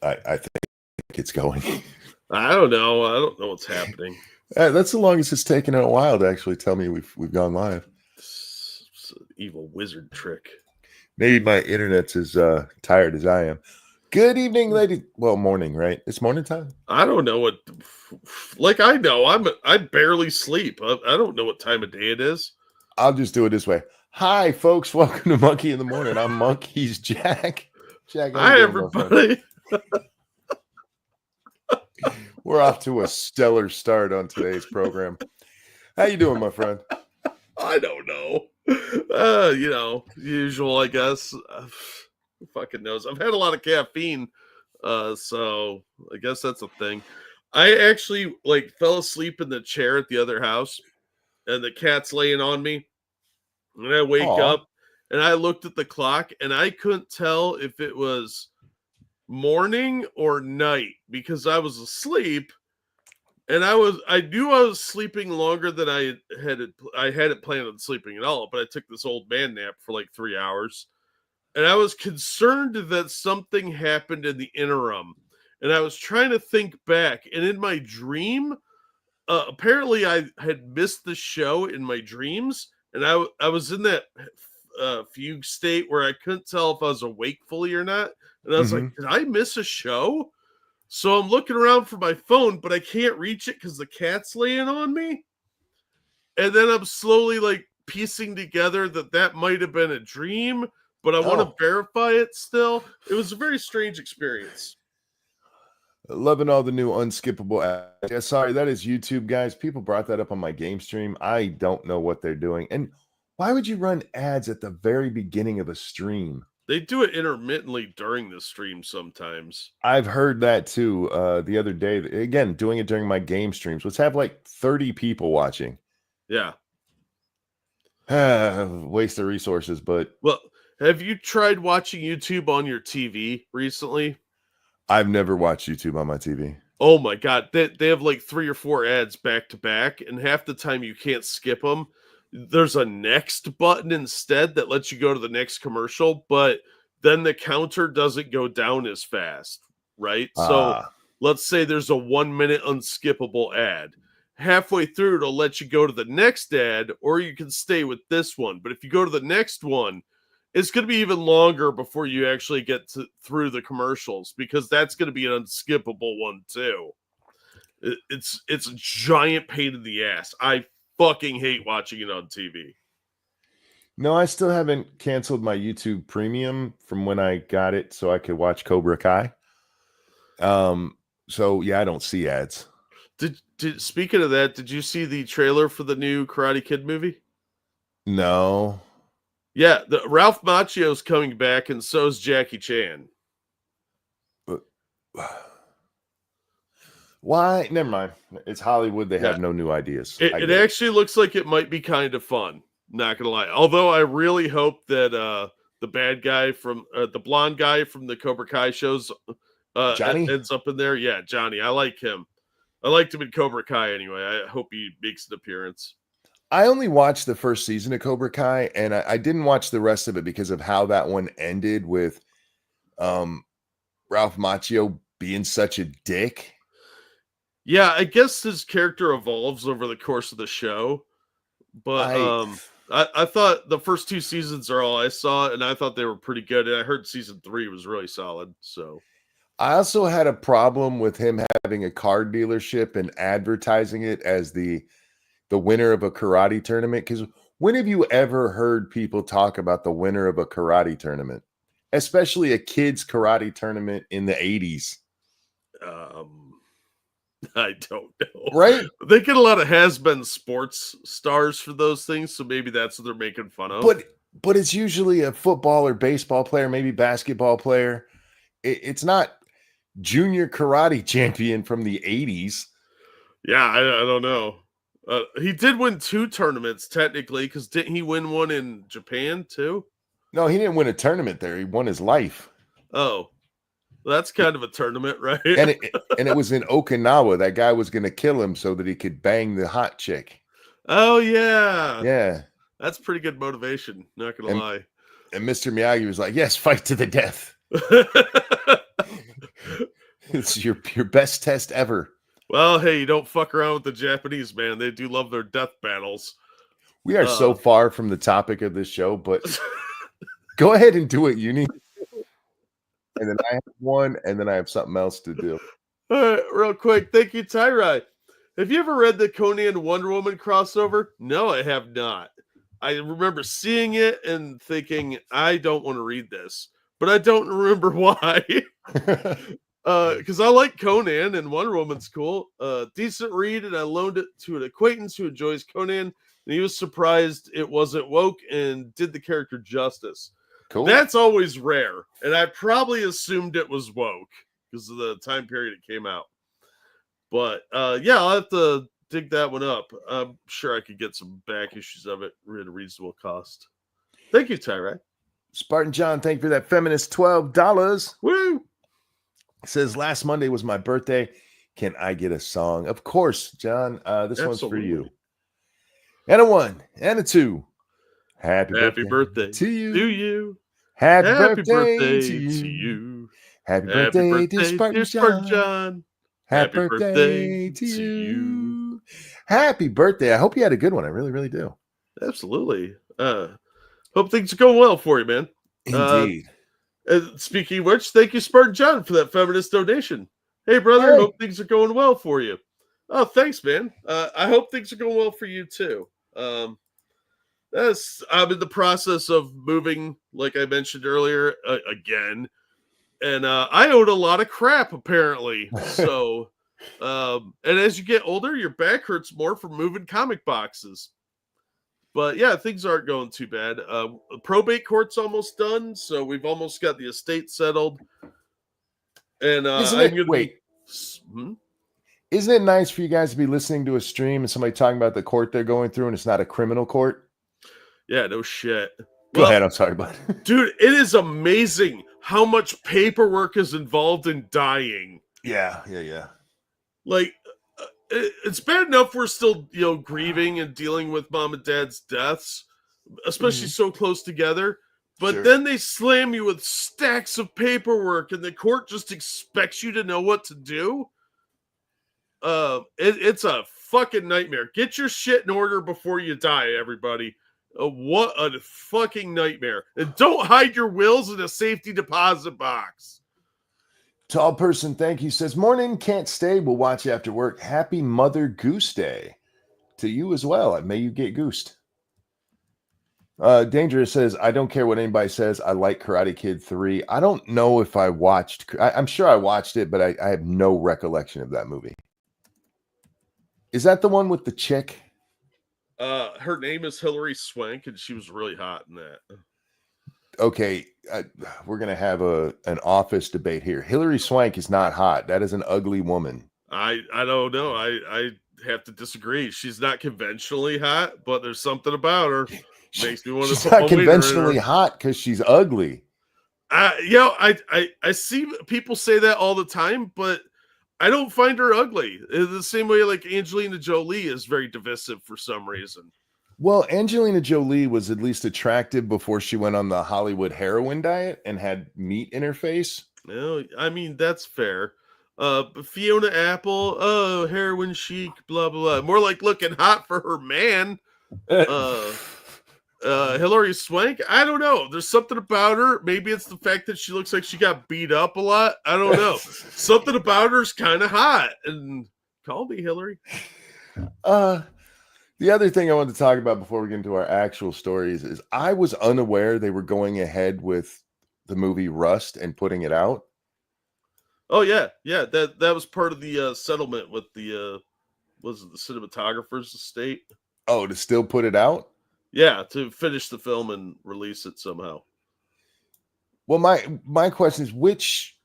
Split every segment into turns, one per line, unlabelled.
I think it's going.
I don't know. I don't know what's happening.
That's the longest it's taken in a while to actually tell me we've gone live.
It's an evil wizard trick.
Maybe my internet's as tired as I am. Good evening, ladies. Well, morning, right? It's morning time.
I don't know what. Like I know, I barely sleep. I don't know what time of day it is.
I'll just do it this way. Hi, folks. Welcome to Monkey in the Morning. I'm Monk. He's Jack. Jack,
hi, everybody.
We're off to a stellar start on today's program. How you doing, my friend?
I don't know. Usual, I guess. Who fucking knows? I've had a lot of caffeine, so I guess that's a thing. I actually fell asleep in the chair at the other house, and the cat's laying on me. And I wake up, and I looked at the clock, and I couldn't tell if it was morning or night because I was asleep, and I knew I was sleeping longer than I hadn't planned on sleeping at all. But I took this old man nap for 3 hours, and I was concerned that something happened in the interim, and I was trying to think back, and in my dream, apparently I had missed the show in my dreams. And I was in that fugue state where I couldn't tell if I was awake fully or not. And I was like, did I miss a show? So I'm looking around for my phone, but I can't reach it because the cat's laying on me. And then I'm slowly piecing together that might have been a dream, but I want to verify it still. It was a very strange experience.
Loving all the new unskippable ads. Yeah, sorry, that is YouTube, guys. People brought that up on my game stream. I don't know what they're doing. And why would you run ads at the very beginning of a stream?
They do it intermittently during the stream sometimes.
I've heard that too. The other day, again, doing it during my game streams. Let's have 30 people watching.
Yeah.
Waste of resources, but...
Well, have you tried watching YouTube on your TV recently?
I've never watched YouTube on my TV.
Oh my God. They have 3 or 4 ads back to back, and half the time you can't skip them. There's a next button instead that lets you go to the next commercial, but then the counter doesn't go down as fast, right? So let's say there's a 1 minute unskippable ad. Halfway through, it'll let you go to the next ad, or you can stay with this one. But if you go to the next one, it's going to be even longer before you actually get through the commercials, because that's going to be an unskippable one too. It's a giant pain in the ass. I fucking hate watching it on TV.
No, I still haven't canceled my YouTube Premium from when I got it so I could watch Cobra Kai. So yeah, I don't see ads.
Speaking of that, did you see the trailer for the new Karate Kid movie?
No.
Yeah, Ralph Macchio's coming back, and so is Jackie Chan.
Why? Never mind. It's Hollywood. They have no new ideas.
It actually looks like it might be kind of fun. Not gonna lie. Although I really hope that the bad guy from the blonde guy from the Cobra Kai shows
Johnny
ends up in there. Yeah, Johnny. I like him. I liked him in Cobra Kai anyway. I hope he makes an appearance.
I only watched the first season of Cobra Kai, and I didn't watch the rest of it because of how that one ended with Ralph Macchio being such a dick.
Yeah, I guess his character evolves over the course of the show. But I thought the first 2 seasons are all I saw, and I thought they were pretty good. And I heard season 3 was really solid. So
I also had a problem with him having a car dealership and advertising it as the winner of a karate tournament. Because when have you ever heard people talk about the winner of a karate tournament, especially a kids karate tournament in the 80s?
I don't know.
Right?
They get a lot of has-been sports stars for those things, so maybe that's what they're making fun of.
But it's usually a football or baseball player, maybe basketball player. It's not junior karate champion from the 80s.
Yeah, I don't know. He did win 2 tournaments, technically, because didn't he win one in Japan, too?
No, he didn't win a tournament there. He won his life.
Oh. Well, that's kind of a tournament, right?
and it was in Okinawa. That guy was going to kill him so that he could bang the hot chick.
Oh, yeah.
Yeah.
That's pretty good motivation, not going to lie.
And Mr. Miyagi was like, yes, fight to the death. It's your best test ever.
Well, hey, you don't fuck around with the Japanese, man. They do love their death battles.
We are so far from the topic of this show, but go ahead and do what you need. And then I have one, and then I have something else to do.
All right, real quick. Thank you, Tyrai. Have you ever read the Conan Wonder Woman crossover? No, I have not. I remember seeing it and thinking, I don't want to read this, but I don't remember why. Because I like Conan and Wonder Woman's cool. Decent read, and I loaned it to an acquaintance who enjoys Conan, and he was surprised it wasn't woke and did the character justice.
Cool.
That's always rare, and I probably assumed it was woke because of the time period it came out. But yeah, I'll have to dig that one up. I'm sure I could get some back issues of it at a reasonable cost. Thank you, Tyrek.
Spartan John, thank you for that feminist $12.
Woo!
Says last Monday was my birthday. Can I get a song? Of course, John. This one's for you. And a 1 and a 2. Happy birthday to you.
To you.
Happy birthday to you. Happy birthday, dear Spartan John. Happy birthday to you. Happy birthday. I hope you had a good one. I really, really do.
Absolutely. Hope things are going well for you, man.
Indeed.
Speaking of which, thank you, Spartan John, for that feminist donation. Hey, brother,
Hey.
Hope things are going well for you. Oh, thanks, man. I hope things are going well for you, too. I'm in the process of moving, like I mentioned earlier, again. And I owed a lot of crap, apparently. So, and as you get older, your back hurts more from moving comic boxes. But yeah, things aren't going too bad. Probate court's almost done, so we've almost got the estate settled. And
Isn't it nice for you guys to be listening to a stream and somebody talking about the court they're going through, and it's not a criminal court?
Yeah, no shit.
Go ahead. I'm sorry, bud.
Dude, it is amazing how much paperwork is involved in dying.
Yeah.
Like, it's bad enough we're still, grieving and dealing with mom and dad's deaths, especially so close together. But then they slam you with stacks of paperwork, and the court just expects you to know what to do. It's a fucking nightmare. Get your shit in order before you die, everybody. What a fucking nightmare. And don't hide your wills in a safety deposit box.
Tall person, thank you. Says, morning, can't stay. We'll watch you after work. Happy Mother Goose Day to you as well. May you get goosed. Dangerous says, I don't care what anybody says. I like Karate Kid 3. I don't know if I watched. I'm sure I watched it, but I have no recollection of that movie. Is that the one with the chick?
Her name is Hilary Swank, and she was really hot in that.
Okay, we're gonna have an office debate here. Hilary Swank is not hot. That is an ugly woman.
I don't know. I have to disagree. She's not conventionally hot, but there's something about her makes me want to.
She's not conventionally hot because she's ugly.
I see people say that all the time, but I don't find her ugly. The same way like Angelina Jolie is very divisive for some reason.
Well, Angelina Jolie was at least attractive before she went on the Hollywood heroin diet and had meat in her face.
No, I mean, that's fair. Fiona Apple, heroin chic, blah, blah, blah. More like looking hot for her man. Hilary Swank, I don't know. There's something about her. Maybe it's the fact that she looks like she got beat up a lot. I don't know. Something about her's kind of hot. And call me Hillary.
The other thing I wanted to talk about before we get into our actual stories is I was unaware they were going ahead with the movie Rust and putting it out.
Oh yeah. That was part of the settlement with the was it the cinematographer's estate?
Oh, to still put it out?
Yeah, to finish the film and release it somehow.
Well, my question is which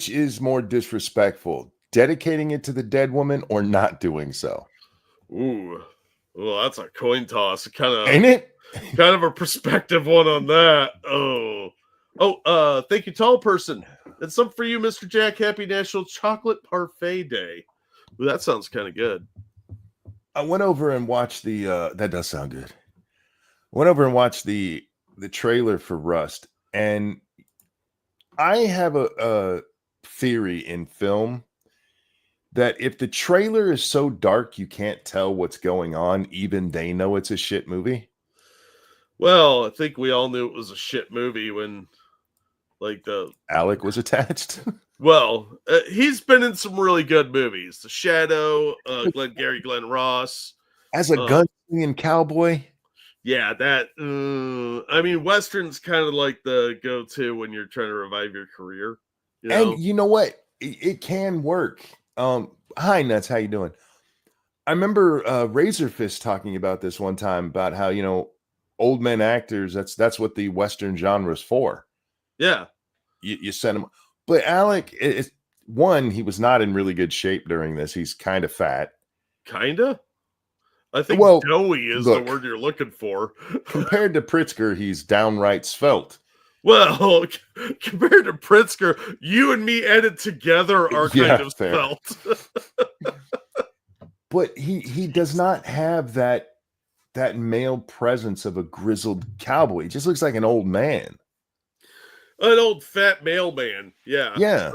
is more disrespectful, dedicating it to the dead woman or not doing so?
Ooh. Well, that's a coin toss.
Ain't it?
Kind of a perspective one on that. Thank you, tall person. And some for you, Mr. Jack. Happy National Chocolate Parfait Day. Ooh, that sounds kind of good.
I went over and watched the that does sound good. Went over and watched the trailer for Rust, and I have a theory in film that if the trailer is so dark you can't tell what's going on, even they know it's a shit movie?
Well, I think we all knew it was a shit movie when, like,
Alec was attached.
he's been in some really good movies. The Shadow, Glenn Ross.
As a gun-slinging cowboy?
Yeah, that. I mean, Western's kind of like the go-to when you're trying to revive your career. You know?
And you know what? It can work. Hi, Nuts. How you doing? I remember Razorfist talking about this one time about how, old men actors, that's what the Western genre is for.
Yeah.
You send him. But Alec, one, he was not in really good shape during this. He's kind of fat.
Kinda? I think doughy is the word you're looking for.
Compared to Pritzker, he's downright svelte.
Well, compared to Pritzker, you and me added together are kind of svelte.
But he does not have that male presence of a grizzled cowboy. He just looks like an old man.
An old fat mailman. Yeah.
Yeah.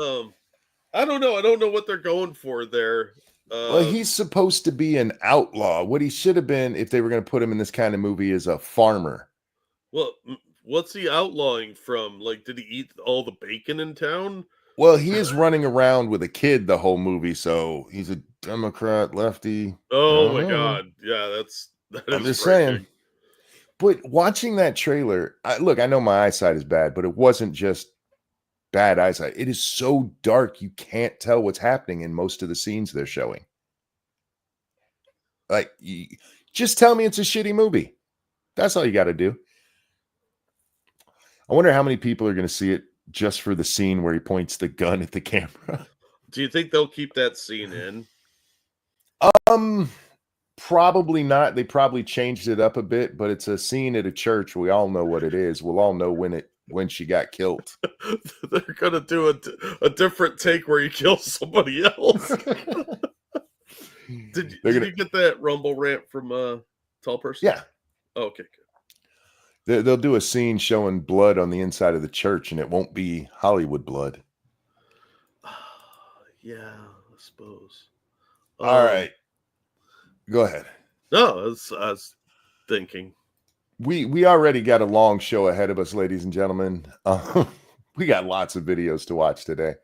I don't know. I don't know what they're going for there.
Well, he's supposed to be an outlaw. What he should have been, if they were going to put him in this kind of movie, is a farmer.
Well, what's he outlawing from? Like, did he eat all the bacon in town?
Well, he is running around with a kid the whole movie, so he's a Democrat, lefty.
Oh my God. Yeah,
I'm just saying. But watching that trailer, I know my eyesight is bad, but it wasn't just bad eyesight. It is so dark you can't tell what's happening in most of the scenes they're showing. Like, just tell me it's a shitty movie. That's all you got to do. I wonder how many people are going to see it just for the scene where he points the gun at the camera.
Do you think they'll keep that scene in?
Probably not. They probably changed it up a bit, but it's a scene at a church. We all know what it is. We'll all know when she got killed.
They're gonna do a different take where you kill somebody else. Did you get that Rumble rant from Tall Person?
Yeah.
Oh, okay, good.
They'll do a scene showing blood on the inside of the church, and it won't be Hollywood blood.
Yeah, I suppose.
All right. Go ahead.
No, I was thinking.
We already got a long show ahead of us, ladies and gentlemen. We got lots of videos to watch today.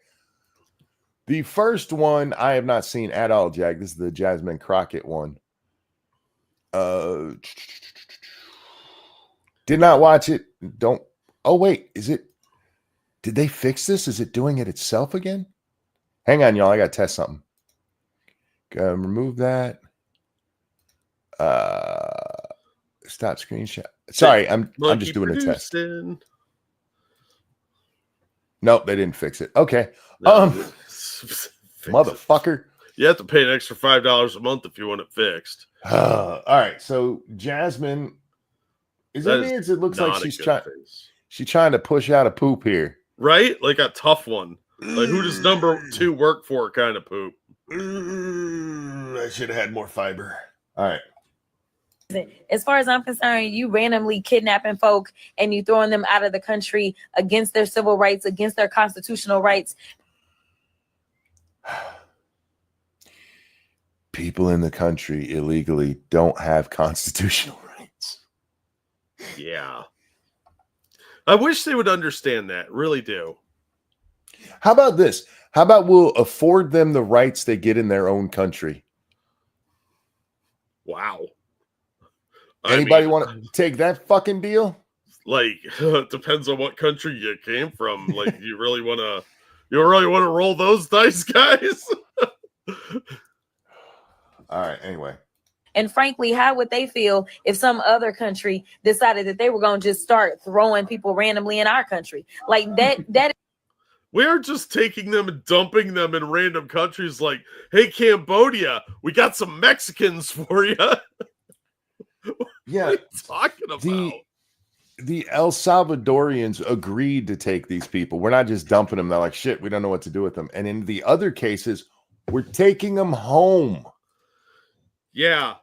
The first one I have not seen at all, Jag. This is the Jasmine Crockett one. Did not watch it. Oh, wait. Did they fix this? Is it doing it itself again? Hang on, y'all. I got to test something. Remove that. Stop screenshot. Sorry, I'm just doing a test. Nope, they didn't fix it. Okay. Motherfucker.
You have to pay an extra $5 a month if you want it fixed.
All right. So Jasmine, it looks like she's trying to push out a poop here.
Right? Like a tough one. Like who does number 2 work for kind of poop.
I should have had more fiber. All right.
As far as I'm concerned, you randomly kidnapping folk and you throwing them out of the country against their civil rights, against their constitutional rights.
People in the country illegally don't have constitutional rights.
Yeah. I wish they would understand that. Really do.
How about this? How about we'll afford them the rights they get in their own country?
Wow.
Anybody want to take that fucking deal?
Like, it depends on what country you came from. Like, you really want to roll those dice, guys?
All right. Anyway.
And frankly, how would they feel if some other country decided that they were going to just start throwing people randomly in our country? Like that.
We're just taking them and dumping them in random countries like, hey, Cambodia, we got some Mexicans for you.
Yeah.
What are you talking about?
The El Salvadorians agreed to take these people. We're not just dumping them. They're like, shit, we don't know what to do with them. And in the other cases, we're taking them home.
Yeah.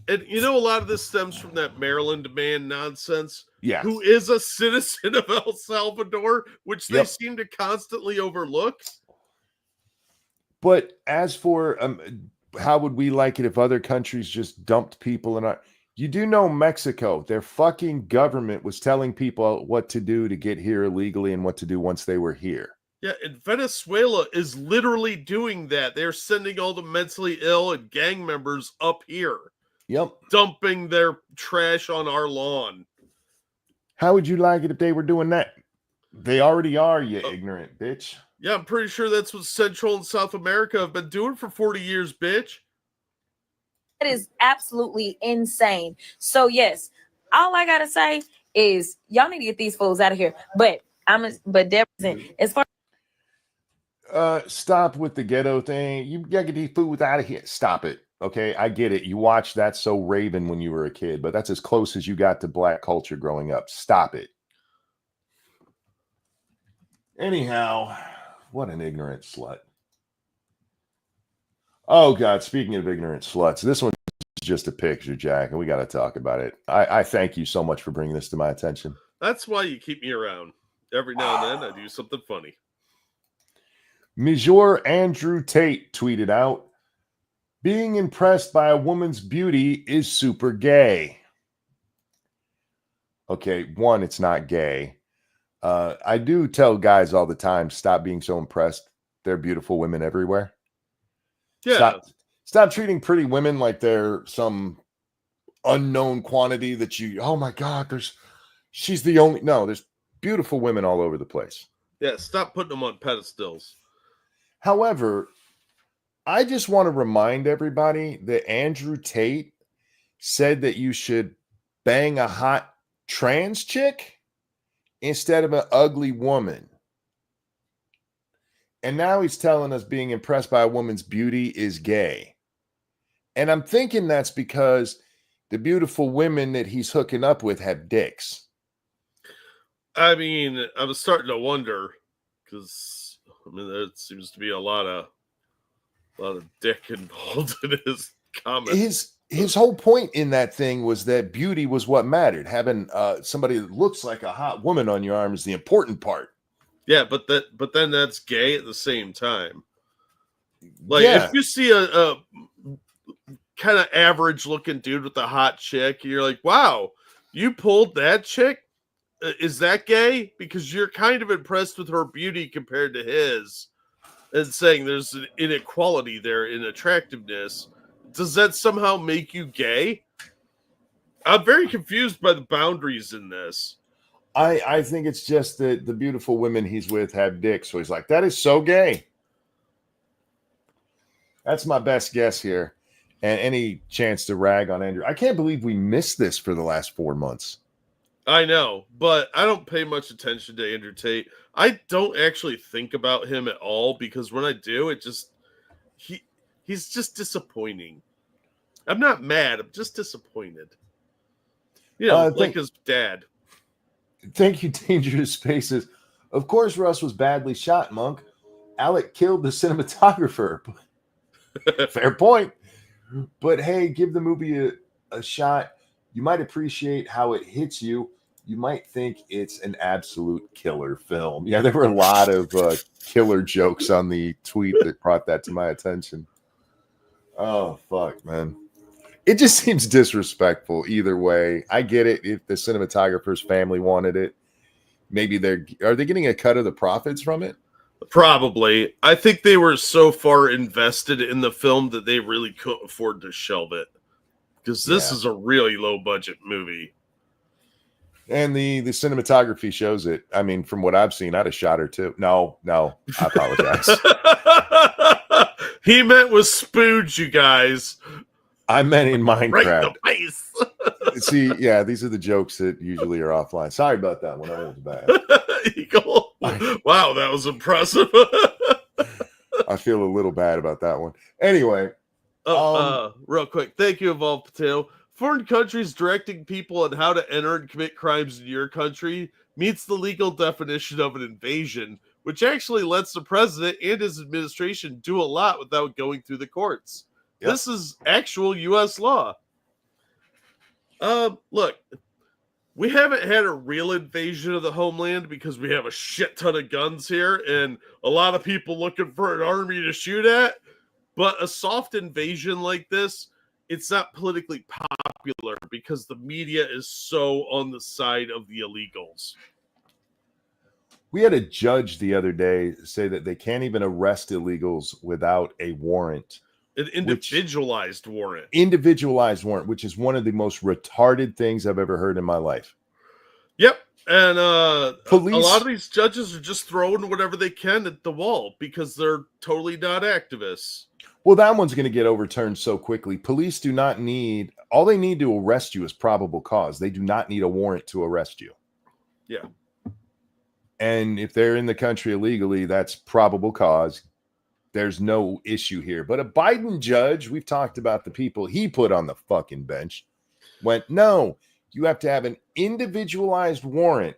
And a lot of this stems from that Maryland man nonsense.
Yeah.
Who is a citizen of El Salvador, which they seem to constantly overlook.
But as for how would we like it if other countries just dumped people in our... You do know Mexico, their fucking government was telling people what to do to get here illegally and what to do once they were here.
Yeah, and Venezuela is literally doing that. They're sending all the mentally ill and gang members up here.
Yep.
Dumping their trash on our lawn.
How would you like it if they were doing that? They already are, you ignorant bitch.
Yeah, I'm pretty sure that's what Central and South America have been doing for 40 years, bitch.
That is absolutely insane. So yes, all I gotta say is y'all need to get these fools out of here. But Deborah, as far
stop with the ghetto thing. You gotta get these fools out of here. Stop it. Okay, I get it. You watched That's So Raven when you were a kid, but that's as close as you got to black culture growing up. Stop it. Anyhow, what an ignorant slut. Oh, God, speaking of ignorant sluts, this one's just a picture, Jack, and we got to talk about it. I thank you so much for bringing this to my attention.
That's why you keep me around. Every now and then, I do something funny.
Monsieur Andrew Tate tweeted out, being impressed by a woman's beauty is super gay. Okay, one, it's not gay. I do tell guys all the time, stop being so impressed. There are beautiful women everywhere.
Yeah.
Stop treating pretty women like they're some unknown quantity that you, oh my God, she's the only, no, there's beautiful women all over the place.
Yeah, stop putting them on pedestals.
However, I just want to remind everybody that Andrew Tate said that you should bang a hot trans chick instead of an ugly woman. And now he's telling us being impressed by a woman's beauty is gay. And I'm thinking that's because the beautiful women that he's hooking up with have dicks.
I mean, I was starting to wonder because there seems to be a lot of dick involved in his comments.
His whole point in that thing was that beauty was what mattered. Having somebody that looks like a hot woman on your arm is the important part.
Yeah, but then that's gay at the same time. Like if you see a kind of average looking dude with a hot chick, you're like, wow, you pulled that chick? Is that gay? Because you're kind of impressed with her beauty compared to his and saying there's an inequality there in attractiveness. Does that somehow make you gay? I'm very confused by the boundaries in this.
I think it's just that the beautiful women he's with have dicks. So he's like, that is so gay. That's my best guess here. And any chance to rag on Andrew. I can't believe we missed this for the last 4 months.
I know, but I don't pay much attention to Andrew Tate. I don't actually think about him at all because when I do, he's just disappointing. I'm not mad. I'm just disappointed. You know, like his dad.
Thank you, Dangerous Spaces. Of course, Russ was badly shot, Monk. Alec killed the cinematographer. Fair point. But hey, give the movie a shot. You might appreciate how it hits you. You might think it's an absolute killer film. Yeah, there were a lot of killer jokes on the tweet that brought that to my attention. Oh, fuck, man. It just seems disrespectful either way. I get it if the cinematographer's family wanted it. Maybe are they getting a cut of the profits from it?
Probably. I think they were so far invested in the film that they really couldn't afford to shelve it. Because this is a really low budget movie.
And the cinematography shows it. I mean, from what I've seen, I'd have shot her too. No, I apologize.
He meant with Spooge, you guys.
I meant in Minecraft.
Right in the face.
See, yeah, these are the jokes that usually are offline. Sorry about that one. That was bad.
Eagle. Wow, that was impressive.
I feel a little bad about that one. Anyway.
Real quick. Thank you, Evolved Potato. Foreign countries directing people on how to enter and commit crimes in your country meets the legal definition of an invasion, which actually lets the president and his administration do a lot without going through the courts. Yep. This is actual U.S. law. Look, We haven't had a real invasion of the homeland because we have a shit ton of guns here and a lot of people looking for an army to shoot at. But a soft invasion like this, it's not politically popular because the media is so on the side of the illegals.
We had a judge the other day say that they can't even arrest illegals without a warrant.
An individualized warrant.
Individualized warrant, which is one of the most retarded things I've ever heard in my life.
Yep. And
Police,
a lot of these judges are just throwing whatever they can at the wall because they're totally not activists.
Well, that one's going to get overturned so quickly. Police do not need, all they need to arrest you is probable cause. They do not need a warrant to arrest you.
Yeah.
And if they're in the country illegally, that's probable cause. There's no issue here. But a Biden judge, we've talked about the people he put on the fucking bench, went, no, you have to have an individualized warrant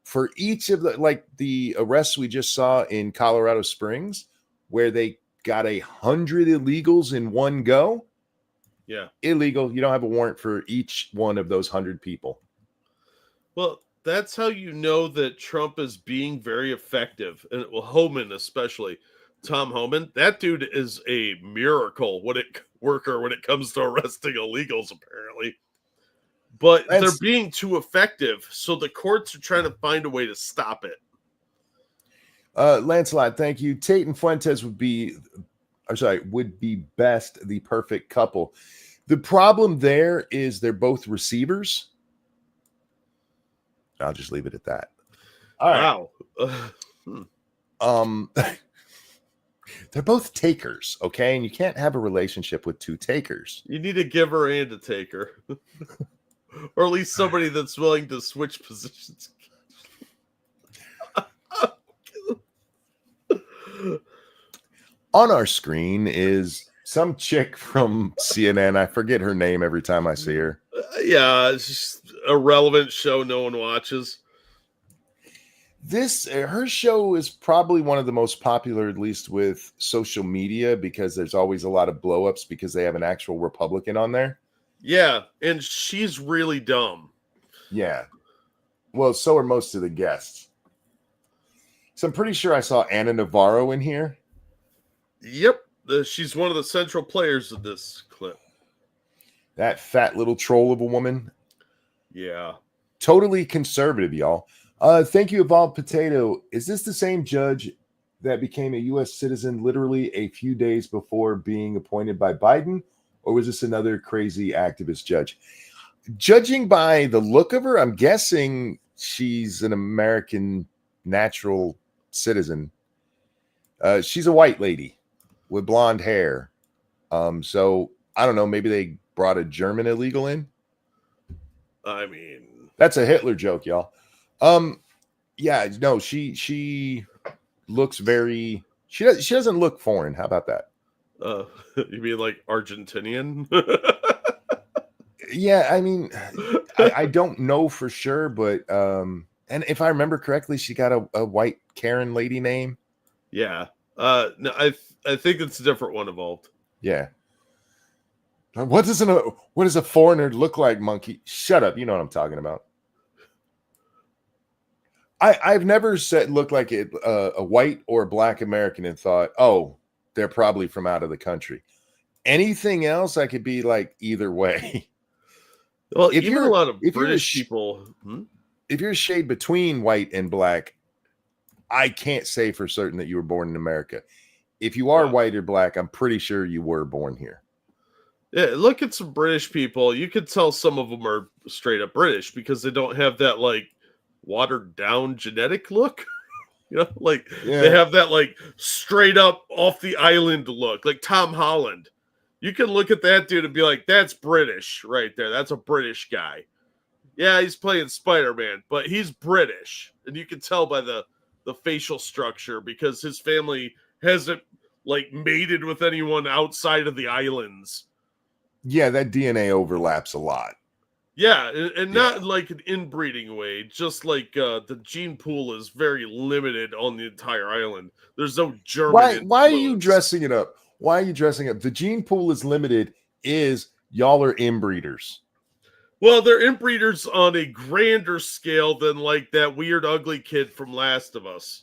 for each of the, like the arrests we just saw in Colorado Springs, where they got 100 illegals in one go.
Yeah.
Illegal. You don't have a warrant for each one of those 100 people.
Well, that's how you know that Trump is being very effective. And Homan especially. Tom Homan, that dude is a miracle when it comes to arresting illegals, apparently. But they're being too effective, so the courts are trying to find a way to stop it.
Lancelot, thank you. Tate and Fuentes would be best the perfect couple. The problem there is they're both receivers. I'll just leave it at that. All right.
Wow.
They're both takers, okay? And you can't have a relationship with two takers.
You need a giver and a taker. Or at least somebody that's willing to switch positions.
On our screen is some chick from CNN. I forget her name every time I see her.
Yeah, it's just a relevant show no one watches.
Her show is probably one of the most popular, at least with social media, because there's always a lot of blow-ups because they have an actual Republican on there.
Yeah, and she's really dumb.
Yeah. Well, so are most of the guests. So I'm pretty sure I saw Anna Navarro in here.
Yep. She's one of the central players of this clip.
That fat little troll of a woman.
Yeah.
Totally conservative, y'all. Thank you, Evolved Potato. Is this the same judge that became a U.S. citizen literally a few days before being appointed by Biden? Or was this another crazy activist judge? Judging by the look of her, I'm guessing she's an American natural citizen. She's a white lady with blonde hair. So I don't know. Maybe they brought a German illegal in.
I mean,
that's a Hitler joke, y'all. Yeah, no, she looks very. She doesn't look foreign. How about that?
You mean like Argentinian?
Yeah, I mean, I don't know for sure, but and if I remember correctly, she got a white Karen lady name.
Yeah. No, I think it's a different one, Evolved.
Yeah. What does a foreigner look like, monkey? Shut up. You know what I'm talking about. I've never looked like a white or a black American and thought, oh, they're probably from out of the country. Anything else, I could be like either way.
Well, if even a lot of British people.
If you're a shade between white and black, I can't say for certain that you were born in America. If you are white or black, I'm pretty sure you were born here.
Yeah, look at some British people. You could tell some of them are straight up British because they don't have that like watered down genetic look. You know, like they have that like straight up off the island look, like Tom Holland. You can look at that dude and be like, that's British right there. That's a British guy. Yeah, he's playing Spider-Man, but he's British. And you can tell by the facial structure because his family hasn't like mated with anyone outside of the islands.
Yeah, that DNA overlaps a lot.
Yeah, and not like an inbreeding way, just like the gene pool is very limited on the entire island. There's no German.
Why are you dressing it up? Why are you dressing up? The gene pool is limited. Y'all are inbreeders.
Well, they're inbreeders on a grander scale than like that weird ugly kid from Last of Us.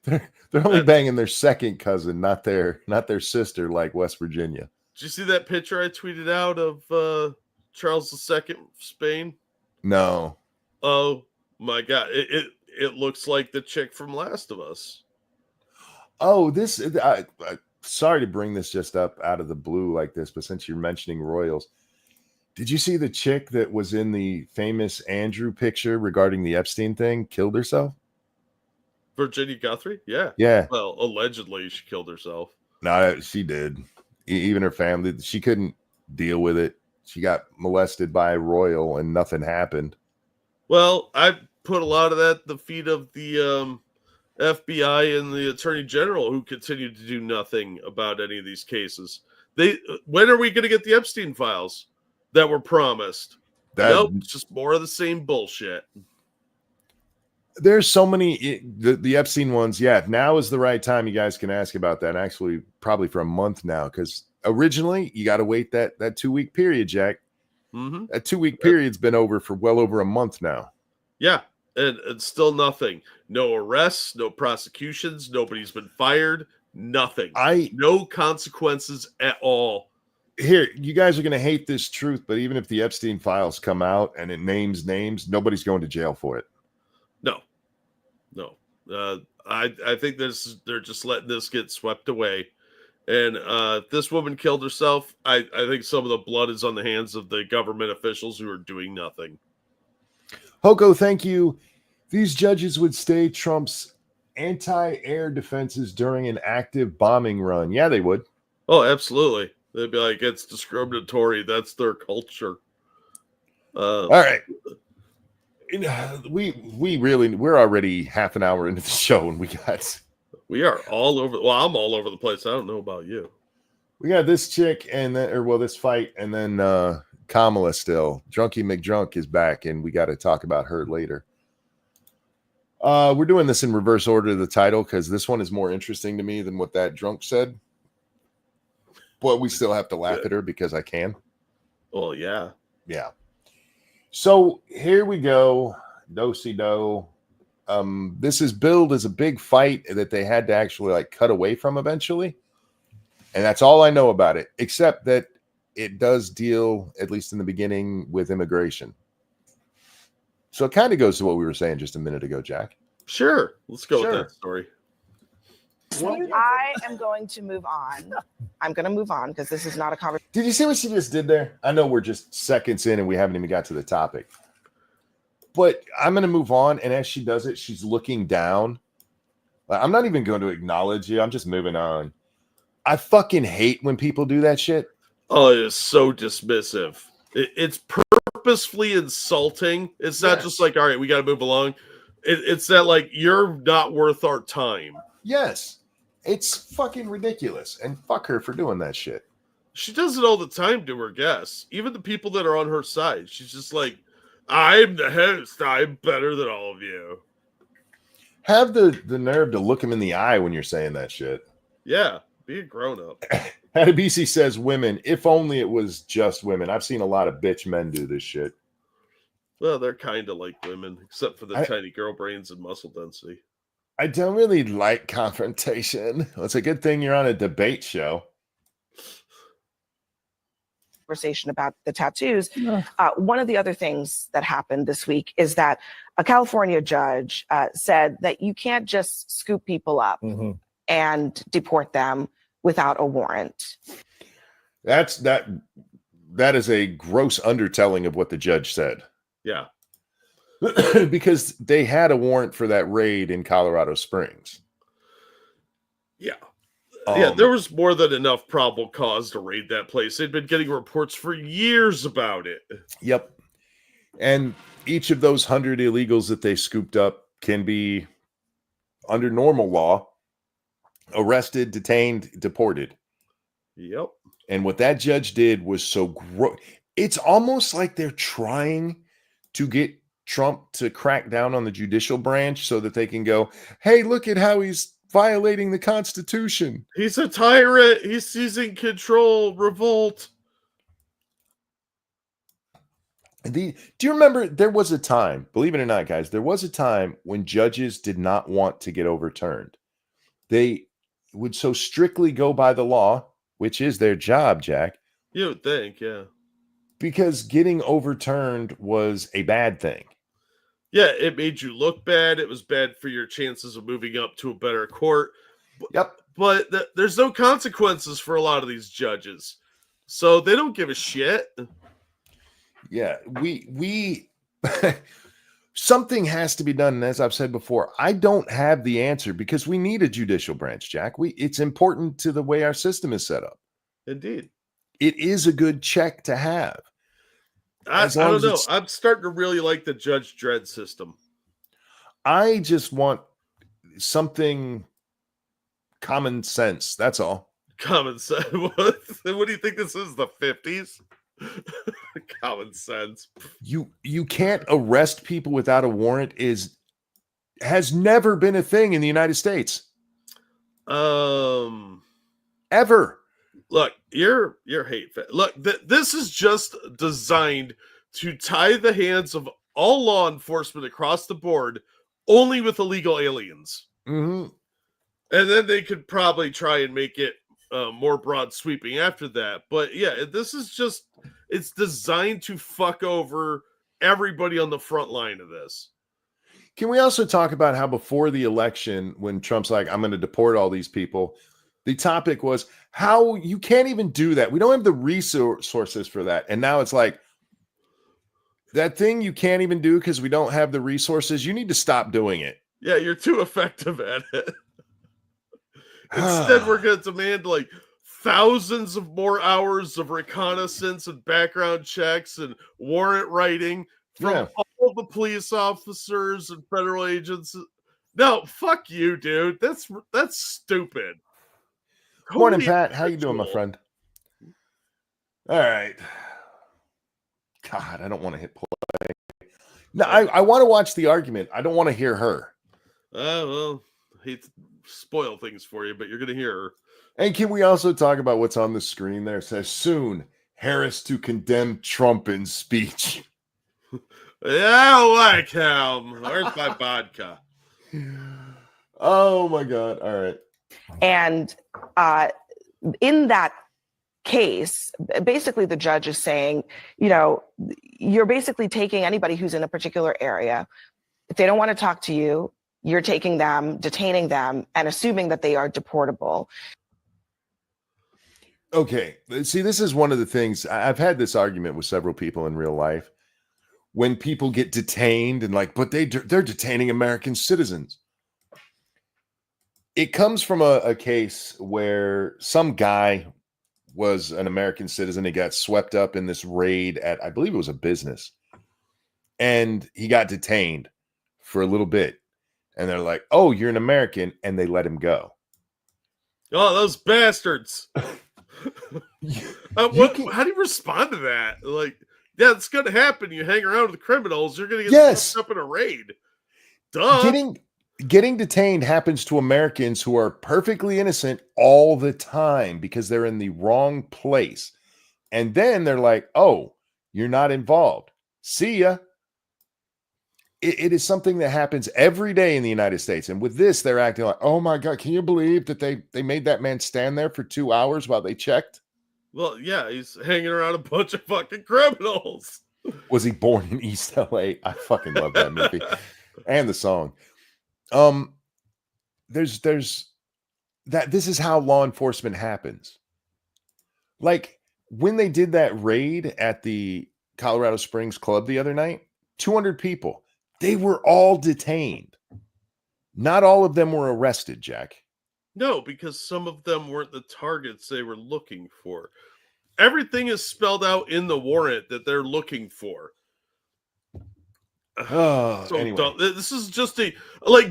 They're only banging their second cousin, not their sister, like West Virginia.
Did you see that picture I tweeted out of Charles II of Spain?
No.
Oh my god, it looks like the chick from Last of Us.
Oh, this. Sorry to bring this just up out of the blue like this, but since you're mentioning royals, did you see the chick that was in the famous Andrew picture regarding the Epstein thing killed herself?
Virginia Guthrie? Yeah.
Yeah.
Well, allegedly she killed herself.
No, she did. Even her family, she couldn't deal with it. She got molested by a royal and nothing happened.
Well, I put a lot of that at the feet of the FBI and the Attorney General, who continue to do nothing about any of these cases. When are we going to get the Epstein files that were promised? Nope, it's just more of the same bullshit.
There's so many, the Epstein ones. Yeah, now is the right time. You guys can ask about that. Actually, probably for a month now, because originally you got to wait that 2-week period, Jack.
Mm-hmm.
That 2-week period's been over for well over a month now.
Yeah, and still nothing. No arrests, no prosecutions. Nobody's been fired. Nothing. No consequences at all.
Here, you guys are going to hate this truth, but even if the Epstein files come out and it names names, nobody's going to jail for it.
No. I think they're just letting this get swept away. And if this woman killed herself, I think some of the blood is on the hands of the government officials who are doing nothing.
Hoko, thank you. These judges would stay Trump's anti-air defenses during an active bombing run. Yeah, they would.
Oh, absolutely. They'd be like, it's discriminatory. That's their culture.
All right. We're already half an hour into the show, and
we are all over. Well, I'm all over the place. I don't know about you.
We got this chick this fight, and then Kamala still. Drunky McDrunk is back, and we got to talk about her later. We're doing this in reverse order of the title because this one is more interesting to me than what that drunk said. But we still have to laugh at her because I can.
Well, yeah.
Yeah. So here we go. Do-si-do. This is billed as a big fight that they had to actually cut away from eventually. And that's all I know about it, except that it does deal, at least in the beginning, with immigration. So it kind of goes to what we were saying just a minute ago, Jack.
Sure. Let's go with that story.
I am going to move on. I'm going to move on because this is not a conversation.
Did you see what she just did there? I know we're just seconds in and we haven't even got to the topic. But I'm going to move on. And as she does it, she's looking down. I'm not even going to acknowledge you. I'm just moving on. I fucking hate when people do that shit.
Oh, it is so dismissive. It's purposefully insulting. It's not just like, all right, we got to move along. It's that you're not worth our time.
Yes. It's fucking ridiculous. And fuck her for doing that shit.
She does it all the time to her guests. Even the people that are on her side. She's just like, I'm the host. I'm better than all of you.
Have the nerve to look him in the eye when you're saying that shit.
Yeah. Be a grown-up.
Hadabisi says women. If only it was just women. I've seen a lot of bitch men do this shit.
Well, they're kind of like women, except for the tiny girl brains and muscle density.
I don't really like confrontation. Well, it's a good thing you're on a debate show.
Conversation about the tattoos. One of the other things that happened this week is that a California judge said that you can't just scoop people up and deport them without a warrant.
That is a gross undertelling of what the judge said.
Yeah.
Because they had a warrant for that raid in Colorado Springs.
Yeah. There was more than enough probable cause to raid that place. They'd been getting reports for years about it.
Yep. And each of those 100 illegals that they scooped up can be, under normal law, arrested, detained, deported.
Yep.
And what that judge did was so gross. It's almost like they're trying to get Trump to crack down on the judicial branch so that they can go, hey, look at how he's violating the Constitution.
He's a tyrant. He's seizing control. Revolt.
Do you remember there was a time, believe it or not, guys, there was a time when judges did not want to get overturned. They would so strictly go by the law, which is their job, Jack.
You would think, yeah.
Because getting overturned was a bad thing.
Yeah, it made you look bad. It was bad for your chances of moving up to a better court.
Yep.
But there's no consequences for a lot of these judges. So they don't give a shit.
Yeah, we something has to be done. And as I've said before, I don't have the answer because we need a judicial branch, Jack. It's important to the way our system is set up.
Indeed.
It is a good check to have.
I don't know. I'm starting to really like the Judge Dredd system.
I just want something common sense. That's all.
Common sense. What do you think this is? The 50s? Common sense.
You can't arrest people without a warrant has never been a thing in the United States. Ever.
Look, you're hate fit. Look, this is just designed to tie the hands of all law enforcement across the board only with illegal aliens.
Mm-hmm.
And then they could probably try and make it more broad sweeping after that. But yeah, this is just, it's designed to fuck over everybody on the front line of this.
Can we also talk about how before the election, when Trump's like, I'm going to deport all these people, the topic was how you can't even do that. We don't have the resources for that. And now it's like, that thing you can't even do because we don't have the resources. You need to stop doing it.
Yeah, you're too effective at it. Instead, we're going to demand like thousands of more hours of reconnaissance and background checks and warrant writing from all the police officers and federal agents. No, fuck you, dude. That's stupid.
Morning, Pat. How you doing, my friend? All right. God, I don't want to hit play. No, I want to watch the argument. I don't want to hear her.
Well, I hate to spoil things for you, but you're going to hear her.
And can we also talk about what's on the screen there? It says, soon, Harris to condemn Trump in speech.
Yeah, I like him. Where's my vodka?
Oh, my God. All right.
And in that case, basically the judge is saying, you're basically taking anybody who's in a particular area. If they don't want to talk to you, you're taking them, detaining them, and assuming that they are deportable.
Okay. See, this is one of the things I've had this argument with several people in real life. When people get detained and but they're detaining American citizens. It comes from a case where some guy was an American citizen. He got swept up in this raid at, I believe it was a business. And he got detained for a little bit. And they're like, oh, you're an American. And they let him go.
Oh, those bastards. How do you respond to that? Like, yeah, it's going to happen. You hang around with criminals, you're going to get swept up in a raid. Duh.
Getting detained happens to Americans who are perfectly innocent all the time because they're in the wrong place. And then they're like, oh, you're not involved. See ya. It is something that happens every day in the United States. And with this, they're acting like, oh my God, can you believe that they made that man stand there for 2 hours while they checked? Well,
yeah, he's hanging around a bunch of fucking criminals.
Was he born in East LA? I fucking love that movie. And the song. There's that. This is how law enforcement happens. Like when they did that raid at the Colorado Springs club the other night, 200 people, they were all detained. Not all of them were arrested, Jack.
No, because some of them weren't the targets they were looking for. Everything is spelled out in the warrant that they're looking for.
Anyway.
This is just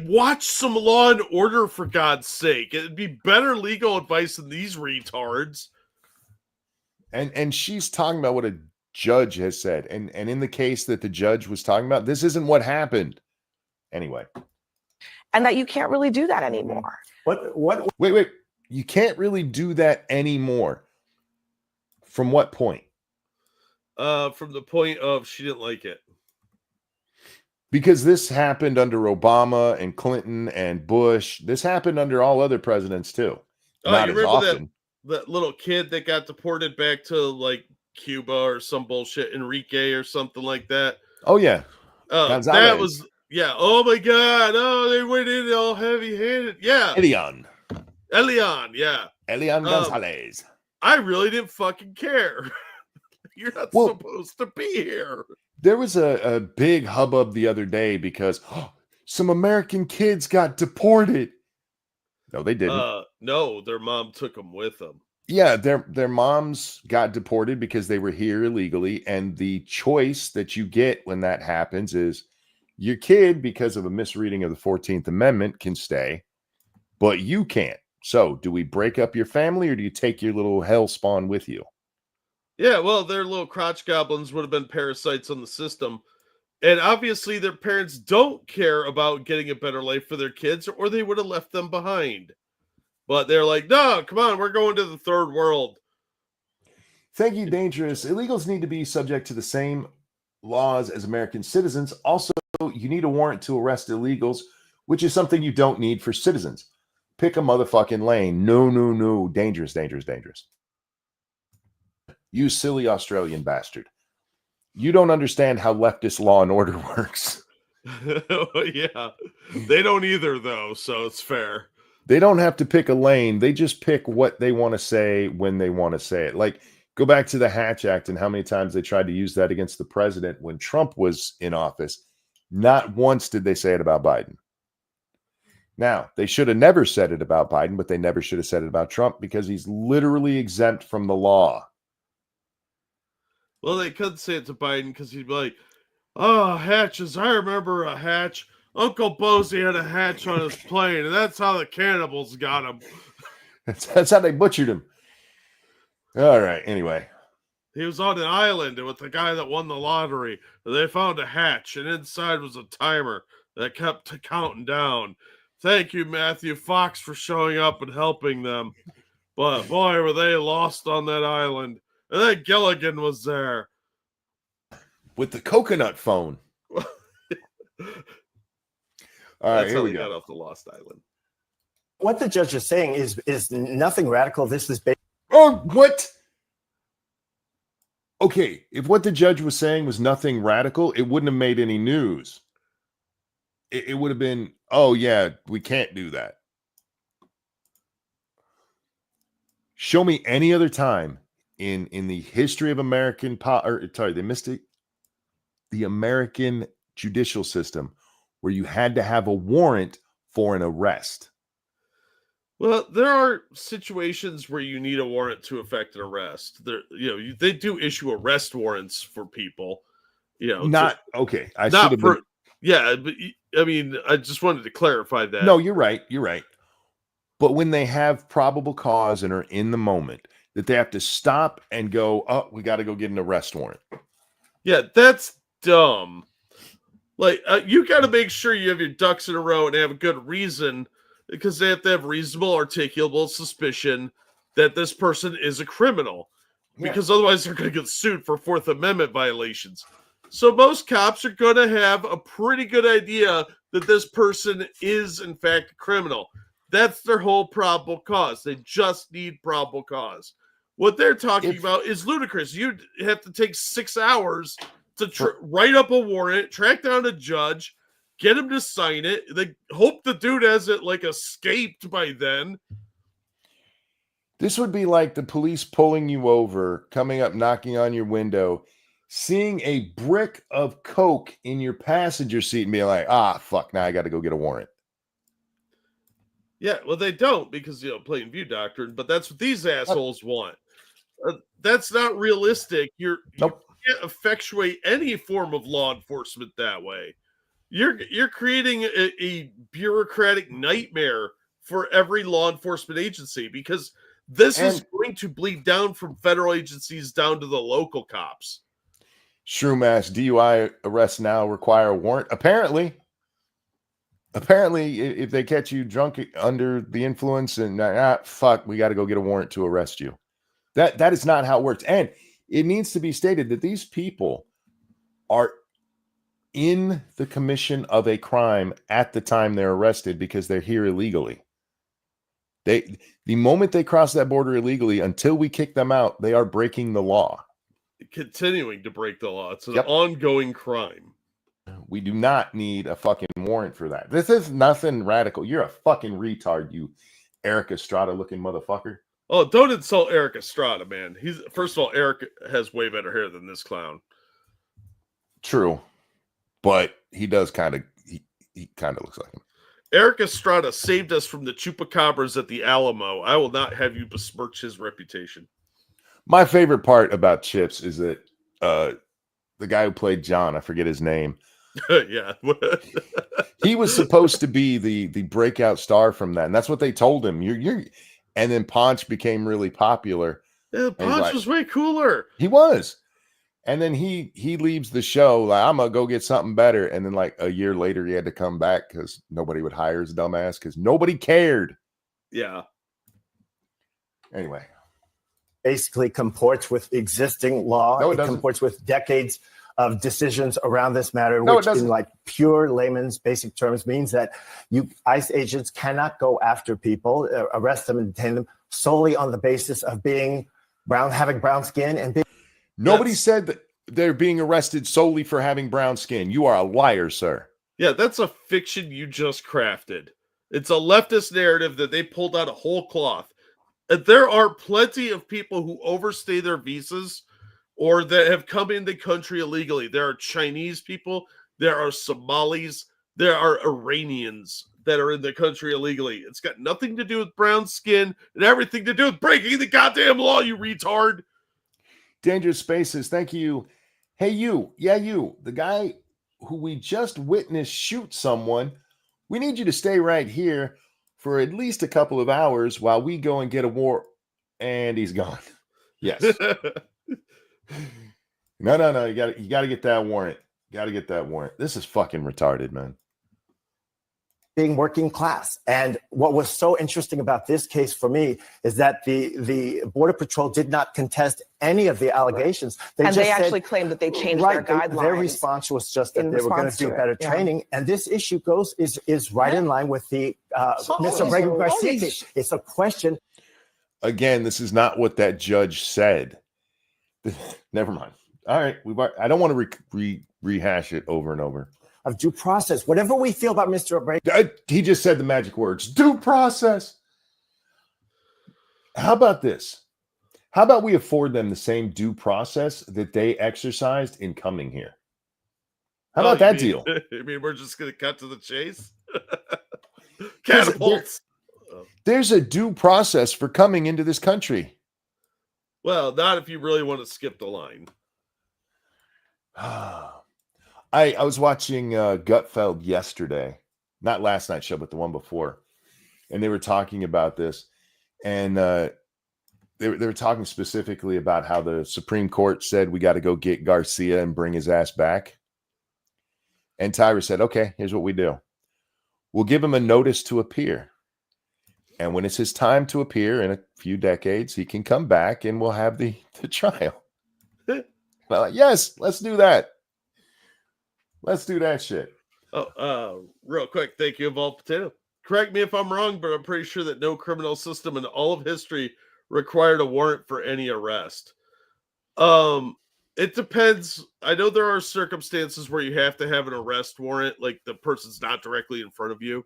watch some Law and Order for God's sake. It'd be better legal advice than these retards.
And she's talking about what a judge has said. And in the case that the judge was talking about, this isn't what happened. Anyway.
And that you can't really do that anymore.
What? Wait. You can't really do that anymore. From what point?
From the point of she didn't like it.
Because this happened under Obama and Clinton and Bush. This happened under all other presidents too. Not
you
as
remember
often.
that little kid that got deported back to like Cuba or some bullshit, Enrique or something like that?
Oh yeah.
That
Gonzalez.
was, yeah. Oh my God. Oh, they went in all heavy-handed. Yeah.
Elian,
yeah.
Gonzalez.
I really didn't fucking care. You're not supposed to be here.
There was a big hubbub the other day because some American kids got deported. No, they didn't.
No, their mom took them with them.
Yeah, their moms got deported because they were here illegally. And the choice that you get when that happens is your kid, because of a misreading of the 14th Amendment, can stay, but you can't. So do we break up your family or do you take your little hell spawn with you?
Yeah, well, their little crotch goblins would have been parasites on the system. And obviously their parents don't care about getting a better life for their kids, or they would have left them behind. But they're like, no, come on, we're going to the third world.
Thank you, Dangerous. Illegals need to be subject to the same laws as American citizens. Also, you need a warrant to arrest illegals, which is something you don't need for citizens. Pick a motherfucking lane. No. Dangerous. You silly Australian bastard. You don't understand how leftist law and order works.
Yeah. They don't either, though, so it's fair.
They don't have to pick a lane. They just pick what they want to say when they want to say it. Like, go back to the Hatch Act and how many times they tried to use that against the president when Trump was in office. Not once did they say it about Biden. Now, they should have never said it about Biden, but they never should have said it about Trump because he's literally exempt from the law.
Well, they could say it to Biden because he'd be like, oh, hatches. I remember a hatch. Uncle Bosie had a hatch on his plane, and that's how the cannibals got him.
That's how they butchered him. All right, anyway.
He was on an island with the guy that won the lottery. They found a hatch, and inside was a timer that kept counting down. Thank you, Matthew Fox, for showing up and helping them. But boy, were they lost on that island. And then Gilligan was there.
With the coconut phone. All right,
That's
here
how
we
they
go.
got off the Lost Island.
What the judge is saying is nothing radical. This is based.
Oh, what? Okay, if what the judge was saying was nothing radical, it wouldn't have made any news. It would have been, oh yeah, we can't do that. Show me any other time in the history of American the American judicial system where you had to have a warrant for an arrest.
Well, there are situations where you need a warrant to effect an arrest. There, they do issue arrest warrants for people.
Not okay. I should
not
have
for.
been,
Yeah, but I mean, I just wanted to clarify that.
No, you're right. But when they have probable cause and are in the moment, that they have to stop and go, oh, we got to go get an arrest warrant.
Yeah, that's dumb. Like, you got to make sure you have your ducks in a row and have a good reason, because they have to have reasonable, articulable suspicion that this person is a criminal.
Yeah.
Because otherwise they're going to get sued for Fourth Amendment violations. So most cops are going to have a pretty good idea that this person is, in fact, a criminal. That's their whole probable cause. They just need probable cause. What they're talking about is ludicrous. You'd have to take 6 hours to write up a warrant, track down a judge, get him to sign it. They hope the dude hasn't escaped by then.
This would be like the police pulling you over, coming up, knocking on your window, seeing a brick of coke in your passenger seat and being like, fuck, now I got to go get a warrant.
Yeah, well, they don't because, plain view doctrine, but that's what these assholes want. That's not realistic. You can't effectuate any form of law enforcement that way. You're creating a bureaucratic nightmare for every law enforcement agency, because this is going to bleed down from federal agencies down to the local cops.
Shroom-ass DUI arrests now require a warrant. Apparently, if they catch you drunk under the influence and fuck, we got to go get a warrant to arrest you. That is not how it works. And it needs to be stated that these people are in the commission of a crime at the time they're arrested because they're here illegally. The moment they cross that border illegally, until we kick them out, they are breaking the law.
Continuing to break the law. It's an
Yep.
ongoing crime.
We do not need a fucking warrant for that. This is nothing radical. You're a fucking retard, you Eric Estrada looking motherfucker.
Oh, don't insult Eric Estrada, man. First of all, Eric has way better hair than this clown.
True. But he does kind of, he kind of looks like him.
Eric Estrada saved us from the chupacabras at the Alamo. I will not have you besmirch his reputation.
My favorite part about Chips is that the guy who played John, I forget his name.
Yeah.
He was supposed to be the breakout star from that. And that's what they told him. And then Ponch became really popular.
Yeah, Ponch was way cooler.
He was. And then he leaves the show like, I'm gonna go get something better. And then like a year later, he had to come back because nobody would hire his dumbass because nobody cared.
Yeah.
Anyway,
basically comports with existing law.
No, it
it
doesn't.
comports with decades of decisions around this matter,
No, it
which
doesn't.
in like pure layman's basic terms means that ICE agents cannot go after people, arrest them and detain them solely on the basis of being brown, having brown skin and being.
nobody said that they're being arrested solely for having brown skin. You are a liar, sir.
Yeah, that's a fiction you just crafted. It's a leftist narrative that they pulled out of whole cloth. And there are plenty of people who overstay their visas or that have come in the country illegally. There are Chinese people, there are Somalis, there are Iranians that are in the country illegally. It's got nothing to do with brown skin and everything to do with breaking the goddamn law, you retard.
Dangerous Spaces, thank you. Hey, you. Yeah, you. The guy who we just witnessed shoot someone. We need you to stay right here for at least a couple of hours while we go and get a war. And he's gone. Yes. No. You got to get that warrant. Got to get that warrant. This is fucking retarded, man.
Being working class. And what was so interesting about this case for me is that the Border Patrol did not contest any of the allegations.
And
just
they
said,
actually claimed that they changed
right,
their guidelines.
their response was just that
in
they were going
response
to do
to it,
better
yeah.
training. And this issue is right in line with the Mr. Reagan Garcia case. It's a question.
Again, this is not what that judge said. Never mind. All right. I don't want to rehash it over and over.
Of due process, whatever we feel about Mr. Reagan.
He just said the magic words, due process. How about this? How about we afford them the same due process that they exercised in coming here? How about that deal?
I mean, we're just going to cut to the chase? Catapults.
There's a due process for coming into this country.
Well, not if you really want to skip the line.
I was watching Gutfeld yesterday, not last night's show, but the one before, and they were talking about this, and they were talking specifically about how the Supreme Court said we got to go get Garcia and bring his ass back, and Tyra said, "Okay, here's what we do: we'll give him a notice to appear, and when it's his time to appear in a few decades, he can come back, and we'll have the trial." I'm like, yes, let's do that. Let's do that shit.
Oh, real quick. Thank you, Evolved Potato. Correct me if I'm wrong, but I'm pretty sure that no criminal system in all of history required a warrant for any arrest. It depends. I know there are circumstances where you have to have an arrest warrant, like the person's not directly in front of you.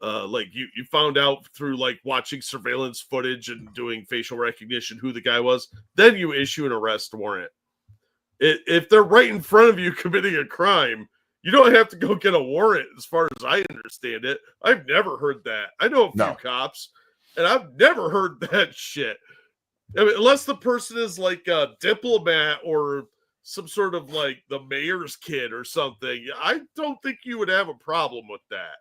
Like you found out through like watching surveillance footage and doing facial recognition who the guy was. Then you issue an arrest warrant. If they're right in front of you committing a crime, you don't have to go get a warrant, as far as I understand it. I've never heard that. I know a few cops, and I've never heard that shit. I mean, unless the person is like a diplomat or some sort of like the mayor's kid or something, I don't think you would have a problem with that.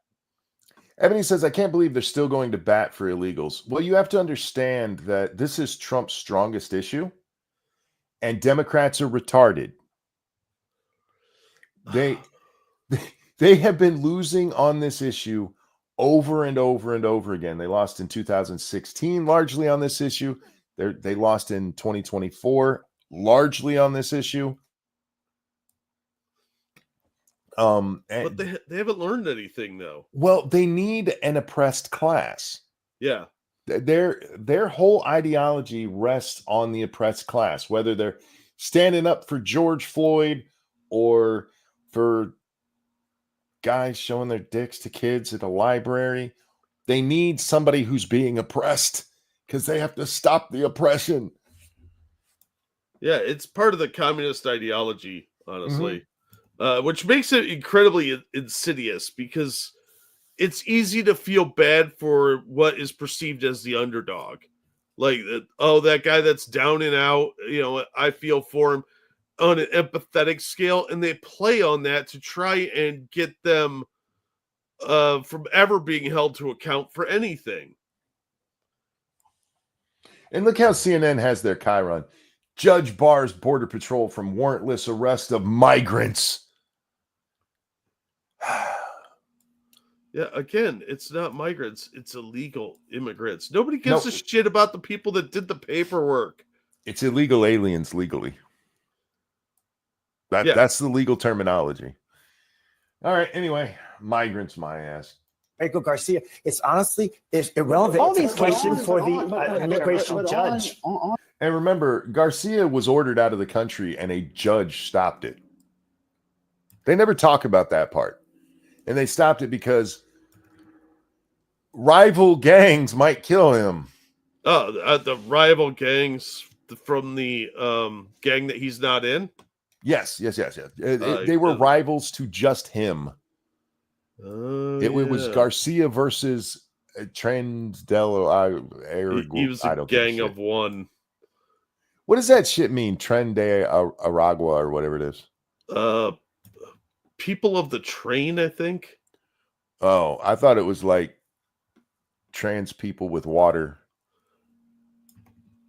Ebony says, I can't believe they're still going to bat for illegals. Well, you have to understand that this is Trump's strongest issue. And Democrats are retarded. They have been losing on this issue over and over and over again. They lost in 2016 largely on this issue. They lost in 2024 largely on this issue.
But they haven't learned anything though.
Well, they need an oppressed class.
Yeah.
Their whole ideology rests on the oppressed class, whether they're standing up for George Floyd or for guys showing their dicks to kids at a library. They need somebody who's being oppressed because they have to stop the oppression.
Yeah, it's part of the communist ideology, honestly, which makes it incredibly insidious because it's easy to feel bad for what is perceived as the underdog. Like, oh, that guy that's down and out, I feel for him on an empathetic scale. And they play on that to try and get them from ever being held to account for anything.
And look how CNN has their chyron. Judge bars Border Patrol from warrantless arrest of migrants.
Yeah, again, it's not migrants, it's illegal immigrants. Nobody gives a shit about the people that did the paperwork.
It's illegal aliens legally. That's the legal terminology. All right, anyway, migrants, my ass.
Garcia, it's irrelevant.
All these
it's a question
questions
for the immigration judge.
And remember, Garcia was ordered out of the country and a judge stopped it. They never talk about that part. And they stopped it because rival gangs might kill him.
Oh, the rival gangs from the gang that he's not in?
Yes. They were rivals to just him. It was Garcia versus Trendelo.
He was a gang of one.
What does that shit mean? Tren de Aragua or whatever it is.
People of the train, I think.
Oh, I thought it was like trans people with water.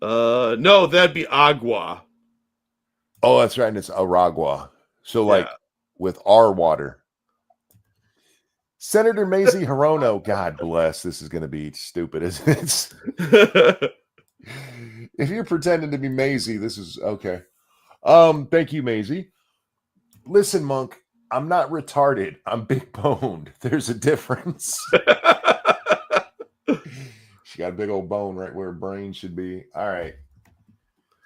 No, that'd be agua.
Oh, that's right. And it's Aragua. So like with our water. Senator Mazie Hirono, God bless. This is going to be stupid, isn't it? If you're pretending to be Mazie, this is okay. Thank you, Mazie. Listen, Monk, I'm not retarded. I'm big boned. There's a difference. She got a big old bone right where her brain should be. All right.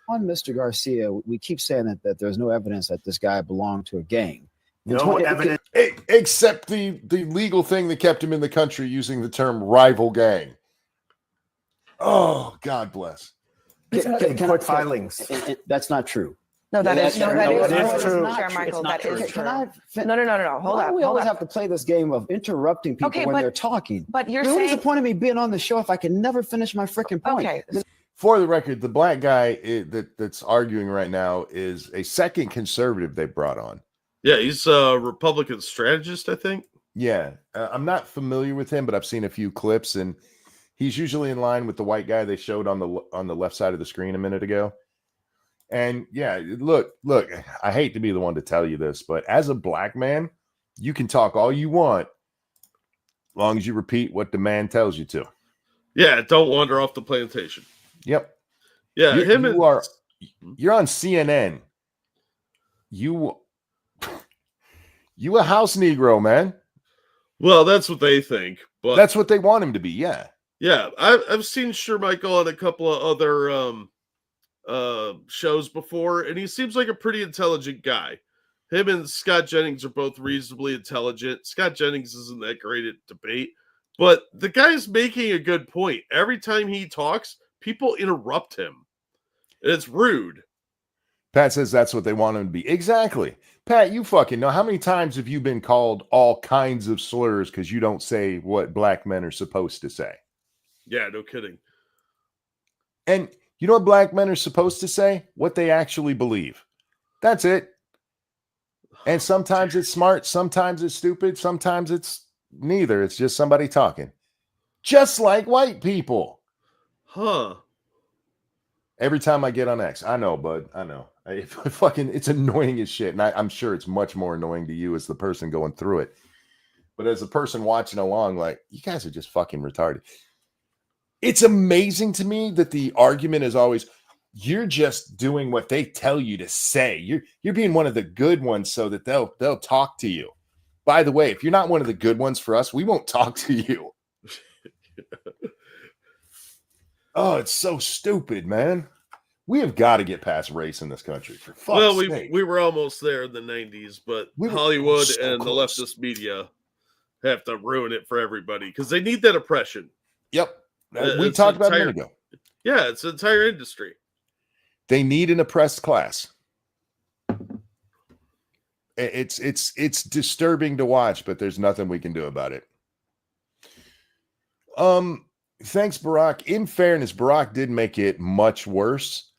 On Mr. Garcia, we keep saying that there's no evidence that this guy belonged to a gang.
No evidence.
Except the legal thing that kept him in the country using the term rival gang. Oh, God bless.
Court filings.
That's not true.
No, that is true.
That is true.
Chair Michael, that is true. No. Hold
Why
on.
do we always have to play this game of interrupting people
Okay,
when
but-
they're talking?
But you're
What is the
saying,
point of me being on the show if I can never finish my freaking point?
okay,
For the record, the black guy that's arguing right now is a second conservative they brought on.
Yeah, he's a Republican strategist, I think.
Yeah, I'm not familiar with him, but I've seen a few clips, and he's usually in line with the white guy they showed on the left side of the screen a minute ago. And yeah, look, I hate to be the one to tell you this, but as a black man, you can talk all you want, as long as you repeat what the man tells you to.
Yeah, don't wander off the plantation.
Yep.
Yeah,
You're on CNN. You a house Negro, man.
Well, that's what they think, but
That's what they want him to be. Yeah.
yeah, I've seen Michael on a couple of other shows before, and he seems like a pretty intelligent guy. Him and Scott Jennings are both reasonably intelligent. Scott Jennings isn't that great at debate, but the guy's making a good point. Every time he talks, people interrupt him. And it's rude.
Pat says that's what they want him to be. Exactly. Pat, you fucking know. How many times have you been called all kinds of slurs because you don't say what black men are supposed to say?
Yeah, no kidding.
And you know what black men are supposed to say? What they actually believe. That's it. And sometimes it's smart, sometimes it's stupid, sometimes it's neither. It's just somebody talking. Just like white people.
Huh.
Every time I get on X, I know, bud. I know. It's annoying as shit. And I'm sure it's much more annoying to you as the person going through it. But as a person watching along, like, you guys are just fucking retarded. It's amazing to me that the argument is always, You're just doing what they tell you to say. You're being one of the good ones so that they'll talk to you. By the way, if you're not one of the good ones for us, we won't talk to you. Oh, it's so stupid, man. We have got to get past race in this country. For fuck's sake.
We were almost there in the 90s, but Hollywood and the leftist media have to ruin it for everybody because they need that oppression.
Yep. We talked about it a minute ago.
Yeah, it's an entire industry.
They need an oppressed class. It's disturbing to watch, but there's nothing we can do about it. Thanks, Barack. In fairness, Barack did make it much worse,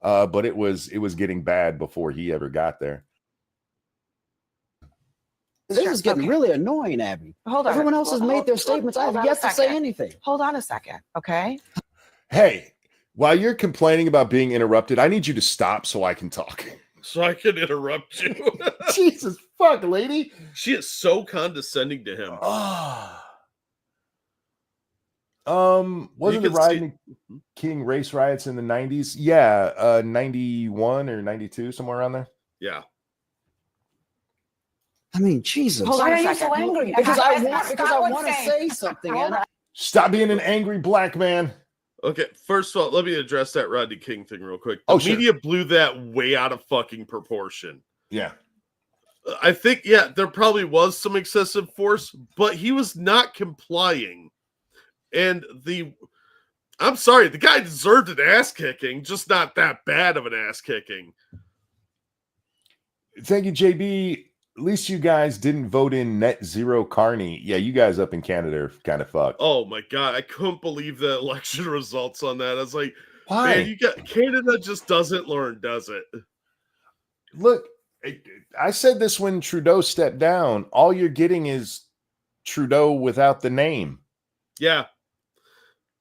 but it was getting bad before he ever got there.
This is getting really annoying, Abby.
Hold on.
Everyone else has made their statements. I have yet to say anything.
Hold on a second, okay?
Hey, while you're complaining about being interrupted, I need you to stop so I can talk.
So I can interrupt you.
Jesus fuck, lady.
She is so condescending to him.
Wasn't the Rodney King race riots in the 90s? Yeah, 91 or 92, somewhere around there.
Yeah.
I mean, Jesus.
Hold on
Why
a
are you
second.
so angry? Because I want to say something. And
Stop being an angry black man.
Okay, first of all, let me address that Rodney King thing real quick. The media blew that way out of fucking proportion.
Yeah.
I think, yeah, there probably was some excessive force, but he was not complying. And I'm sorry, the guy deserved an ass kicking, just not that bad of an ass kicking.
Thank you, JB. At least you guys didn't vote in net zero Carney. Yeah, you guys up in Canada are kind of fucked.
Oh my God, I couldn't believe the election results on that. I was like,
why?
Man, Canada just doesn't learn, does it?
Look, I said this when Trudeau stepped down. All you're getting is Trudeau without the name.
Yeah.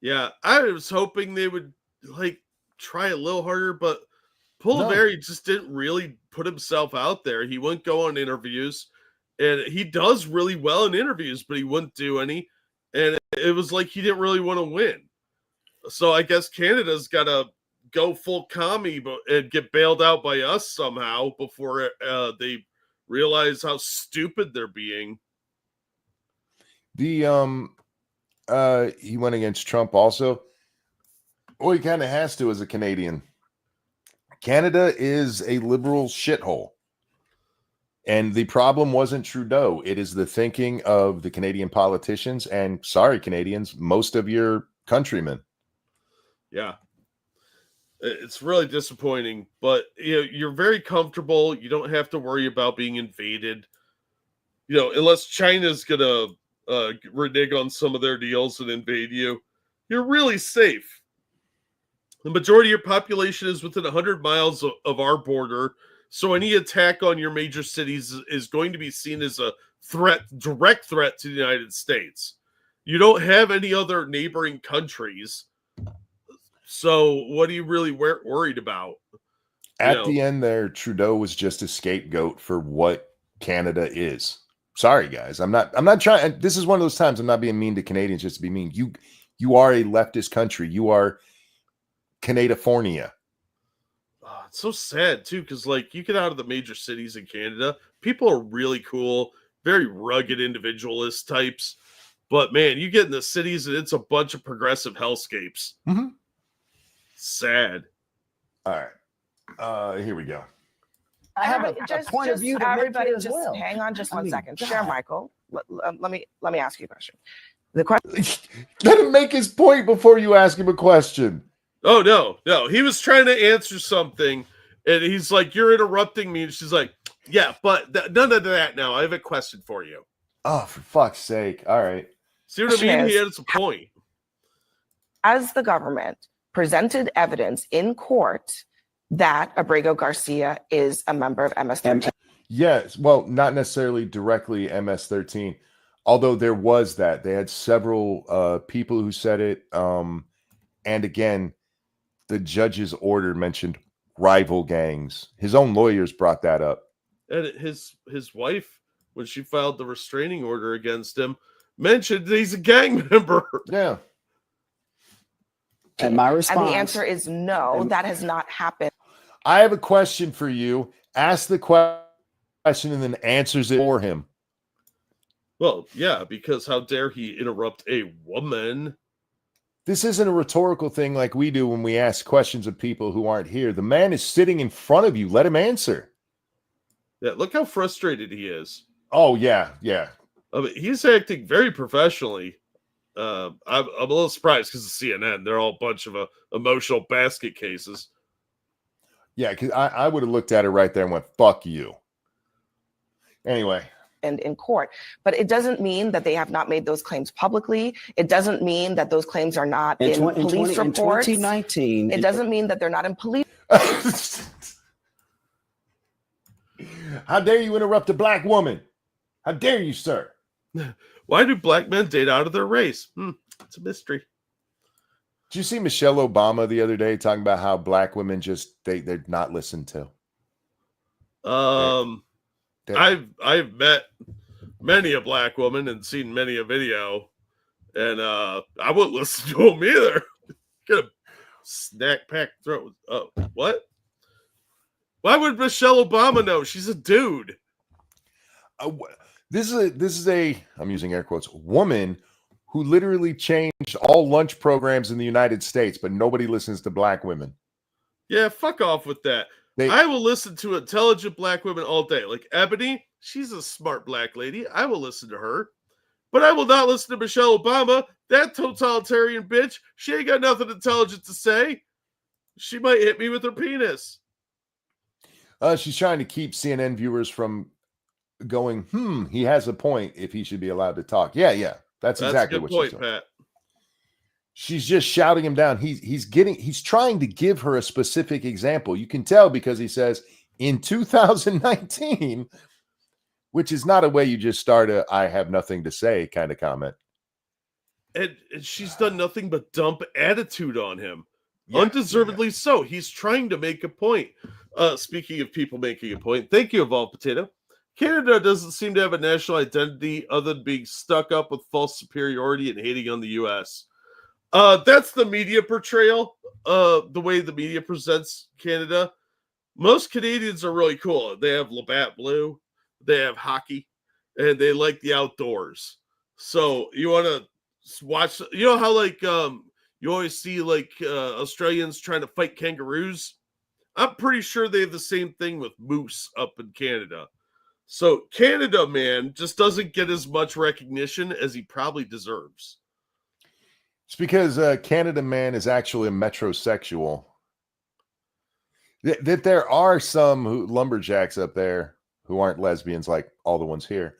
Yeah. I was hoping they would try a little harder, but Pulivari just didn't really put himself out there. He wouldn't go on interviews, and he does really well in interviews, but he wouldn't do any. And it was like he didn't really want to win. So I guess Canada's got to go full commie and get bailed out by us somehow before they realize how stupid they're being.
He went against Trump also. Well, he kind of has to as a Canadian. Canada is a liberal shithole. And the problem wasn't Trudeau. It is the thinking of the Canadian politicians and, sorry, Canadians, most of your countrymen.
Yeah. It's really disappointing, but you're very comfortable. You don't have to worry about being invaded. Unless China's going to renege on some of their deals and invade you, you're really safe. The majority of your population is within 100 miles of our border, so any attack on your major cities is going to be seen as a direct threat to the United States. You don't have any other neighboring countries, so what are you really worried about?
At the end there, Trudeau was just a scapegoat for what Canada is. Sorry, guys. I'm not trying. This is one of those times I'm not being mean to Canadians just to be mean. You are a leftist country. You are Canadafornia.
Oh, it's so sad too, because you get out of the major cities in Canada, people are really cool, very rugged individualist types. But man, you get in the cities and it's a bunch of progressive hellscapes.
Mm-hmm.
Sad.
All right. Here we go.
I have a point of view to
everybody
make as well.
Hang on just one second. Share, Michael. Let me ask you a question. The question.
Let him make his point before you ask him a question.
Oh, no. He was trying to answer something, and he's like, you're interrupting me. And she's like, yeah, but none of that now. I have a question for you.
Oh, for fuck's sake. All right.
See what I mean? He has a point.
As the government presented evidence in court that Abrego Garcia is a member of MS-13.
Yes. Well, not necessarily directly MS-13, although there was that. They had several people who said it. And again, the judge's order mentioned rival gangs. His own lawyers brought that up.
And his wife, when she filed the restraining order against him, mentioned that he's a gang member.
Yeah.
And my response.
And the answer is no, that has not happened.
I have a question for you. Ask the question and then answers it for him.
Well, yeah, because how dare he interrupt a woman?
This isn't a rhetorical thing like we do when we ask questions of people who aren't here. The man is sitting in front of you. Let him answer.
Yeah, look how frustrated he is.
Oh, yeah, yeah.
I mean, he's acting very professionally. I'm a little surprised because of CNN. They're all a bunch of emotional basket cases.
Yeah, because I would have looked at it right there and went, fuck you. Anyway.
And in court. But it doesn't mean that they have not made those claims publicly. It doesn't mean that those claims are not in police reports.
In 2019.
It doesn't mean that they're not in police.
How dare you interrupt a black woman? How dare you, sir?
Why do black men date out of their race? It's a mystery.
Did you see Michelle Obama the other day talking about how black women just they're not listened to?
I've met many a black woman and seen many a video, and I wouldn't listen to them either. Get a snack pack throat. What? Why would Michelle Obama know? She's a dude.
This is a I'm using air quotes woman who literally changed all lunch programs in the United States, but nobody listens to black women.
Yeah, fuck off with that. I will listen to intelligent black women all day. Like Ebony, she's a smart black lady. I will listen to her. But I will not listen to Michelle Obama. That totalitarian bitch, she ain't got nothing intelligent to say. She might hit me with her penis.
She's trying to keep CNN viewers from going, he has a point if he should be allowed to talk. Yeah. That's exactly what she's doing.
Pat.
She's just shouting him down. He's trying to give her a specific example. You can tell because he says in 2019, which is not a way you just start a I have nothing to say kind of comment.
And she's done nothing but dump attitude on him. Yeah, undeservedly so. He's trying to make a point. Speaking of people making a point, thank you, Evolved Potato. Canada doesn't seem to have a national identity other than being stuck up with false superiority and hating on the U.S. That's the media portrayal, the way the media presents Canada. Most Canadians are really cool. They have Labatt Blue, they have hockey, and they like the outdoors. So you want to watch, you know how like you always see like Australians trying to fight kangaroos? I'm pretty sure they have the same thing with moose up in Canada. So Canada, man, just doesn't get as much recognition as he probably deserves.
It's because Canada man is actually a metrosexual. That there are some lumberjacks up there who aren't lesbians like all the ones here.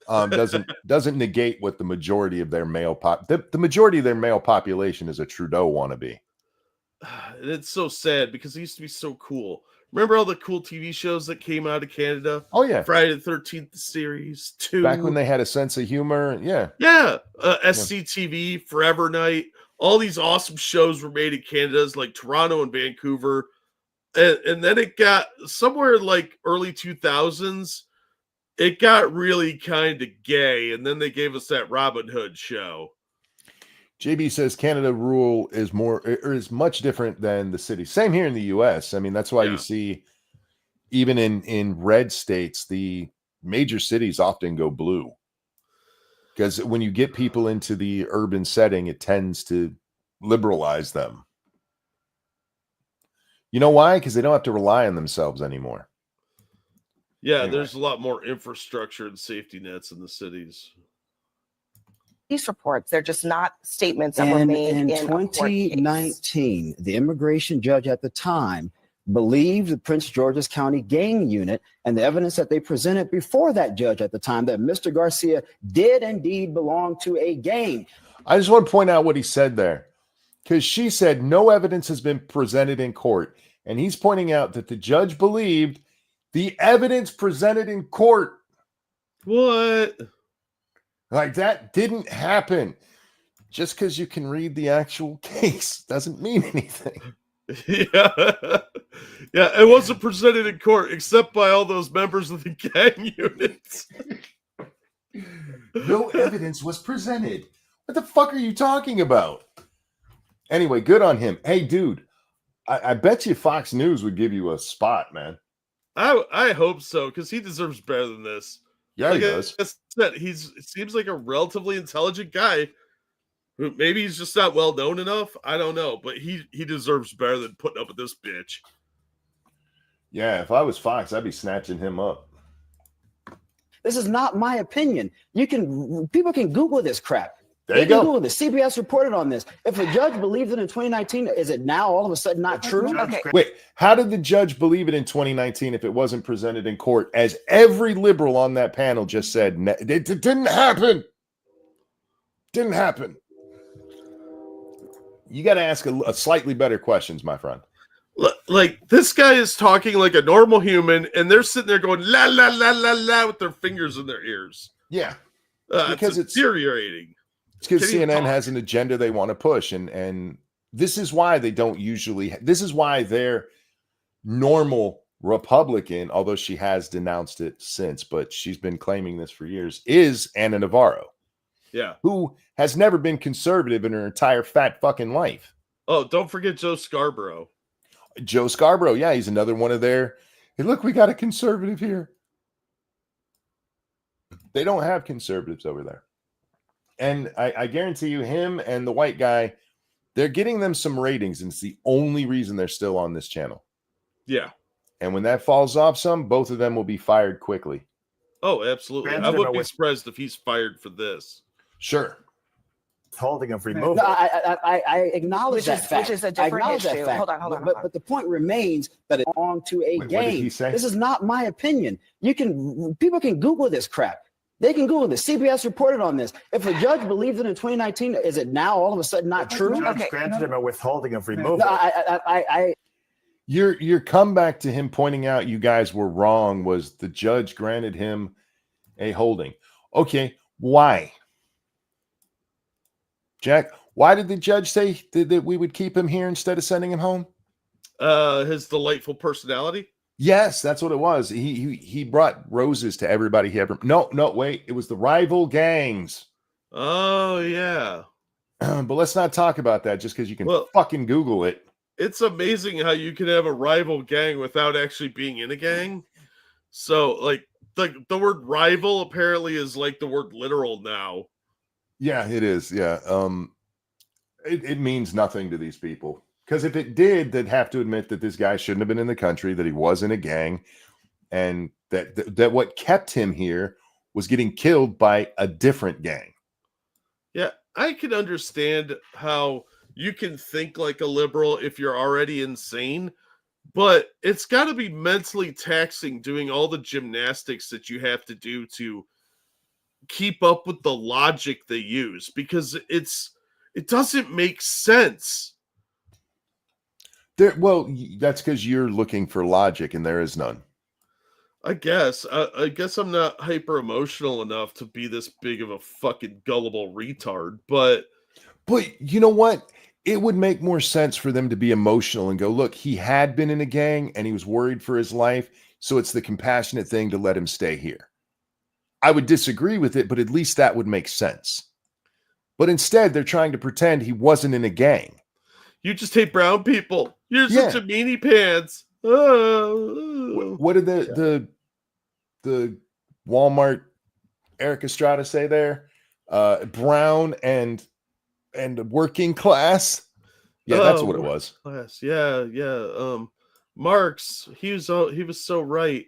Doesn't negate what the majority of their male the majority of their male population is a Trudeau wannabe.
And it's so sad because it used to be so cool. Remember all the cool TV shows that came out of Canada?
Oh, yeah.
Friday the 13th series, 2.
Back when they had a sense of humor, yeah.
Yeah. SCTV, Forever Night. All these awesome shows were made in Canada, like Toronto and Vancouver. And then it got somewhere like early 2000s. It got really kind of gay. And then they gave us that Robin Hood show.
JB says Canada rule is much different than the city. Same here in the US. I mean, that's why you see even in red states, the major cities often go blue. Because when you get people into the urban setting, it tends to liberalize them. You know why? Because they don't have to rely on themselves anymore.
Yeah, anyway. There's a lot more infrastructure and safety nets in the cities.
Police reports, they're just not statements that were made in
2019. The immigration judge at the time believed the Prince George's County gang unit and the evidence that they presented before that judge at the time that Mr. Garcia did indeed belong to a gang.
I just want to point out what he said there, because she said no evidence has been presented in court. And he's pointing out that the judge believed the evidence presented in court.
What?
Like, that didn't happen. Just because you can read the actual case doesn't mean anything.
Yeah, it wasn't presented in court except by all those members of the gang units.
No evidence was presented. What the fuck are you talking about? Anyway, good on him. Hey, dude, I bet you Fox News would give you a spot, man.
I hope so, because he deserves better than this.
Yeah, he does.
It seems like a relatively intelligent guy. Who maybe he's just not well known enough. I don't know, but he deserves better than putting up with this bitch.
Yeah, if I was Fox, I'd be snatching him up.
This is not my opinion. People can Google this crap.
There you go.
Google this. CBS reported on this. If a judge believed it in 2019, is it now all of a sudden not true?
Okay.
Wait, how did the judge believe it in 2019 if it wasn't presented in court? As every liberal on that panel just said, it didn't happen. Didn't happen. You got to ask a slightly better questions, my friend.
Like, this guy is talking like a normal human, and they're sitting there going la la la la la with their fingers in their ears.
Yeah,
because it's infuriating.
It's because CNN has an agenda they want to push, and this is why they don't usually. This is why their normal Republican, although she has denounced it since, but she's been claiming this for years, is Ana Navarro.
Yeah,
who has never been conservative in her entire fat fucking life.
Oh, don't forget Joe Scarborough.
Joe Scarborough, yeah, he's another one of their. Hey, look, we got a conservative here. They don't have conservatives over there. And I guarantee you, him and the white guy, they're getting them some ratings, and it's the only reason they're still on this channel.
Yeah.
And when that falls off both of them will be fired quickly.
Oh, absolutely. I wouldn't be surprised if he's fired for this.
Sure.
Holding of removal.
No, I acknowledge that fact.
Which is a different issue. Hold on.
But the point remains that it's on to a
Wait,
game.
what did he say?
This is not my opinion. People can Google this crap. They can Google this. CBS reported on this. If a judge believed it in 2019, is it now all of a sudden not true?
The judge granted him a withholding of removal.
No,
Your comeback to him pointing out you guys were wrong was the judge granted him a holding. Okay, why? Jack, why did the judge say that we would keep him here instead of sending him home?
His delightful personality.
Yes, that's what it was. He brought roses to everybody he ever. No, wait, it was the rival gangs.
Oh yeah.
But let's not talk about that just because you can fucking Google it.
It's amazing how you can have a rival gang without actually being in a gang. So, like, the word rival apparently is like the word literal now.
Yeah, it is. Yeah. It means nothing to these people. Because if it did, they'd have to admit that this guy shouldn't have been in the country, that he was in a gang, and that what kept him here was getting killed by a different gang.
Yeah, I can understand how you can think like a liberal if you're already insane, but it's got to be mentally taxing doing all the gymnastics that you have to do to keep up with the logic they use, because it doesn't make sense.
Well, that's because you're looking for logic and there is none.
I guess I'm not hyper emotional enough to be this big of a fucking gullible retard, but
you know what? It would make more sense for them to be emotional and go, look, he had been in a gang and he was worried for his life, so it's the compassionate thing to let him stay here. I would disagree with it, but at least that would make sense. But instead, they're trying to pretend he wasn't in a gang.
You just hate brown people. You're such a meanie pants. Oh.
What did the Walmart Eric Estrada say there? Brown and working class. Yeah, that's what it was.
Class. Yeah. Marx, he was so right.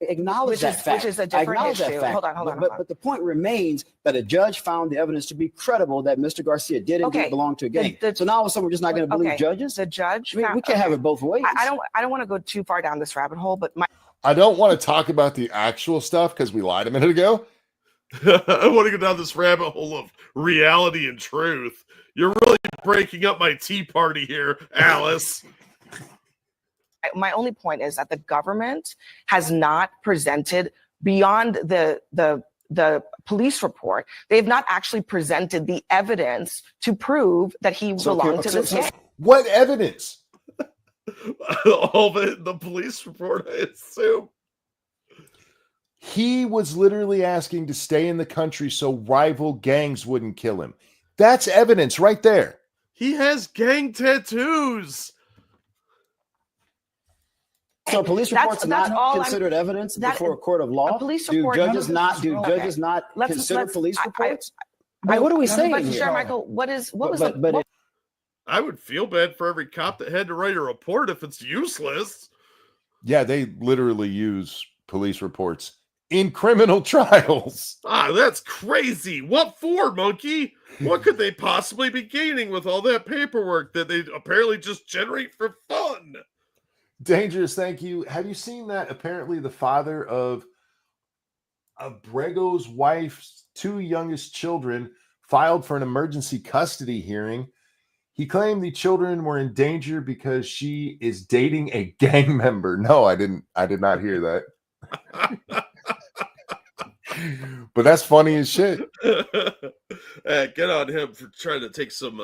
Acknowledge that fact.
Which is a different issue. Hold on.
But the point remains that a judge found the evidence to be credible that Mr. Garcia did indeed belong to a gang. So now all of a sudden we're just not going to believe judges?
The judge.
We can't have it both ways.
I don't want to go too far down this rabbit hole, but
I don't want to talk about the actual stuff because we lied a minute ago.
I want to go down this rabbit hole of reality and truth. You're really breaking up my tea party here, Alice.
My only point is that the government has not presented beyond the police report. They've not actually presented the evidence to prove that he belonged to this gang.
What evidence?
All the police report, I assume.
He was literally asking to stay in the country so rival gangs wouldn't kill him. That's evidence right there.
He has gang tattoos.
So police
That's-
reports are
that's
not
all I'm-
considered evidence
that-
before a court of law.
a police
do
report-
judges not
Let's-
consider
let's-
police
I-
reports? What are we saying
But
here?
sure, Michael, what was
But
I would feel bad for every cop that had to write a report if it's useless.
Yeah, they literally use police reports in criminal trials.
Ah, that's crazy. What for, monkey? What could they possibly be gaining with all that paperwork that they apparently just generate for fun?
Dangerous, thank you. Have you seen that? Apparently, the father of Brego's wife's 2 youngest children filed for an emergency custody hearing. He claimed the children were in danger because she is dating a gang member. No, I did not hear that. But that's funny as shit.
Get on him for trying to take some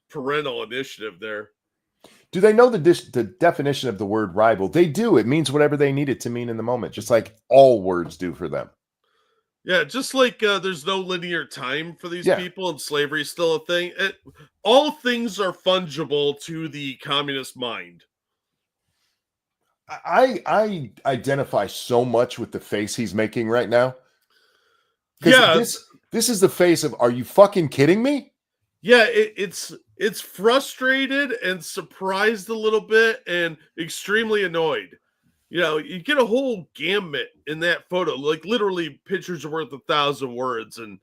parental initiative there.
Do they know the definition of the word rival? They do. It means whatever they need it to mean in the moment, just like all words do for them.
Yeah, just like there's no linear time for these
Yeah.
people and slavery is still a thing. All things are fungible to the communist mind.
I identify so much with the face he's making right now.
Yeah,
This is the face of, are you fucking kidding me?
yeah, it's frustrated and surprised a little bit and extremely annoyed. You know, you get a whole gamut in that photo, like literally pictures are worth 1,000 words, and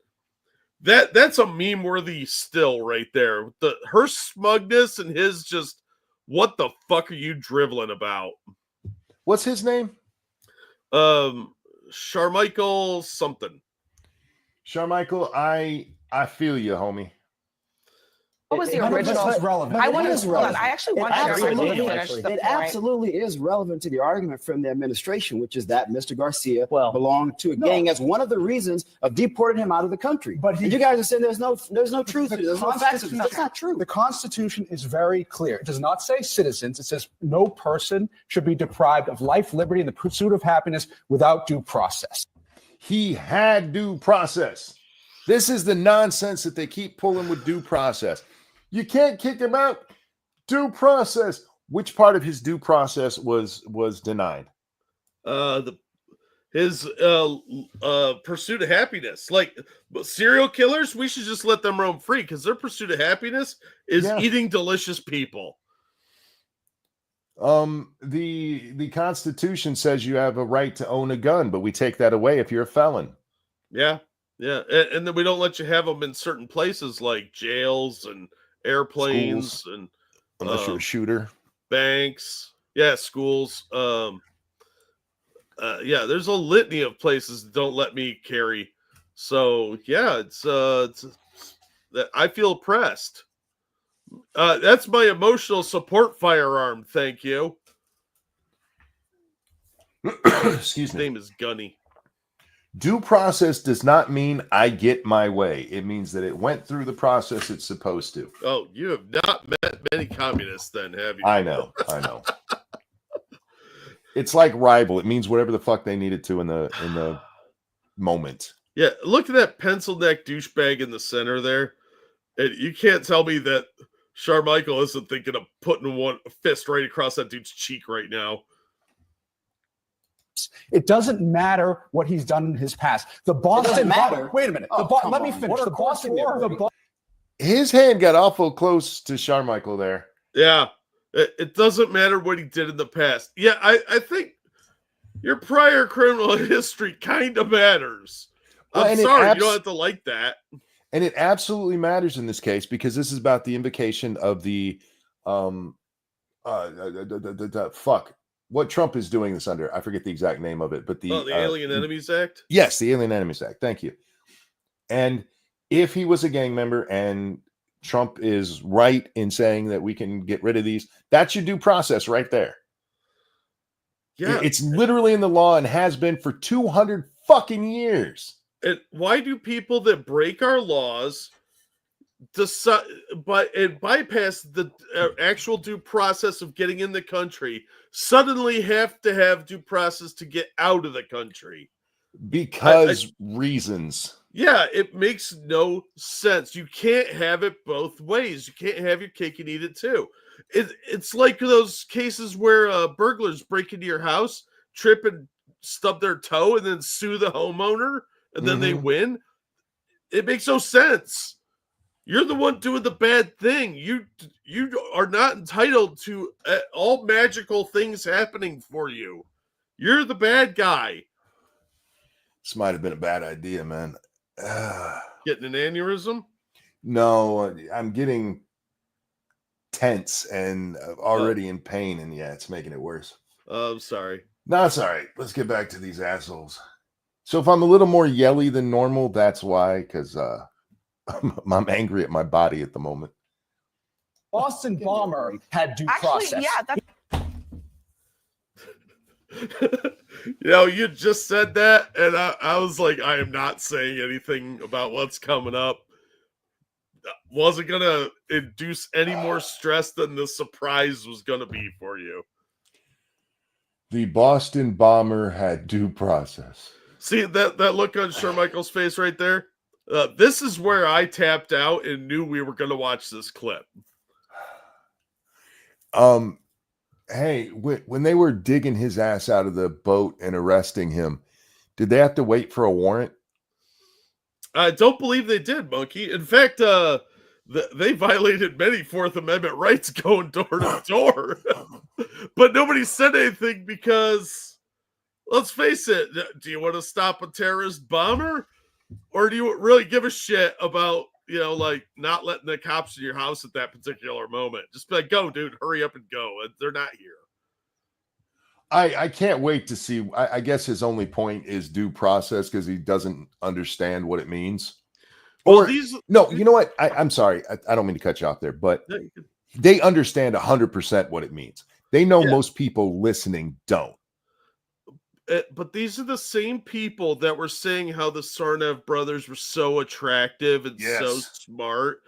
that's a meme worthy still right there. Her smugness and his just, what the fuck are you driveling about?
What's his name?
Sharmichael something.
Sharmichael, I feel you, homie.
What was the
But
original?
it's relevant.
I
It
want
is
to.
relevant.
I actually
It
want to
absolutely
finish
is.
the
It
point.
absolutely is relevant to the argument from the administration, which is that Mr. Garcia
Well,
belonged to a gang as one of the reasons of deporting him out of the country.
But
And you guys are saying there's no truth to it. There's no facts to it.
Constitution-
That's not true.
The Constitution is very clear. It does not say citizens. It says no person should be deprived of life, liberty, and the pursuit of happiness without due process.
He had due process. This is the nonsense that they keep pulling with due process. You can't kick him out. Due process. Which part of his due process was denied?
His pursuit of happiness. Like serial killers, we should just let them roam free because their pursuit of happiness is
Yeah.
eating delicious people.
The Constitution says you have a right to own a gun, but we take that away if you're a felon.
Yeah, yeah, and then we don't let you have them in certain places like jails and airplanes and
Unless you're a shooter.
banks. Yeah, schools. Yeah, there's a litany of places that don't let me carry. So yeah, it's I feel oppressed. That's my emotional support firearm. Thank you.
Excuse
His
me.
name is Gunny.
Due process does not mean I get my way. It means that it went through the process it's supposed to.
Oh, you have not met many communists, then, have you?
I know. It's like rival. It means whatever the fuck they needed to in the moment.
Yeah, look at that pencil neck douchebag in the center there. And you can't tell me that Sharmichael isn't thinking of putting one fist right across that dude's cheek right now.
It doesn't matter what he's done in his past. The Boston.
matter?
Wait a minute.
Oh, come
Let me
on.
finish.
What
The
are courts
Boston.
for?
His hand got awful close to Sharmichael there.
Yeah, it doesn't matter what he did in the past. Yeah, I think your prior criminal history kind of matters.
Well,
I'm
and it
sorry, you don't have to like that.
And it absolutely matters in this case because this is about the invocation of the fuck. What Trump is doing this under, I forget the exact name of it, but the
Alien Enemies Act?
Yes, the Alien Enemies Act. Thank you. And if he was a gang member and Trump is right in saying that we can get rid of these, that's your due process right there.
Yeah.
It's literally in the law and has been for 200 fucking years.
And why do people that break our laws decide, but it bypass the actual due process of getting in the country, suddenly have to have due process to get out of the country?
Because reasons.
Yeah, it makes no sense. You can't have it both ways. You can't have your cake and eat it too. It's like those cases where burglars break into your house, trip and stub their toe, and then sue the homeowner, and then they win. It makes no sense. You're the one doing the bad thing. You are not entitled to all magical things happening for you. You're the bad guy.
This might have been a bad idea, man.
Getting an aneurysm?
No, I'm getting tense and already in pain, and yeah, it's making it worse.
I'm sorry.
No, it's all right. Let's get back to these assholes. So if I'm a little more yelly than normal, that's why, because I'm angry at my body at the moment.
Boston bomber had due
Actually,
process.
yeah, that's
You just said that, and I was like, I am not saying anything about what's coming up. Wasn't gonna induce any more stress than the surprise was gonna be for you.
The Boston bomber had due process.
See that look on Shermichael's face right there? This is where I tapped out and knew we were gonna watch this clip.
Hey, when they were digging his ass out of the boat and arresting him, did they have to wait for a warrant?
I don't believe they did, Monkey. In fact, they violated many Fourth Amendment rights going door to door. But nobody said anything because, let's face it, do you want to stop a terrorist bomber? Or do you really give a shit about, like not letting the cops in your house at that particular moment? Just be like, go, dude, hurry up and go. They're not here.
I can't wait to see. I guess his only point is due process because he doesn't understand what it means.
Well,
No, you know what? I'm sorry. I don't mean to cut you off there, but they understand 100% what it means. They know most people listening don't.
But these are the same people that were saying how the Sarnav brothers were so attractive and so smart,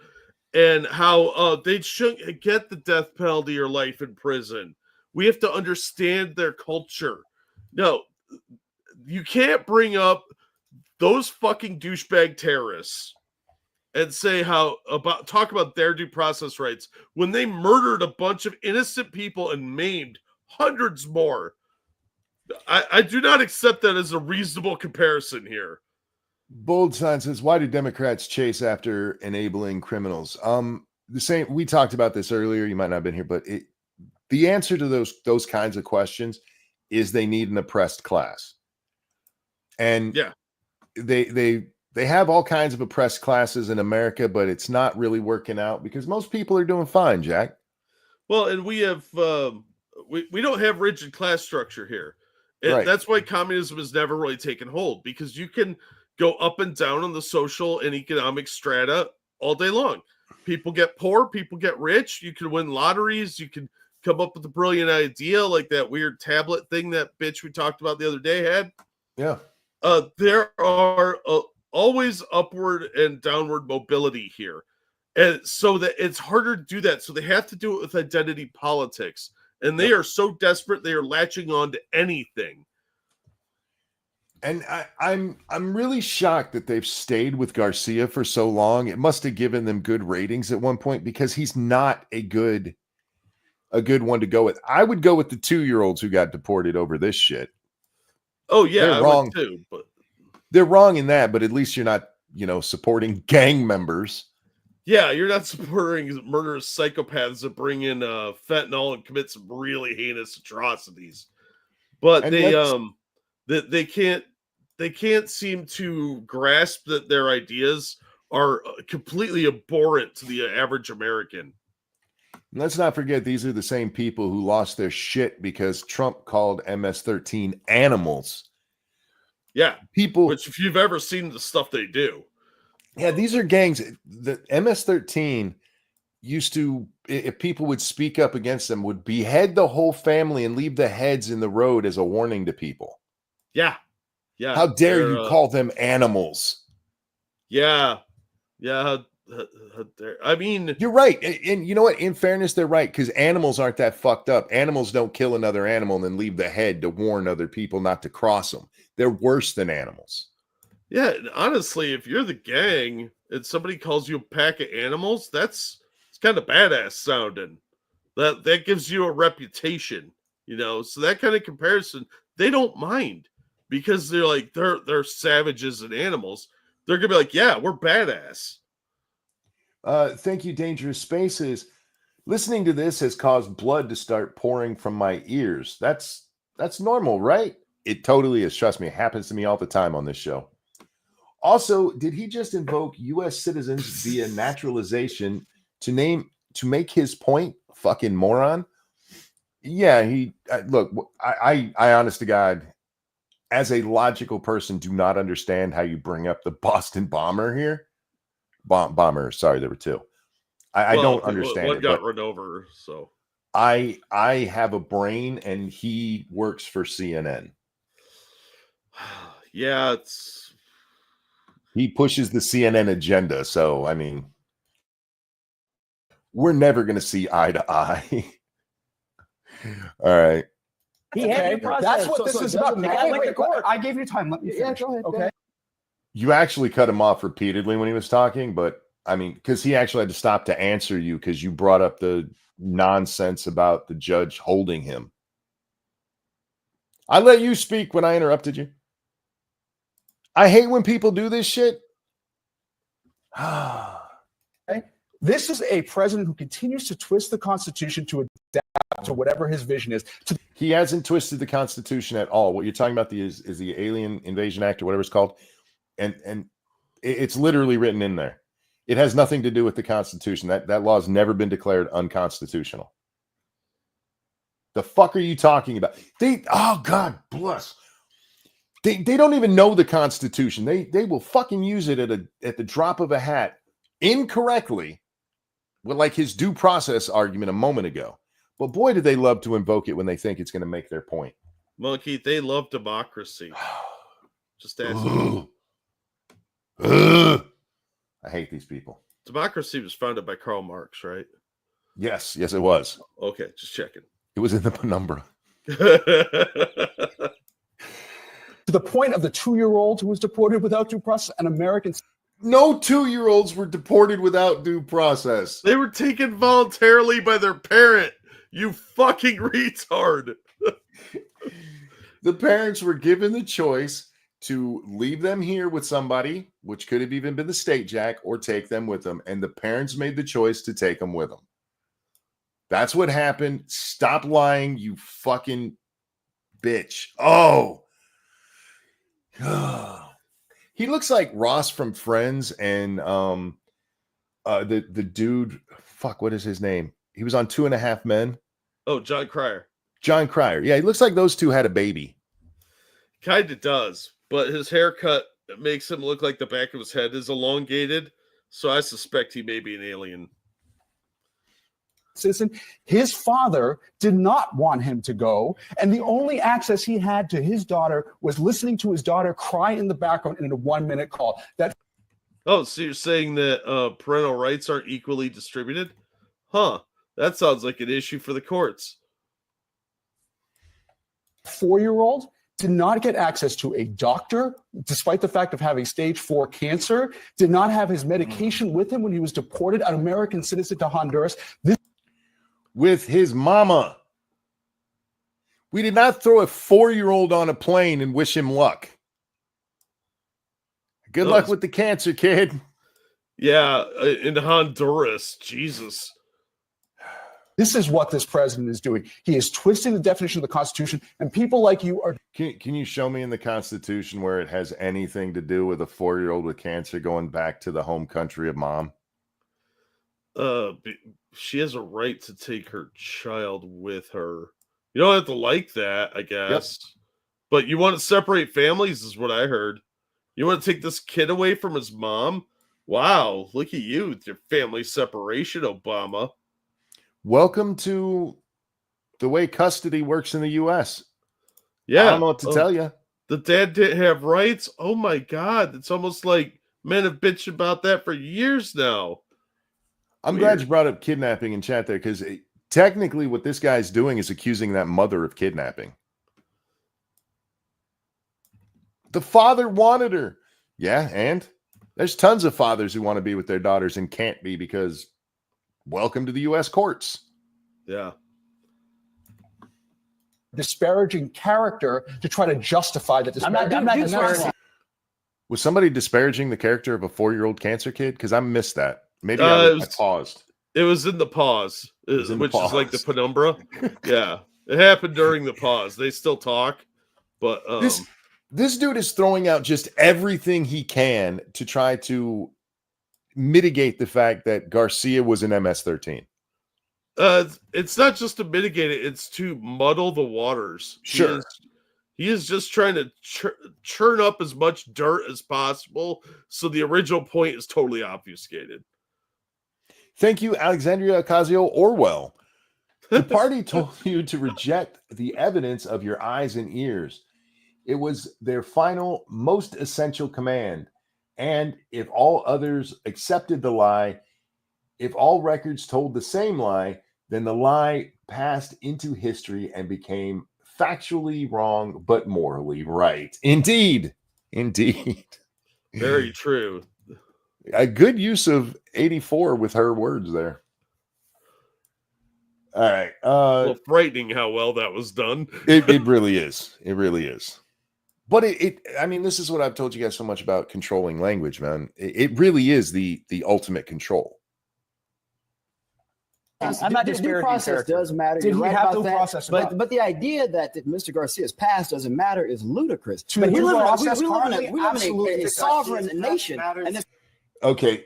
and how they shouldn't get the death penalty or life in prison. We have to understand their culture. No, you can't bring up those fucking douchebag terrorists and say talk about their due process rights when they murdered a bunch of innocent people and maimed hundreds more. I do not accept that as a reasonable comparison here.
Bold Sign says, why do Democrats chase after enabling criminals? The same, we talked about this earlier. You might not have been here, but the answer to those kinds of questions is they need an oppressed class. And they have all kinds of oppressed classes in America, but it's not really working out because most people are doing fine, Jack.
Well, and we have we don't have rigid class structure here.
Right.
That's why communism has never really taken hold, because you can go up and down on the social and economic strata all day long. People get poor, people get rich. You can win lotteries. You can come up with a brilliant idea like that weird tablet thing that bitch we talked about the other day had.
Yeah.
There are always upward and downward mobility here. And so that it's harder to do that. So they have to do it with identity politics. And they are so desperate, they are latching on to anything.
And I'm really shocked that they've stayed with Garcia for so long. It must have given them good ratings at one point because he's not a good one to go with. I would go with the 2-year-olds who got deported over this shit.
Oh yeah,
they're wrong
too. But
they're wrong in that. But at least you're not, supporting gang members.
Yeah, you're not supporting murderous psychopaths that bring in fentanyl and commit some really heinous atrocities. But they can't seem to grasp that their ideas are completely abhorrent to the average American.
Let's not forget these are the same people who lost their shit because Trump called MS-13 animals.
Yeah,
people.
Which, if you've ever seen the stuff they do.
Yeah, these are gangs. The MS-13 used to, if people would speak up against them, would behead the whole family and leave the heads in the road as a warning to people.
Yeah. Yeah.
How dare you call them animals?
Yeah. Yeah. How dare, I mean,
you're right. And you know what? In fairness, they're right, because animals aren't that fucked up. Animals don't kill another animal and then leave the head to warn other people not to cross them. They're worse than animals.
Yeah, and honestly, if you're the gang and somebody calls you a pack of animals, it's kind of badass sounding. That gives you a reputation, So that kind of comparison, they don't mind because they're like they're savages and animals. They're gonna be like, yeah, we're badass.
Thank you, Dangerous Spaces. Listening to this has caused blood to start pouring from my ears. That's normal, right? It totally is. Trust me, it happens to me all the time on this show. Also, did he just invoke U.S. citizens via naturalization to make his point? Fucking moron. Yeah, I honest to God, as a logical person, do not understand how you bring up the Boston bomber here. Bomber, sorry, there were two. I don't understand
one
it.
got run over, so
I have a brain, and he works for CNN.
Yeah,
He pushes the CNN agenda. So, I mean, we're never going to see eye to eye. All right.
Okay, that's what this is about.
Wait,
I gave you time. Let me finish.
go ahead.
Okay.
You actually cut him off repeatedly when he was talking, but I mean, because he actually had to stop to answer you because you brought up the nonsense about the judge holding him. I let you speak when I interrupted you. I hate when people do this shit.
Okay. This is a president who continues to twist the Constitution to adapt to whatever his vision is.
He hasn't twisted the Constitution at all. What you're talking about is the Alien Invasion Act or whatever it's called. And it's literally written in there. It has nothing to do with the Constitution. That law has never been declared unconstitutional. The fuck are you talking about? Oh God bless. They don't even know the Constitution. They will fucking use it at the drop of a hat incorrectly, with like his due process argument a moment ago. But boy, do they love to invoke it when they think it's going to make their point.
Monkey, they love democracy. Just ask.
I hate these people.
Democracy was founded by Karl Marx, right?
Yes, it was.
Okay, just checking.
It was in the penumbra.
To the point of the 2-year-old who was deported without due process, an American.
No 2-year-olds were deported without due process.
They were taken voluntarily by their parent. You fucking retard.
The parents were given the choice to leave them here with somebody, which could have even been the state jack, or take them with them. And the parents made the choice to take them with them. That's what happened. Stop lying, you fucking bitch. Oh. He looks like Ross from Friends and the dude, fuck, what is his name? He was on 2.5 Men.
Oh, John Cryer.
John Cryer. Yeah, he looks like those two had a baby.
Kind of does, but his haircut makes him look like the back of his head is elongated. So I suspect he may be an alien.
Citizen. His father did not want him to go, and the only access he had to his daughter was listening to his daughter cry in the background in a 1-minute call.
Oh, so you're saying that parental rights aren't equally distributed? Huh. That sounds like an issue for the courts.
4-year-old did not get access to a doctor, despite the fact of having stage 4 cancer, did not have his medication with him when he was deported, an American citizen, to Honduras.
With his mama. We did not throw a 4-year-old on a plane and wish him luck. Good luck with the cancer, kid.
Yeah, in Honduras. Jesus.
This is what this president is doing. He is twisting the definition of the Constitution, and people like you are.
Can you show me in the Constitution where it has anything to do with a 4-year-old with cancer going back to the home country of mom?
She has a right to take her child with her. You don't have to like that, I guess. Yep. But you want to separate families, is what I heard. You want to take this kid away from his mom? Wow, look at you with your family separation, Obama.
Welcome to the way custody works in the U.S.
Yeah.
I don't know what to tell you.
The dad didn't have rights? Oh my God. It's almost like men have bitched about that for years now.
I'm glad you brought up kidnapping in chat there, because technically what this guy's doing is accusing that mother of kidnapping. The father wanted her. Yeah, and there's tons of fathers who want to be with their daughters and can't be because welcome to the U.S. courts.
Yeah.
Disparaging character to try to justify that disparaging.
I'm not disparaging.
Was somebody disparaging the character of a 4-year-old cancer kid? Because I missed that. Maybe
It
I
was-
paused.
It was in the pause,
was in the
which is like the
pause.
penumbra. Yeah. It happened during the pause. They still talk, but
This dude is throwing out just everything he can to try to mitigate the fact that Garcia was an MS-13.
it's not just to mitigate it, it's to muddle the waters.
Sure.
He is just trying to churn up as much dirt as possible so the original point is totally obfuscated.
Thank you, Alexandria Ocasio-Orwell. The party told you to reject the evidence of your eyes and ears. It was their final, most essential command. And if all others accepted the lie, if all records told the same lie, then the lie passed into history and became factually wrong, but morally right. Indeed. Indeed.
Very true.
A good use of 84 with her words there. All right.
Well, frightening how well that was done.
It really is. It really is. But I mean, this is what I've told you guys so much about controlling language, man. It really is the ultimate control.
I'm not disparaging process character. Does matter.
Did
You're
he
right
have
about
due
that.
process or not?
But the idea that Mr. Garcia's past doesn't matter is ludicrous.
To
But
the
we
due
live
process
in
currently,
a
absolutely.
sovereign nation, and this
Okay,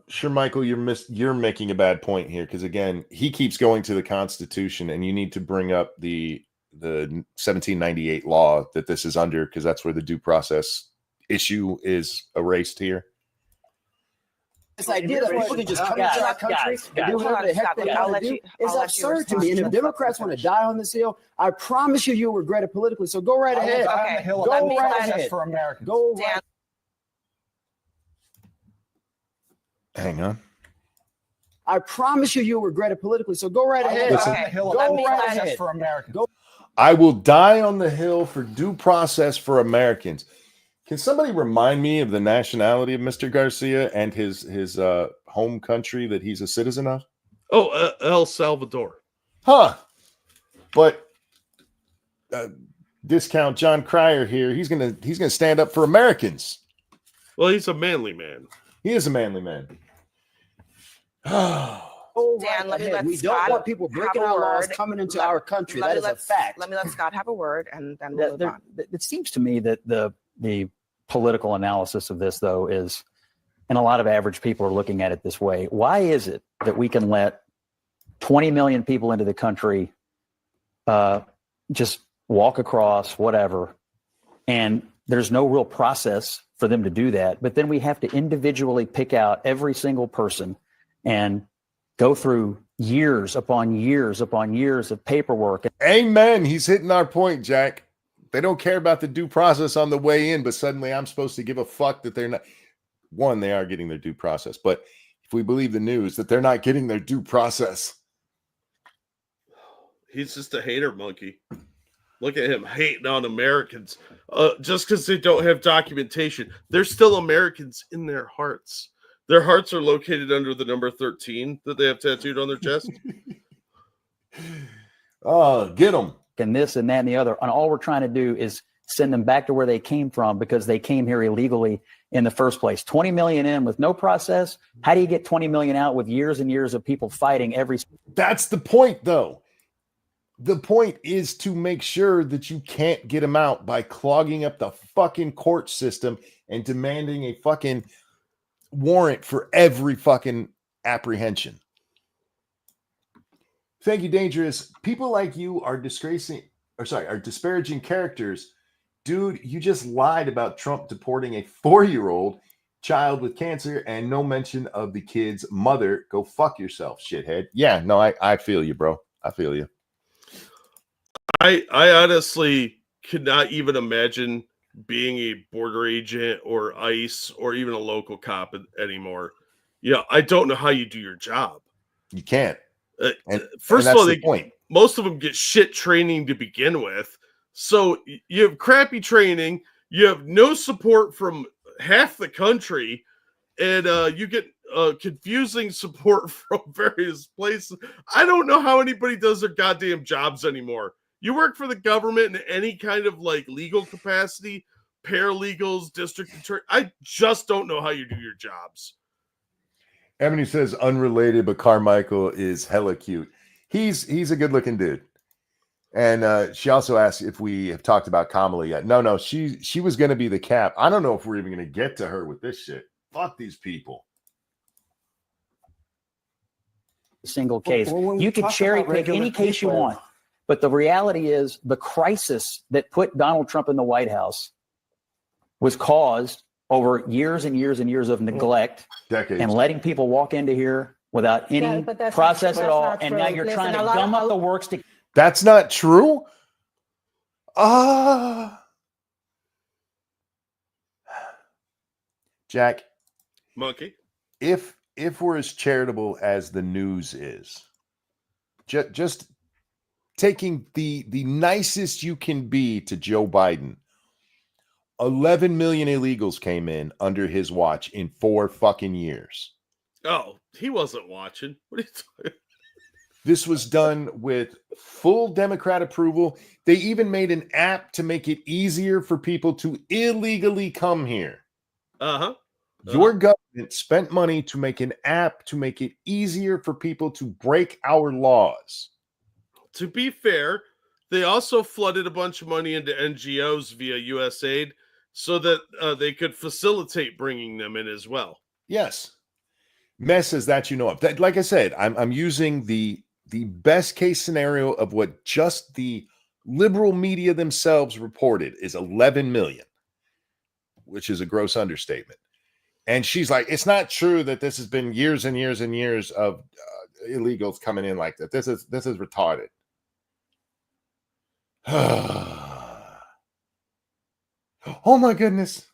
sure, Michael, you're making a bad point here because again, he keeps going to the Constitution, and you need to bring up the 1798 law that this is under because that's where the due process issue is erased here.
this idea that people can just come into our country and do whatever the heck they want to do is absurd to me. And if Democrats want to die on this hill, I promise you'll regret it politically. So go right ahead.
Die on the hill of
Go
due
right
process
ahead.
for Americans.
Go right.
Hang on.
I promise you'll regret it politically. So go right ahead.
Die on the hill of
Go
due
right
process
ahead.
for Americans.
Go.
I will die on the hill for due process for Americans. Can somebody remind me of the nationality of Mr. Garcia and his home country that he's a citizen of?
Oh, El Salvador.
Huh. But discount John Cryer here. He's gonna stand up for Americans.
Well, he's a manly man.
He is a manly man.
Go
Dan,
right
let me
ahead.
let
We
Scott
don't want people breaking
have a
our laws
word.
coming into
Let-
our country.
Let
That
me
is a
let-
fact.
Let me let Scott have a word, and then we'll move on.
It seems to me that the political analysis of this, though, is, and a lot of average people are looking at it this way. Why is it that we can let 20 million people into the country just walk across, whatever, and there's no real process for them to do that, but then we have to individually pick out every single person and go through years upon years upon years of paperwork.
Amen. He's hitting our point, Jack. They don't care about the due process on the way in, but suddenly I'm supposed to give a fuck that they're not. One, they are getting their due process, but if we believe the news, that they're not getting their due process.
He's just a hater monkey. Look at him hating on Americans just because they don't have documentation. They're still Americans in their hearts. Their hearts are located under the number 13 that they have tattooed on their chest.
Oh, get them.
And this and that and the other. And all we're trying to do is send them back to where they came from because they came here illegally in the first place. 20 million in with no process. How do you get 20 million out with years and years of people fighting every?
That's the point, though. The point is to make sure that you can't get them out by clogging up the fucking court system and demanding a fucking warrant for every fucking apprehension. Thank you, Dangerous. People like you are disparaging characters. Dude, you just lied about Trump deporting a 4-year-old child with cancer and no mention of the kid's mother. Go fuck yourself, shithead. Yeah, no, I feel you, bro. I feel you.
I honestly could not even imagine being a border agent or ICE or even a local cop anymore. Yeah, I don't know how you do your job.
You can't.
First
and
of all,
that's the point.
Most of them get shit training to begin with. So you have crappy training. You have no support from half the country, and you get confusing support from various places. I don't know how anybody does their goddamn jobs anymore. You work for the government in any kind of like legal capacity, paralegals, district attorney. I just don't know how you do your jobs.
Ebony says unrelated, but Carmichael is hella cute. He's a good looking dude. And she also asked if we have talked about Kamala yet. No, she was going to be the cap. I don't know if we're even going to get to her with this shit. Fuck these people.
Single case.
Well, when we
You could
talk
cherry
about
pick
regular
any case you
people-
want. But the reality is the crisis that put Donald Trump in the White House was caused over years and years and years of neglect
Decades.
and letting people walk into here without any
but that's
process
not-
at
that's
all.
not
And
true.
now you're
Listen,
trying to
a lot
gum
of-
up the works to
That's not true. Jack,
Monkey.
if we're as charitable as the news is, just taking the nicest you can be to Joe Biden, 11 million illegals came in under his watch in 4 fucking years.
Oh, he wasn't watching. What are you talking?
This was done with full Democrat approval. They even made an app to make it easier for people to illegally come here.
Uh-huh.
Your government spent money to make an app to make it easier for people to break our laws.
To be fair, they also flooded a bunch of money into NGOs via USAID so that they could facilitate bringing them in as well.
Yes. Mess as that you know of. That, like I said, I'm using the best case scenario of what just the liberal media themselves reported is 11 million, which is a gross understatement. And she's like, it's not true that this has been years and years and years of illegals coming in like that. This is retarded. Oh my goodness.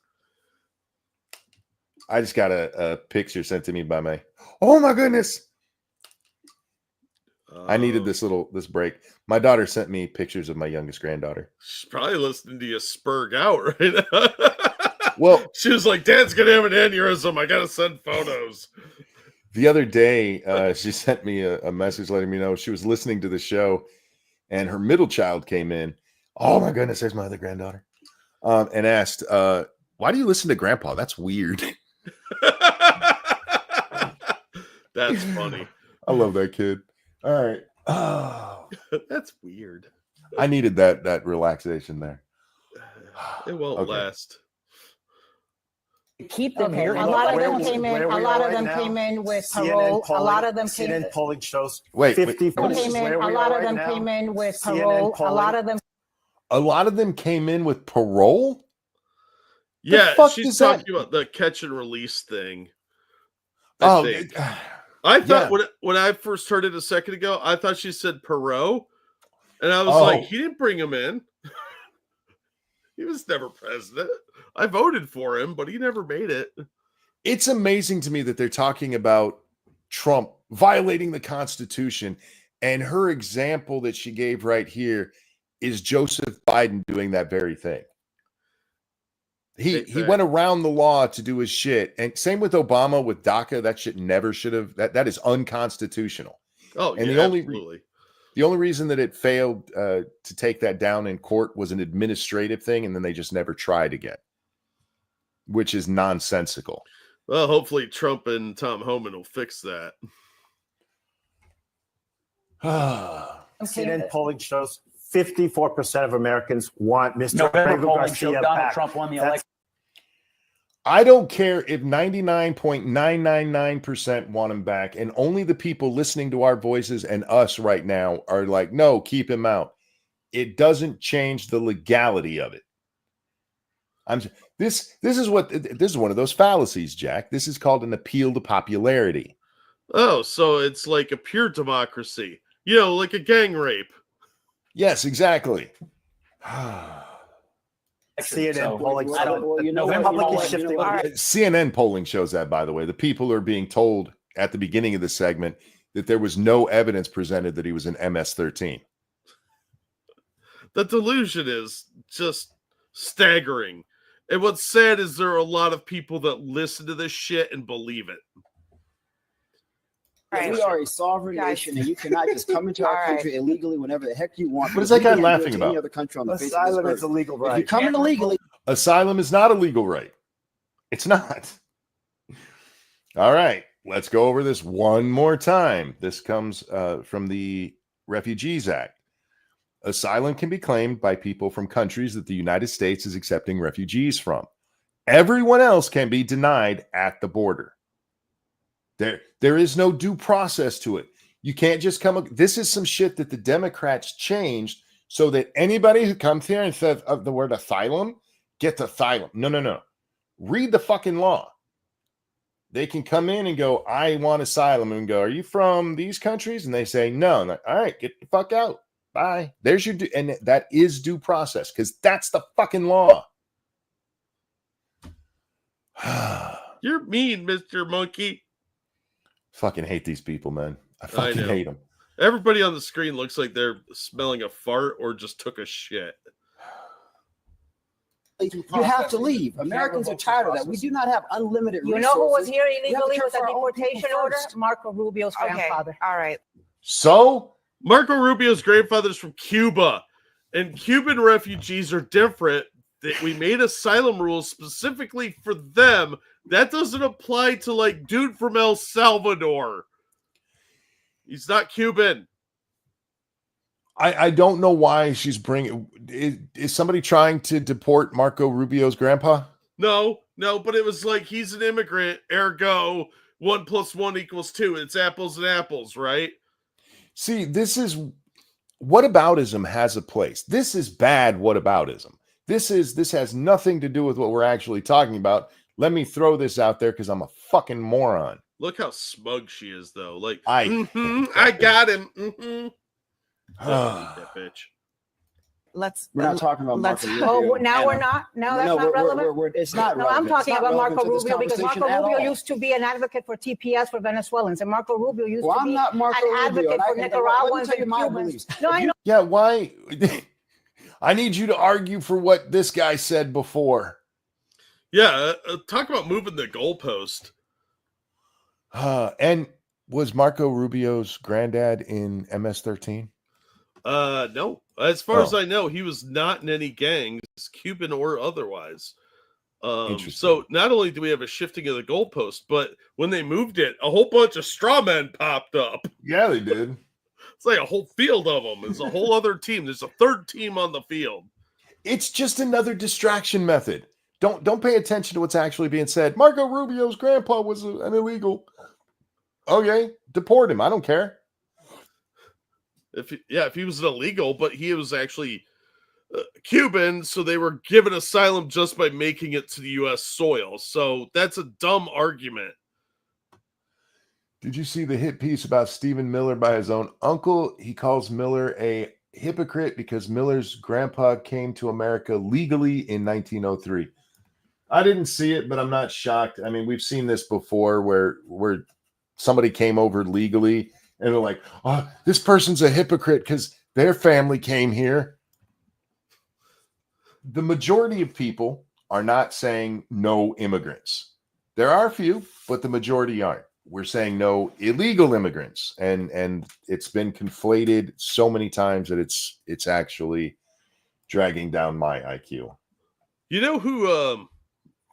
I just got a picture sent to me by my, oh my goodness. I needed this break. My daughter sent me pictures of my youngest granddaughter.
She's probably listening to you spurg out right now.
Well,
she was like, Dad's gonna have an aneurysm. I gotta send photos.
The other day, she sent me a message letting me know she was listening to the show and her middle child came in. Oh my goodness, there's my other granddaughter. And asked, why do you listen to Grandpa? That's weird.
That's funny.
I love that kid. All right. Oh,
that's weird.
I needed that relaxation there.
It won't
Okay.
last.
keep them
Okay,
here.
a
and
lot of
where
them
we-
came in.
where
A
we
lot
are
of them
right
came
now,
in with
CNN
parole. A
polling-
lot of them came.
CNN polling shows
Wait,
54
Came in.
where
A
we
lot
are
of
right
them
now.
came in with
CNN
parole. A
polling.
lot of them.
a lot of them came in with parole?
Yeah,
fuck
she's
does that-
talking about the catch and release thing.
Oh,
I think. I thought
yeah.
when I first heard it a second ago, I thought she said Perot, and I was
Oh.
like, he didn't bring him in. He was never president. I voted for him, but he never made it.
It's amazing to me that they're talking about Trump violating the Constitution, and her example that she gave right here is Joseph Biden doing that very thing. He went around the law to do his shit, and same with Obama with DACA. That shit never should have. That is unconstitutional.
Oh,
And
yeah,
the only
absolutely.
The only reason that it failed to take that down in court was an administrative thing, and then they just never tried again, which is nonsensical.
Well, hopefully Trump and Tom Homan will fix that.
CNN polling shows 54% of Americans want Mr.
November
Pedro
polling showed
Garcia
Donald
back.
Trump won the
That's-
election.
I don't care if 99.999% want him back, and only the people listening to our voices and us right now are like, no, keep him out. It doesn't change the legality of it. This is one of those fallacies, Jack. This is called an appeal to popularity.
Oh, so it's like a pure democracy. You know, like a gang rape.
Yes, exactly.
CNN polling
I don't-
shows
you know
the
what,
public
you know
is
what,
shifting.
you know what?
CNN polling shows that, by the way. The people are being told at the beginning of the segment that there was no evidence presented that he was an MS-13.
The delusion is just staggering. And what's sad is there are a lot of people that listen to this shit and believe it.
Right.
We are a sovereign nation, and you cannot just come into our country illegally whenever the heck you want.
What is that guy laughing
Any
about?
other country on the face of
Asylum
this
is a
earth.
legal
If you
right.
come in illegally,
Asylum is not a legal right. It's not. All right, let's go over this one more time. This comes from the Refugees Act. Asylum can be claimed by people from countries that the United States is accepting refugees from. Everyone else can be denied at the border. There is no due process to it. You can't just come. This is some shit that the Democrats changed so that anybody who comes here and says of the word asylum gets asylum. No. Read the fucking law. They can come in and go, I want asylum, and go, are you from these countries? And they say no. And like, all right, get the fuck out. Bye. There's your and that is due process because that's the fucking law.
You're mean, Mr. Monkey.
Fucking hate these people, man. I fucking hate them.
Everybody on the screen looks like they're smelling a fart or just took a shit.
you have to leave. Americans are tired of that. We do not have unlimited
You
resources.
know who was here
We have to
illegally
care
with a
for our own people
deportation order?
first.
Marco Rubio's grandfather.
All right.
So
Marco Rubio's grandfather's from Cuba, and Cuban refugees are different. That we made asylum rules specifically for them. That doesn't apply to like dude from El Salvador. He's not Cuban.
I don't know why she's bringing. Is somebody trying to deport Marco Rubio's grandpa?
No, but it was like he's an immigrant, ergo 1 + 1 = 2. It's apples and apples, right?
See, this is whataboutism has a place. This is bad whataboutism. This has nothing to do with what we're actually talking about. Let me throw this out there because I'm a fucking moron.
Look how smug she is, though. Like,
I
got him. That bitch.
We're not talking about Marco Rubio.
Oh, now
Anna.
we're not? No, that's not relevant?
It's not
No,
relevant.
I'm talking
It's not
about Marco
relevant to this
Rubio because Marco
conversation at
Rubio
all.
used to be an advocate for TPS for Venezuelans, and Marco Rubio used
Well,
to
I'm
be
not Marco
an
Rubio,
advocate
and
for
let me
Nicaraguans
tell you
and
my
Cubans.
beliefs.
No, I know.
Yeah, why? I need you to argue for what this guy said before.
Yeah, talk about moving the goalpost.
And was Marco Rubio's granddad in MS-13?
No. As far as I know, he was not in any gangs, Cuban or otherwise. So not only do we have a shifting of the goalpost, but when they moved it, a whole bunch of straw men popped up.
Yeah, they did.
It's like a whole field of them. It's a whole other team. There's a third team on the field.
It's just another distraction method. Don't pay attention to what's actually being said. Marco Rubio's grandpa was an illegal. Okay, deport him. I don't care.
If he was an illegal, but he was actually Cuban, so they were given asylum just by making it to the U.S. soil. So that's a dumb argument.
Did you see the hit piece about Stephen Miller by his own uncle? He calls Miller a hypocrite because Miller's grandpa came to America legally in 1903. I didn't see it, but I'm not shocked. I mean, we've seen this before where somebody came over legally and they're like, oh, this person's a hypocrite because their family came here. The majority of people are not saying no immigrants. There are a few, but the majority aren't. We're saying no illegal immigrants, and it's been conflated so many times that it's actually dragging down my IQ.
You know who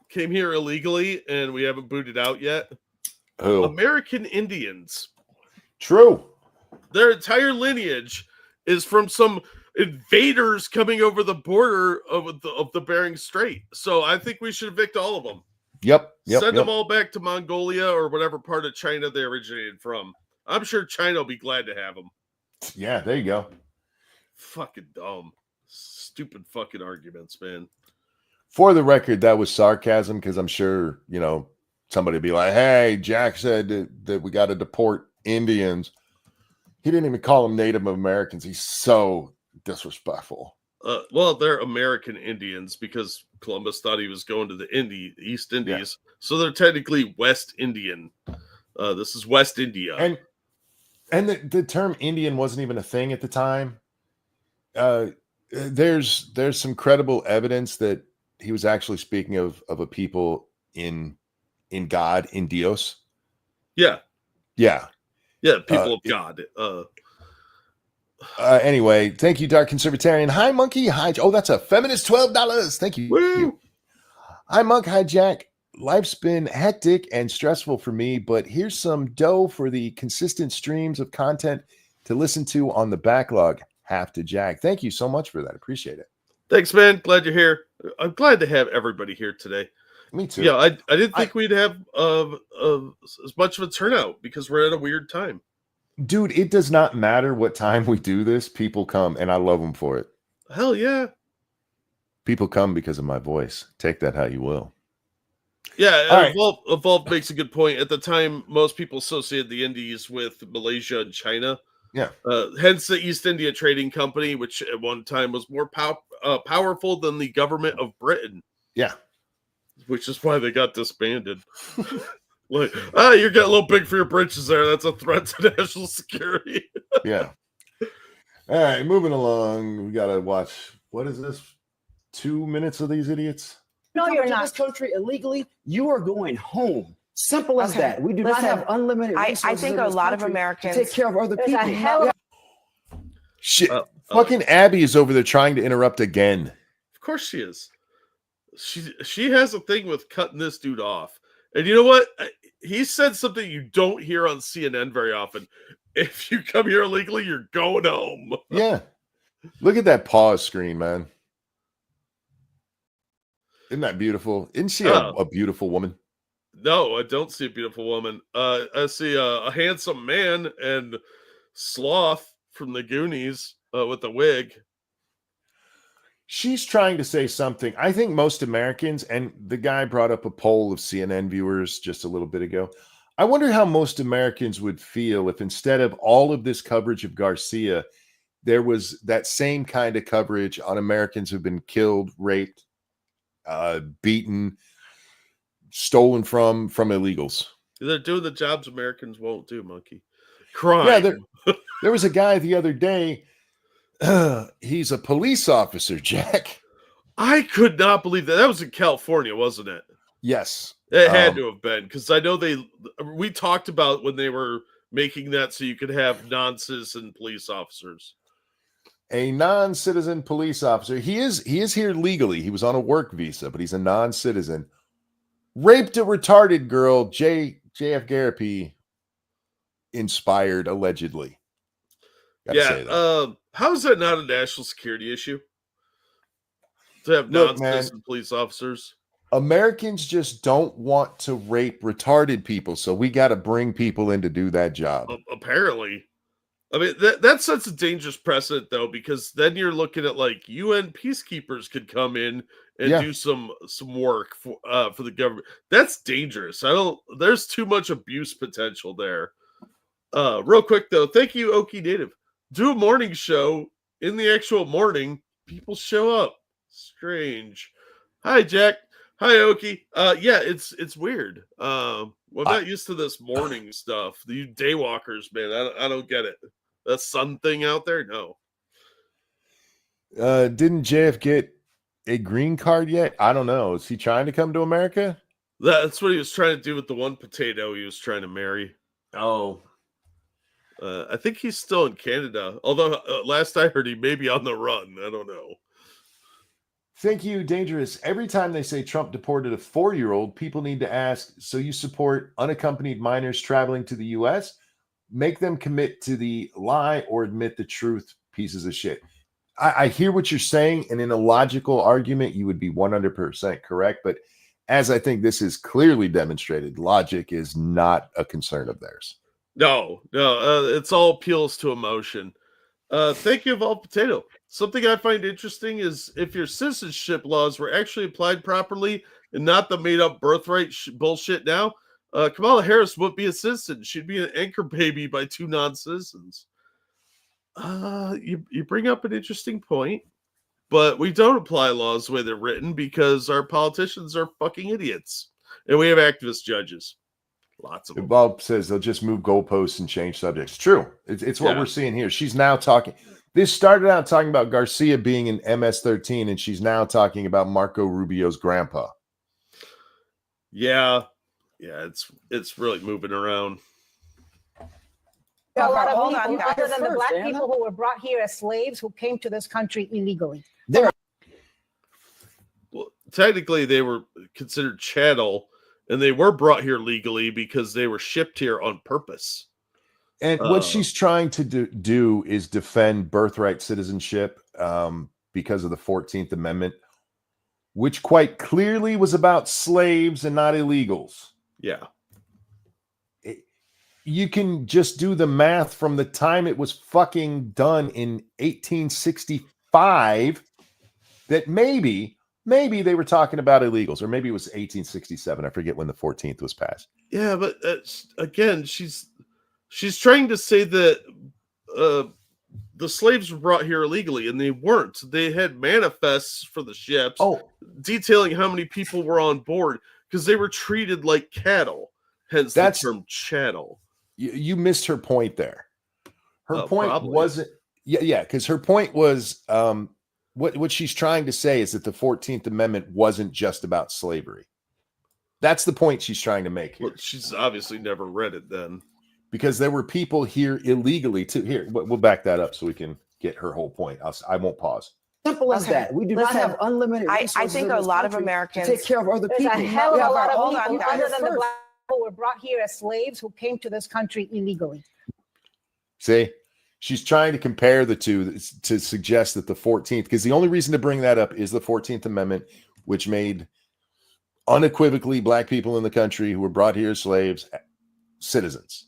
came here illegally and we haven't booted out yet?
Who?
American Indians.
True.
Their entire lineage is from some invaders coming over the border of the Bering Strait. So I think we should evict all of them.
Yep.
Send them all back to Mongolia or whatever part of China they originated from. I'm sure China will be glad to have them.
Yeah, there you go.
Fucking dumb. Stupid fucking arguments, man.
For the record, that was sarcasm because I'm sure, somebody would be like, hey, Jack said that we got to deport Indians. He didn't even call them Native Americans. He's so disrespectful.
Well, they're American Indians because Columbus thought he was going to the East Indies. Yeah. So they're technically West Indian. This is West India.
And the term Indian wasn't even a thing at the time. There's some credible evidence that he was actually speaking of a people in God, in Dios.
Yeah.
Yeah.
People of God.
Anyway, thank you, Dark Conservatarian. Hi, Monkey. Hi. Oh, that's a feminist $12. Thank you.
Woo!
Hi, Monk. Hi, Jack. Life's been hectic and stressful for me, but here's some dough for the consistent streams of content to listen to on the backlog. Have to Jack. Thank you so much for that. Appreciate it.
Thanks, man. Glad you're here. I'm glad to have everybody here today.
Me too.
Yeah, I didn't think we'd have as much of a turnout because we're at a weird time.
Dude, it does not matter what time we do this. People come, and I love them for it.
Hell yeah.
People come because of my voice. Take that how you will.
Yeah,
All right.
Evolve makes a good point. At the time, most people associated the Indies with Malaysia and China.
Yeah.
Hence the East India Trading Company, which at one time was more powerful than the government of Britain.
Yeah.
Which is why they got disbanded. Like, you're getting a little big for your britches there. That's a threat to national security.
Yeah. All right, moving along. We gotta watch. What is this? 2 minutes of these idiots?
No, you're
In
not.
this country illegally, you are going home. Simple as
Okay.
that. We do
Listen,
not have unlimited
I
resources
think
in
a
this
lot of
country
Americans-
to take care of other
There's
people.
a hell of
Shit. Fucking Abby is over there trying to interrupt again.
Of course she is. She has a thing with cutting this dude off. And you know what? He said something you don't hear on CNN very often. If you come here illegally, you're going home.
Yeah. Look at that pause screen, man. Isn't that beautiful? Isn't she a beautiful woman?
No, I don't see a beautiful woman. I see a handsome man and Sloth from the Goonies with a wig.
She's trying to say something. I think most Americans, and the guy brought up a poll of CNN viewers just a little bit ago. I wonder how most Americans would feel if instead of all of this coverage of Garcia, there was that same kind of coverage on Americans who've been killed, raped, beaten, stolen from illegals.
They're doing the jobs Americans won't do, Monkey. Crime.
Yeah, there was a guy the other day. He's a police officer, Jack.
I could not believe that. That was in California, wasn't it?
Yes.
It had to have been, because I know we talked about when they were making that so you could have non-citizen police officers.
A non-citizen police officer. He is here legally. He was on a work visa, but he's a non-citizen. Raped a retarded girl, JF Garapy inspired, allegedly. Gotta say that.
How is that not a national security issue? To have
Look,
non-citizen police officers?
Americans just don't want to rape retarded people, so we got to bring people in to do that job.
Apparently. I mean, that sets a dangerous precedent, though, because then you're looking at, like, UN peacekeepers could come in and do some work for the government. That's dangerous. There's too much abuse potential there. Real quick, though, thank you, Okie Native. Do a morning show in the actual morning. People show up. Strange. Hi, Jack. Hi, Okie. Yeah, it's weird. I'm not used to this morning stuff. You daywalkers, man. I don't get it. That sun thing out there? No.
Didn't JF get a green card yet? I don't know. Is he trying to come to America?
That's what he was trying to do with the one potato he was trying to marry.
Oh.
I think he's still in Canada. Although last I heard he may be on the run. I don't know.
Thank you, Dangerous. Every time they say Trump deported a 4-year-old, people need to ask, so you support unaccompanied minors traveling to the U.S.? Make them commit to the lie or admit the truth, pieces of shit. I hear what you're saying, and in a logical argument, you would be 100% correct. But as I think this is clearly demonstrated, logic is not a concern of theirs.
No, it's all appeals to emotion. Thank you, Evolved Potato. Something I find interesting is if your citizenship laws were actually applied properly and not the made-up birthright bullshit now, Kamala Harris wouldn't be a citizen. She'd be an anchor baby by 2 non-citizens. You bring up an interesting point, but we don't apply laws the way they're written because our politicians are fucking idiots, and we have activist judges. Lots of them.
Bob says they'll just move goalposts and change subjects. True. It's what we're seeing here. She's now talking. This started out talking about Garcia being an MS-13, and she's now talking about Marco Rubio's grandpa.
Yeah, it's really moving around.
A lot of
Hold
people,
on, guys.
other than the black
Anna.
people who were brought here as slaves who came to this country illegally.
Well, technically, they were considered chattel, and they were brought here legally because they were shipped here on purpose.
And what she's trying to do is defend birthright citizenship because of the 14th Amendment, which quite clearly was about slaves and not illegals.
Yeah.
You can just do the math from the time it was fucking done in 1865 that maybe they were talking about illegals, or maybe it was 1867. I forget when the 14th was passed.
Yeah, but again, she's trying to say that the slaves were brought here illegally, and they weren't. They had manifests for the ships detailing how many people were on board because they were treated like cattle, hence the term chattel.
You missed her point there. Her point
probably.
wasn't, because her point was what she's trying to say is that the 14th Amendment wasn't just about slavery. That's the point she's trying to make here.
Well, she's obviously never read it then.
Because there were people here illegally too. Here, we'll back that up so we can get her whole point. I won't pause.
Simple as that. We do not have unlimited resources.
I think
in
a
this
lot of
country
Americans
to take care of other
There's
people.
a hell of a lot
hold
of
on,
people,
guys.
other than the black people, who were brought here as slaves who came to this country illegally.
See, she's trying to compare the two to suggest that the 14th, because the only reason to bring that up is the 14th Amendment, which made unequivocally black people in the country who were brought here as slaves citizens.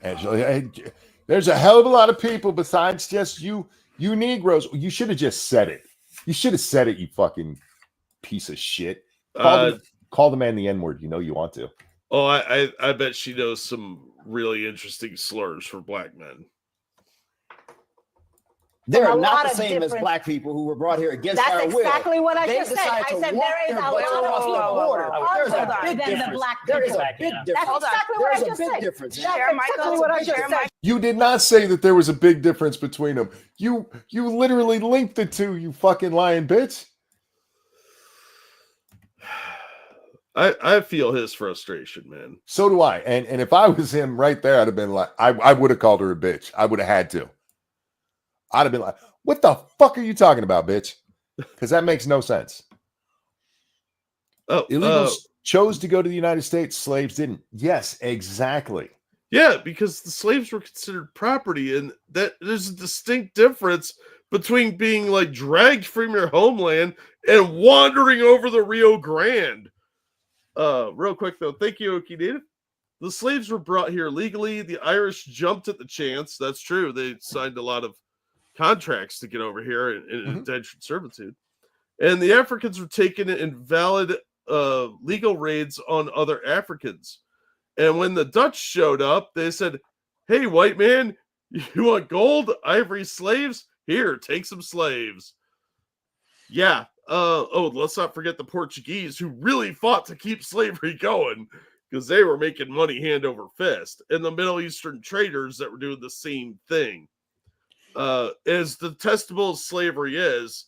And there's a hell of a lot of people besides just you Negroes. You should have just said it. You should have said it, you fucking piece of shit. Call the man the N-word. You know you want to.
Oh, I bet she knows some really interesting slurs for black men.
They're
A
not
lot
the
of
same as
different-
black people who were brought here against
That's
our will.
exactly what I
They
just said.
decided
I
to
said
walk
there is
their
a
butts
lot
across
of
the
people
border. There's
other
a big
than the
difference.
black
There is
people.
a big
That's
difference.
exactly what I
There's a
just
big
said.
difference.
That's exactly what I just said.
You did not say that there was a big difference between them. You literally linked the two, you fucking lying bitch.
I feel his frustration, man.
So do I. And if I was him right there, I'd have been like, I would have called her a bitch. I would have had to. I'd have been like, what the fuck are you talking about, bitch? Because that makes no sense. Illegals chose to go to the United States. Slaves didn't. Yes, exactly.
Yeah, because the slaves were considered property, and that there's a distinct difference between being like dragged from your homeland and wandering over the Rio Grande. Real quick though, thank you, Okie Native. The slaves were brought here legally. The Irish jumped at the chance. That's true. They signed a lot of contracts to get over here in indentured servitude. And the Africans were taken in valid legal raids on other Africans. And when the Dutch showed up, they said, hey, white man, you want gold, ivory, slaves? Here, take some slaves. Yeah. Let's not forget the Portuguese, who really fought to keep slavery going because they were making money hand over fist. And the Middle Eastern traders that were doing the same thing. As detestable as slavery is,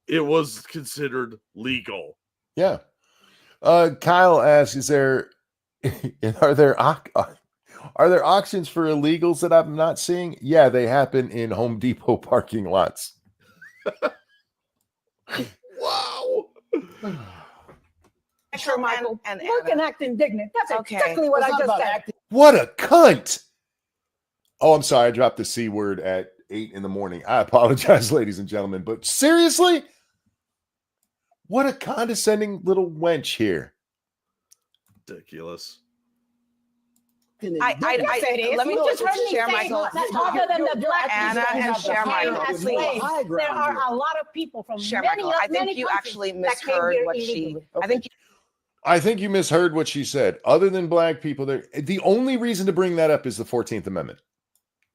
it was considered legal.
Yeah. Kyle asks, are there auctions for illegals that I'm not seeing? Yeah, they happen in Home Depot parking lots.
Wow.
Sure, Michael. And look and act indignant. That's
Okay.
exactly what I just said.
What a cunt. Oh, I'm sorry. I dropped the C word at 8 in the morning. I apologize, ladies and gentlemen. But seriously? What a condescending little wench here.
Ridiculous.
Let me just share Michael.
That's other than the black
Anna
people
and
who
share
came
Michael.
as slaves. There are a lot of people from
Share
many,
Michael. I
many
think you
countries
actually
that came
misheard
here
what she.
illegally.
I think you misheard what she said. Other than black people, the only reason to bring that up is the 14th Amendment.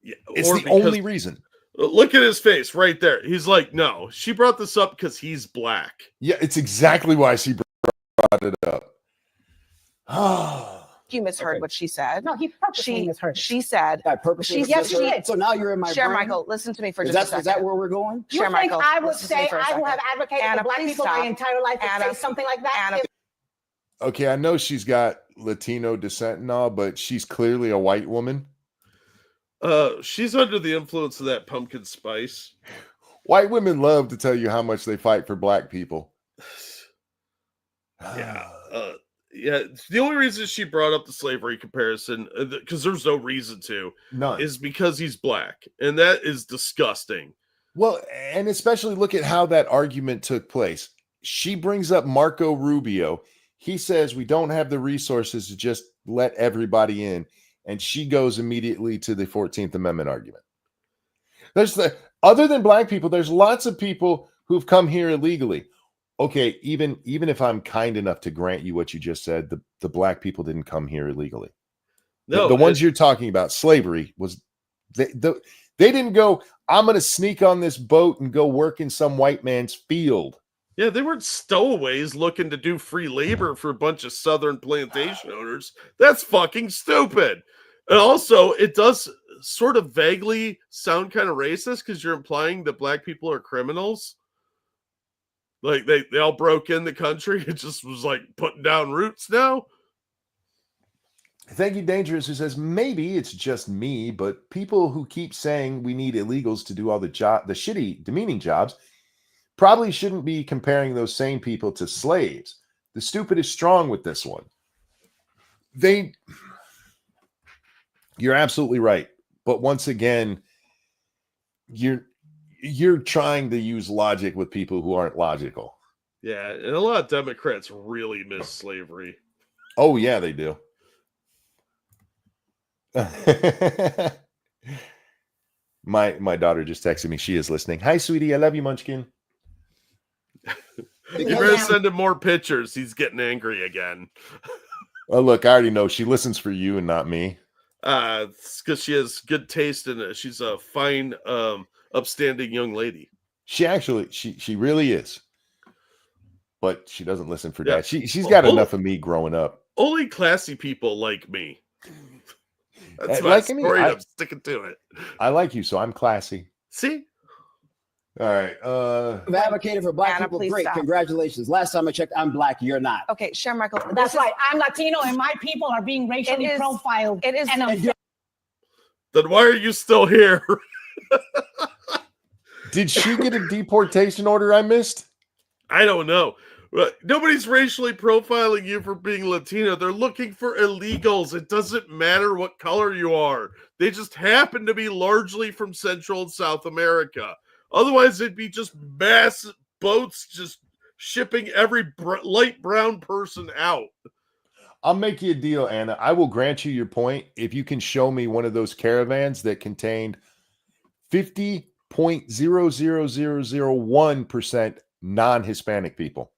Yeah,
It's the only reason.
Look at his face right there. He's like, no, she brought this up because he's black.
Yeah, it's exactly why she brought it up.
You misheard what she said.
No, he purposely misheard.
She said,
I purposely
Yes,
misheard.
she did.
So now you're in my
Share
brain?
Michael, listen to me for
Is
just a
that,
second.
is that where we're going?
You
Share
think
Michael,
I would
listen to me
say,
for a
I who
second.
have advocated
Anna,
for black
please
people
stop.
my entire life, would
Anna,
say something like that?
Anna,
Okay, I know she's got Latino descent and all, but she's clearly a white woman.
She's under the influence of that pumpkin spice.
White women love to tell you how much they fight for black people.
Yeah. Yeah. The only reason she brought up the slavery comparison, because there's no reason to,
None.
is because he's black. And that is disgusting.
Well, and especially look at how that argument took place. She brings up Marco Rubio. He says we don't have the resources to just let everybody in. And she goes immediately to the 14th Amendment argument. Other than black people, there's lots of people who've come here illegally. Okay, even if I'm kind enough to grant you what you just said, the black people didn't come here illegally.
No,
the ones you're talking about, slavery was they didn't go, I'm going to sneak on this boat and go work in some white man's field.
Yeah, they weren't stowaways looking to do free labor for a bunch of southern plantation owners. That's fucking stupid. And also, it does sort of vaguely sound kind of racist because you're implying that black people are criminals. Like they all broke in the country. It just was like putting down roots now.
Thank you, Dangerous, who says, maybe it's just me, but people who keep saying we need illegals to do all the shitty, demeaning jobs probably shouldn't be comparing those same people to slaves. The stupid is strong with this one. You're absolutely right. But once again, you're trying to use logic with people who aren't logical.
Yeah, and a lot of Democrats really miss slavery.
Oh, yeah, they do. My daughter just texted me. She is listening. Hi, sweetie. I love you, Munchkin.
You better send him more pictures. He's getting angry again.
Oh, look, I already know. She listens for you and not me.
It's because she has good taste in it. She's a fine, upstanding young lady.
She really is. But she doesn't listen for that. She's got enough of me growing up.
Only classy people like me. That's my
like
story. I'm sticking to it.
I like you, so I'm classy.
See?
All right.
I've advocated for black
Anna,
people.
please
Great.
stop.
Congratulations. Last time I checked, I'm black. You're not.
Okay, share Michael.
That's right. I'm Latino and my people are being racially profiled.
It is.
Then why are you still here?
Did she get a deportation order I missed?
I don't know. Nobody's racially profiling you for being Latino. They're looking for illegals. It doesn't matter what color you are. They just happen to be largely from Central and South America. Otherwise, it'd be just mass boats just shipping every light brown person out.
I'll make you a deal, Anna. I will grant you your point if you can show me one of those caravans that contained 50.00001% non-Hispanic people.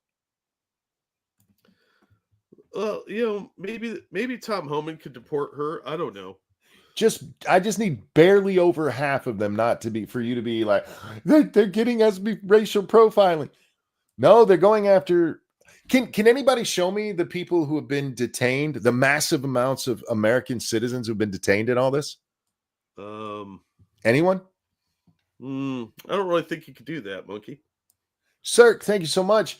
Well, maybe Tom Homan could deport her. I don't know.
I just need barely over half of them for you to be like, they're getting us racial profiling. No, they're going after. Can anybody show me the people who have been detained, the massive amounts of American citizens who've been detained in all this? Anyone?
I don't really think you could do that, Monkey.
Sir, thank you so much.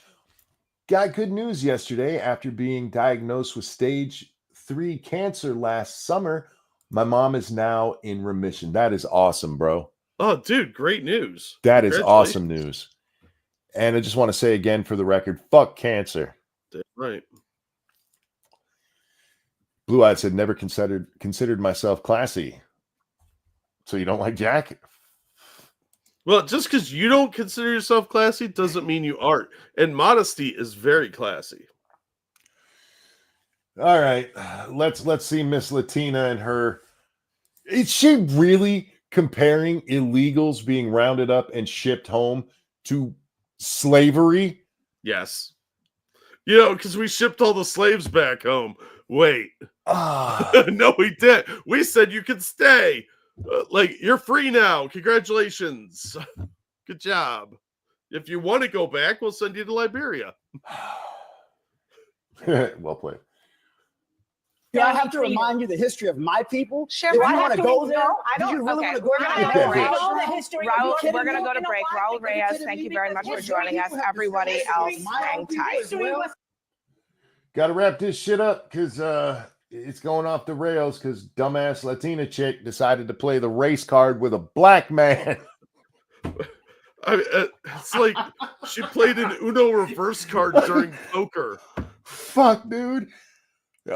Got good news yesterday. After being diagnosed with stage 3 cancer last summer, my mom is now in remission. That is awesome, bro.
Oh, dude, great news.
That is awesome news. And I just want to say again for the record, fuck cancer.
That's right.
Blue Eyed said, never considered myself classy. So you don't like Jack?
Well, just because you don't consider yourself classy doesn't mean you aren't. And modesty is very classy.
All right. Let's see Miss Latina and her. Is she really comparing illegals being rounded up and shipped home to slavery?
Yes. Because we shipped all the slaves back home. Wait. No, we didn't. We said you could stay. You're free now. Congratulations. Good job. If you want to go back, we'll send you to Liberia.
Well played.
Do I have to remind you the history of my people?
Sure,
Do
but
I
I
want
have
to
to
go there?
know. I
Do you
don't-
really
okay,
want to go
we're
there?
gonna
go
I
to break.
know the history.
Raul,
You
we're gonna go to
know
break.
why?
Raul Reyes, thank you very much for joining us. Everybody else, hang tight.
History was
Got to wrap this shit up because it's going off the rails because dumbass Latina chick decided to play the race card with a black man.
It's like she played an Uno reverse card during poker.
Fuck, dude.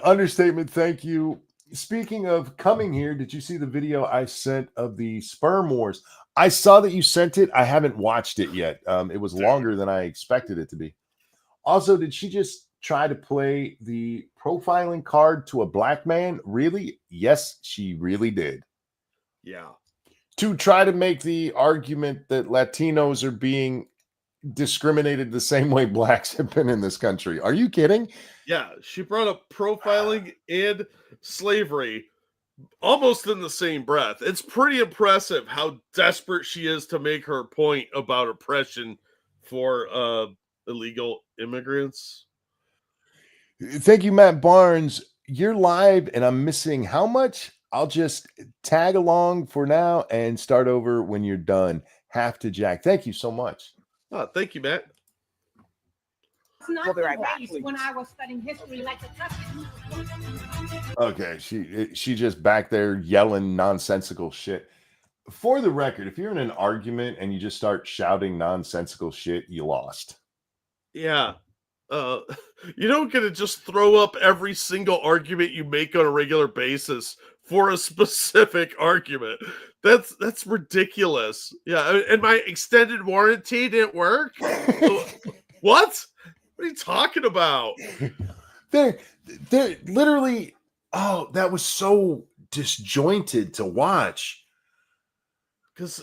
Understatement. Thank you. Speaking of coming here, did you see the video I sent of the sperm wars? I saw that you sent it. I haven't watched it yet. It was longer than I expected it to be. Also, did she just try to play the profiling card to a black man? Really? Yes, she really did.
Yeah.
To try to make the argument that Latinos are being discriminated the same way blacks have been in this country. Are you kidding?
Yeah. She brought up profiling and slavery almost in the same breath. It's pretty impressive how desperate she is to make her point about oppression for illegal immigrants.
Thank you, Matt Barnes. You're live and I'm missing how much? I'll just tag along for now and start over when you're done. Have to Jack. Thank you so much.
Oh, thank you, Matt.
not
We'll be right back.
raised when I was studying history like a cousin.
Okay, she just back there yelling nonsensical shit. For the record, if you're in an argument and you just start shouting nonsensical shit, you lost.
Yeah. You don't get to just throw up every single argument you make on a regular basis for a specific argument. That's ridiculous. Yeah, and my extended warranty didn't work. What? What are you talking about?
They're literally. Oh, that was so disjointed to watch.
Because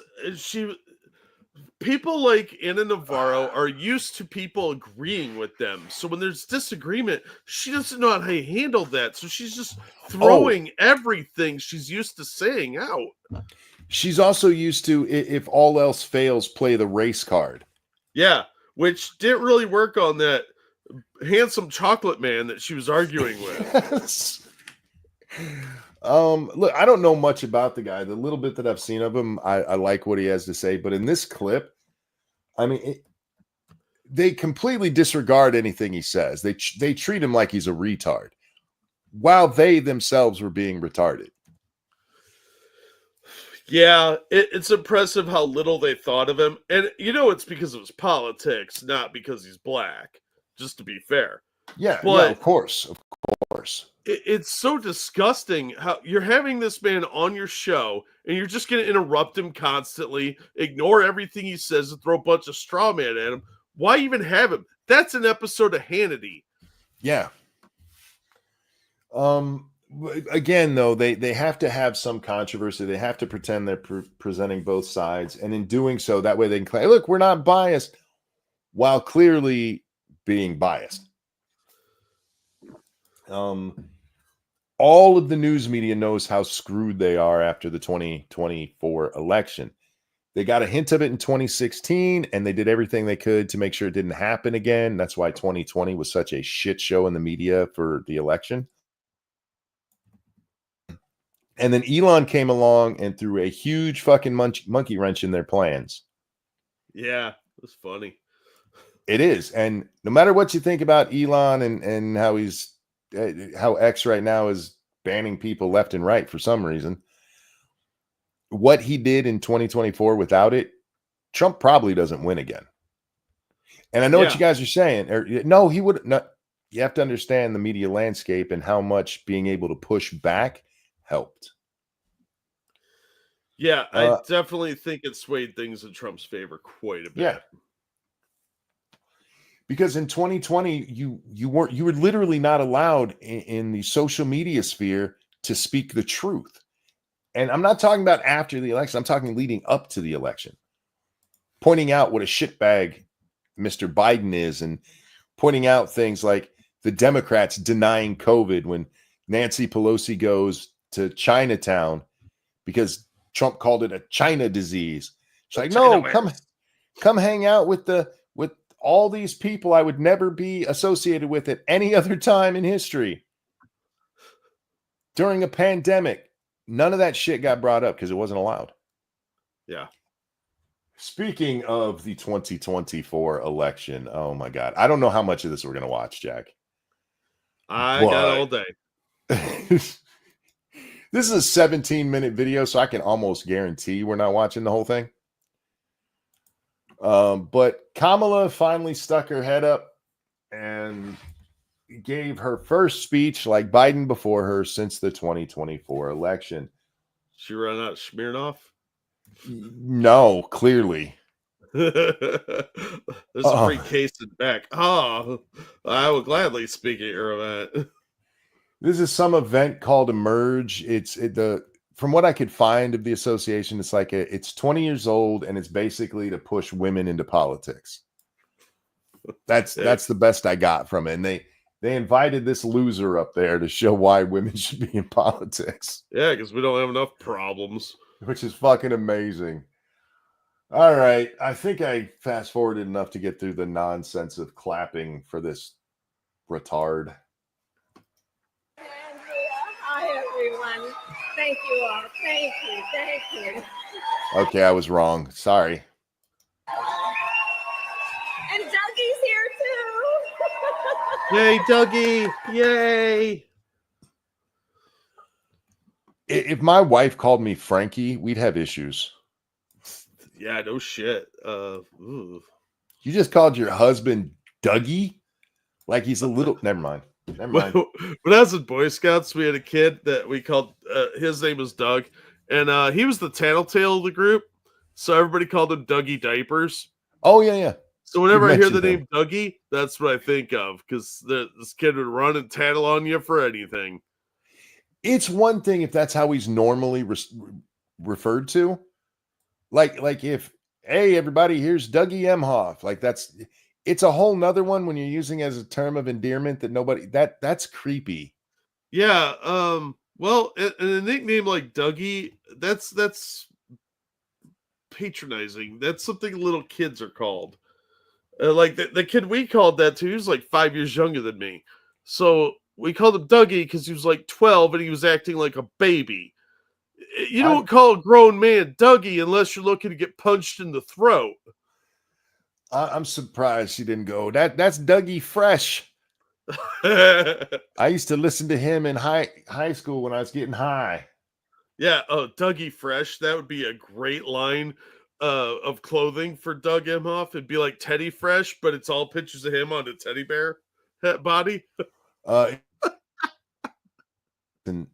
people like Anna Navarro are used to people agreeing with them. So when there's disagreement, she doesn't know how to handle that. So she's just throwing everything she's used to saying out.
She's also used to, if all else fails, play the race card.
Yeah, which didn't really work on that handsome chocolate man that she was arguing with.
Look, I don't know much about the guy. The little bit that I've seen of him, I like what he has to say. But in this clip, I mean, they completely disregard anything he says. They treat him like he's a retard, while they themselves were being retarded.
Yeah, it's impressive how little they thought of him. And it's because of his politics, not because he's black, just to be fair.
Yeah,
but
of course.
It's so disgusting how you're having this man on your show and you're just going to interrupt him constantly, ignore everything he says, and throw a bunch of straw man at him. Why even have him? That's an episode of Hannity.
Yeah. Again, though, they have to have some controversy. They have to pretend they're presenting both sides. And in doing so, that way they can claim, look, we're not biased, while clearly being biased. All of the news media knows how screwed they are after the 2024 election. They got a hint of it in 2016, and they did everything they could to make sure it didn't happen again. That's why 2020 was such a shit show in the media for the election. And then Elon came along and threw a huge fucking monkey wrench in their plans.
Yeah, it's funny.
It is. And no matter what you think about Elon and how X right now is banning people left and right for some reason, what he did in 2024 without it, Trump probably doesn't win again. And I know what you guys are saying. No, he would not. You have to understand the media landscape and how much being able to push back helped.
Yeah, I definitely think it swayed things in Trump's favor quite a bit.
Yeah. Because in 2020, you were literally not allowed in the social media sphere to speak the truth. And I'm not talking about after the election. I'm talking leading up to the election. Pointing out what a shitbag Mr. Biden is and pointing out things like the Democrats denying COVID when Nancy Pelosi goes to Chinatown because Trump called it a China disease. She's like, no, come hang out with all these people I would never be associated with at any other time in history. during a pandemic. None of that shit got brought up because it wasn't allowed.
Yeah.
Speaking of the 2024 election, oh my God. I don't know how much of this we're going to watch, Jack.
I got all day.
This is a 17-minute video, so I can almost guarantee we're not watching the whole thing. But Kamala finally stuck her head up and gave her first speech like Biden before her since the 2024 election.
She ran out Smirnoff?
No, clearly.
There's a free case in back. Oh, I would gladly speak at your event.
This is some event called Emerge. From what I could find of the association, it's like it's 20 years old and it's basically to push women into politics. That's the best I got from it. And they invited this loser up there to show why women should be in politics.
Yeah, because we don't have enough problems.
Which is fucking amazing. All right. I think I fast forwarded enough to get through the nonsense of clapping for this retard.
Hi, everyone. Thank you all. Thank you. Thank you.
Okay, I was wrong. Sorry.
And Dougie's here too.
Yay, Dougie. Yay.
If my wife called me Frankie, we'd have issues.
Yeah, no shit. Ooh.
You just called your husband Dougie? Like he's a little... Never mind. Never mind.
When I was in Boy Scouts, we had a kid that we called... his name was Doug. And he was the tattletale of the group. So everybody called him Dougie Diapers.
Oh, yeah, yeah.
So whenever I hear the
mentioned
name Dougie, that's what I think of. Because this kid would run and tattle on you for anything.
It's one thing if that's how he's normally referred to. Like if, hey, everybody, here's Dougie Emhoff. Like it's a whole nother one when you're using as a term of endearment that that's creepy.
Yeah. Well, a nickname like Dougie, that's patronizing. That's something little kids are called. Like the kid we called that to, he was like 5 years younger than me. So we called him Dougie because he was like 12 and he was acting like a baby. You don't call a grown man Dougie unless you're looking to get punched in the throat.
I'm surprised she didn't go, that's Dougie Fresh. I used to listen to him in high school when I was getting high.
Yeah, Dougie Fresh. That would be a great line of clothing for Doug Emhoff. It'd be like Teddy Fresh, but it's all pictures of him on a teddy bear body.
And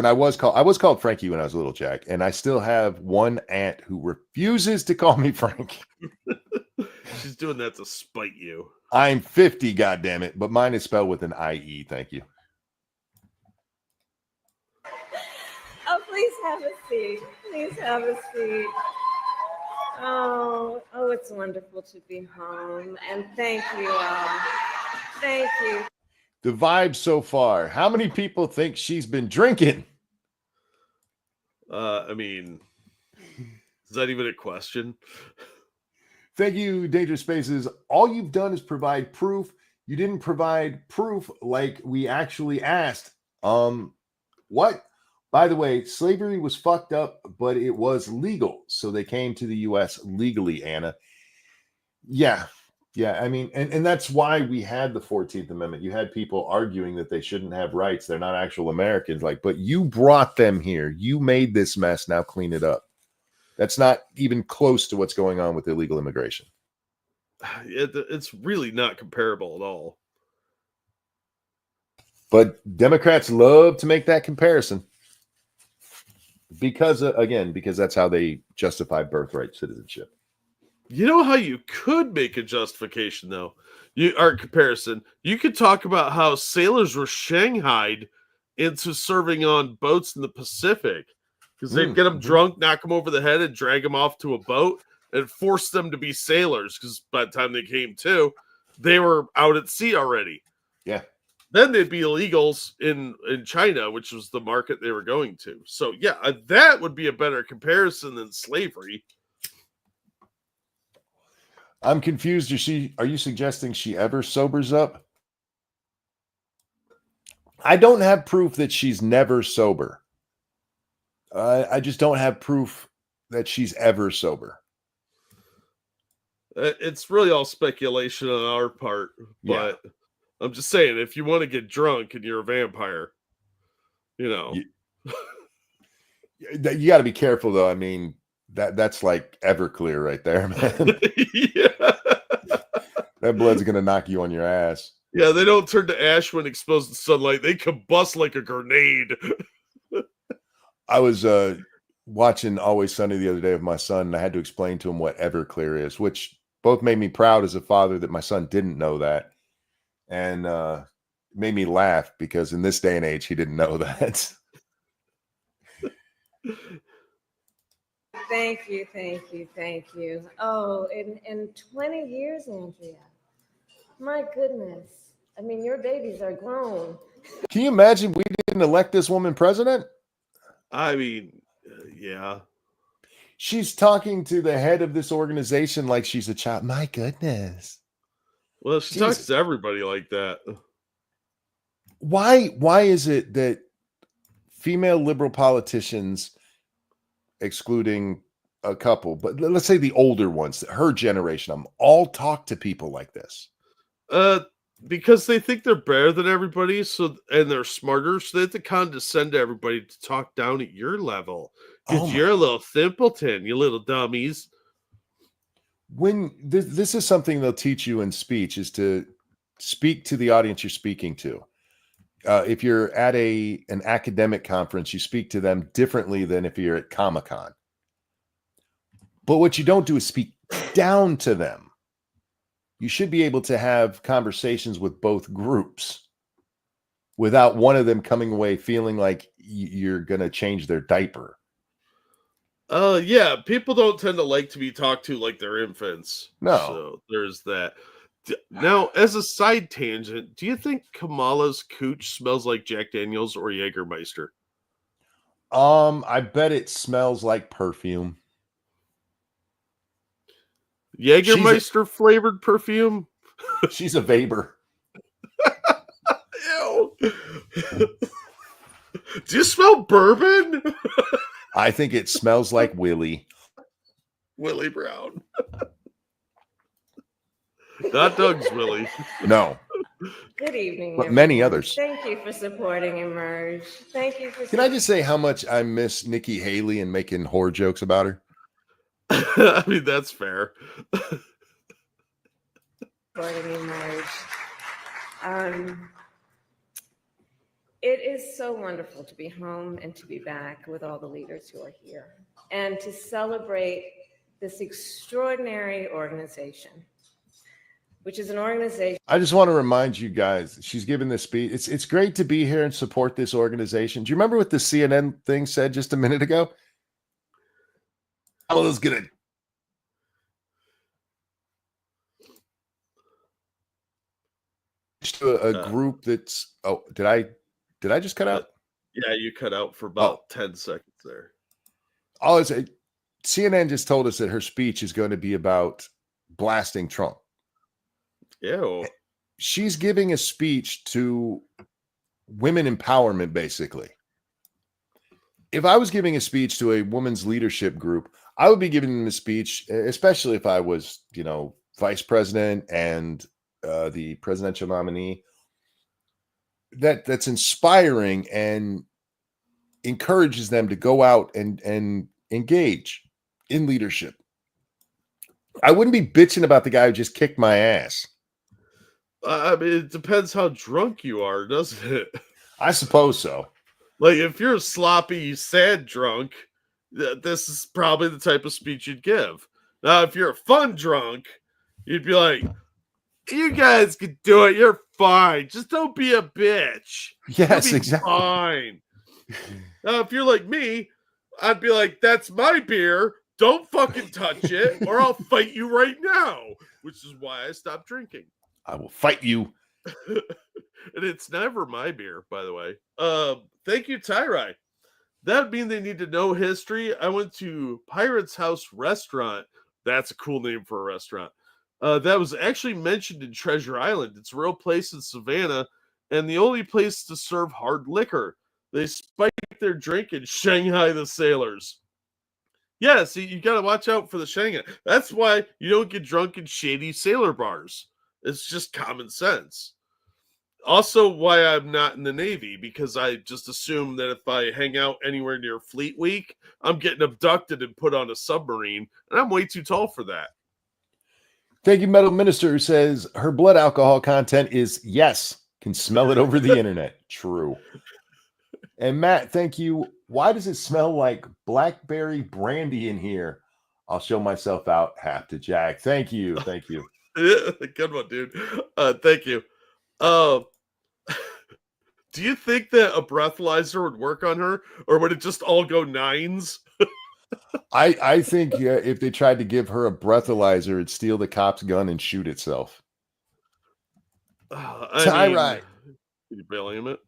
I was called Frankie when I was little, Jack, and I still have one aunt who refuses to call me Frank.
She's doing that to spite you.
I'm 50, goddammit, but mine is spelled with an IE. Thank you.
Oh, please have a seat. Please have a seat. Oh, it's wonderful to be home. And thank you all. Thank you.
The vibe so far. How many people think she's been drinking?
I mean, is that even a question?
Thank you, Dangerous Spaces. All you've done is provide proof. You didn't provide proof like we actually asked. What? By the way, slavery was fucked up, but it was legal. So they came to the U.S. legally, Anna. Yeah. I mean, and that's why we had the 14th Amendment. You had people arguing that they shouldn't have rights. They're not actual Americans. But you brought them here. You made this mess. Now clean it up. That's not even close to what's going on with illegal immigration.
It's really not comparable at all.
But Democrats love to make that comparison. Because that's how they justify birthright citizenship.
You know how you could make a justification, though? Comparison. You could talk about how sailors were shanghaied into serving on boats in the Pacific because they'd get them drunk, knock them over the head, and drag them off to a boat and force them to be sailors because by the time they came to, they were out at sea already.
Yeah.
Then they'd be illegals in China, which was the market they were going to. So, yeah, that would be a better comparison than slavery.
I'm confused. Are you suggesting she ever sobers up? I don't have proof that she's never sober. I just don't have proof that she's ever sober.
It's really all speculation on our part, but I'm just saying, if you want to get drunk and you're a vampire,
you got to be careful, though. I mean, that's like Everclear right there, man.
Yeah.
That blood's gonna knock you on your ass.
Yeah, they don't turn to ash when exposed to sunlight. They combust like a grenade.
I was watching Always Sunny the other day with my son, and I had to explain to him what Everclear is, which both made me proud as a father that my son didn't know that, and made me laugh because in this day and age, he didn't know that.
Thank you, thank you, thank you. Oh, in 20 years, Andrea. My goodness. I mean, your babies are grown.
Can you imagine we didn't elect this woman president?
I mean, yeah.
She's talking to the head of this organization like she's a child. My goodness.
Well, she talks to everybody like that.
Why is it that female liberal politicians, excluding a couple, but let's say the older ones, her generation, all talk to people like this?
Because they think they're better than everybody, and they're smarter, so they have to condescend to everybody to talk down at your level. Because you're a little simpleton, you little dummies.
When this is something they'll teach you in speech, is to speak to the audience you're speaking to. If you're at an academic conference, you speak to them differently than if you're at Comic-Con. But what you don't do is speak down to them. You should be able to have conversations with both groups without one of them coming away feeling like you're going to change their diaper.
Yeah, people don't tend to like to be talked to like they're infants.
No.
So there's that. Now, as a side tangent, do you think Kamala's cooch smells like Jack Daniels or Jägermeister?
I bet it smells like perfume.
Jägermeister flavored perfume?
She's a Weber.
Ew. Do you smell bourbon?
I think it smells like Willie.
Willie Brown. Not Doug's Willie.
No.
Good evening.
But many others.
Thank you for supporting Emerge. Thank you for.
Can I just say how much I miss Nikki Haley and making whore jokes about her?
I mean, that's fair.
Supporting Emerge. It is so wonderful to be home and to be back with all the leaders who are here and to celebrate this extraordinary organization, which is an organization.
I just want to remind you guys, she's giving this speech. It's great to be here and support this organization. Do you remember what the CNN thing said just a minute ago? Kamala's gonna. To a group that's. Oh, did I just cut out?
Yeah, you cut out for about 10 seconds there.
CNN just told us that her speech is going to be about blasting Trump.
Ew.
She's giving a speech to women empowerment, basically. If I was giving a speech to a women's leadership group, I would be giving them a speech, especially if I was, vice president and the presidential nominee, that's inspiring and encourages them to go out and engage in leadership. I wouldn't be bitching about the guy who just kicked my ass.
I mean, it depends how drunk you are, doesn't it?
I suppose so.
Like, if you're a sloppy, sad drunk, this is probably the type of speech you'd give. Now, if you're a fun drunk, you'd be like, you guys can do it. You're fine. Just don't be a bitch.
Yes, exactly.
Fine. Now, if you're like me, I'd be like, that's my beer. Don't fucking touch it, or I'll fight you right now, which is why I stopped drinking.
I will fight you.
And it's never my beer, by the way. Thank you, Tyrai. That would mean they need to know history. I went to Pirate's House Restaurant. That's a cool name for a restaurant. That was actually mentioned in Treasure Island. It's a real place in Savannah. and the only place to serve hard liquor. They spike their drink and Shanghai the sailors. Yeah, see, you got to watch out for the Shanghai. That's why you don't get drunk in shady sailor bars. It's just common sense. Also, why I'm not in the Navy, because I just assume that if I hang out anywhere near Fleet Week, I'm getting abducted and put on a submarine, and I'm way too tall for that.
Thank you, Metal Minister, who says her blood alcohol content is yes, can smell it over the internet. True. And Matt, thank you. Why does it smell like blackberry brandy in here? I'll show myself out half to Jack. Thank you. Thank you.
Good one, dude. Thank you. Do you think that a breathalyzer would work on her, or would it just all go nines?
I think if they tried to give her a breathalyzer, it'd steal the cop's gun and shoot itself. Tyrai.
You bailing it?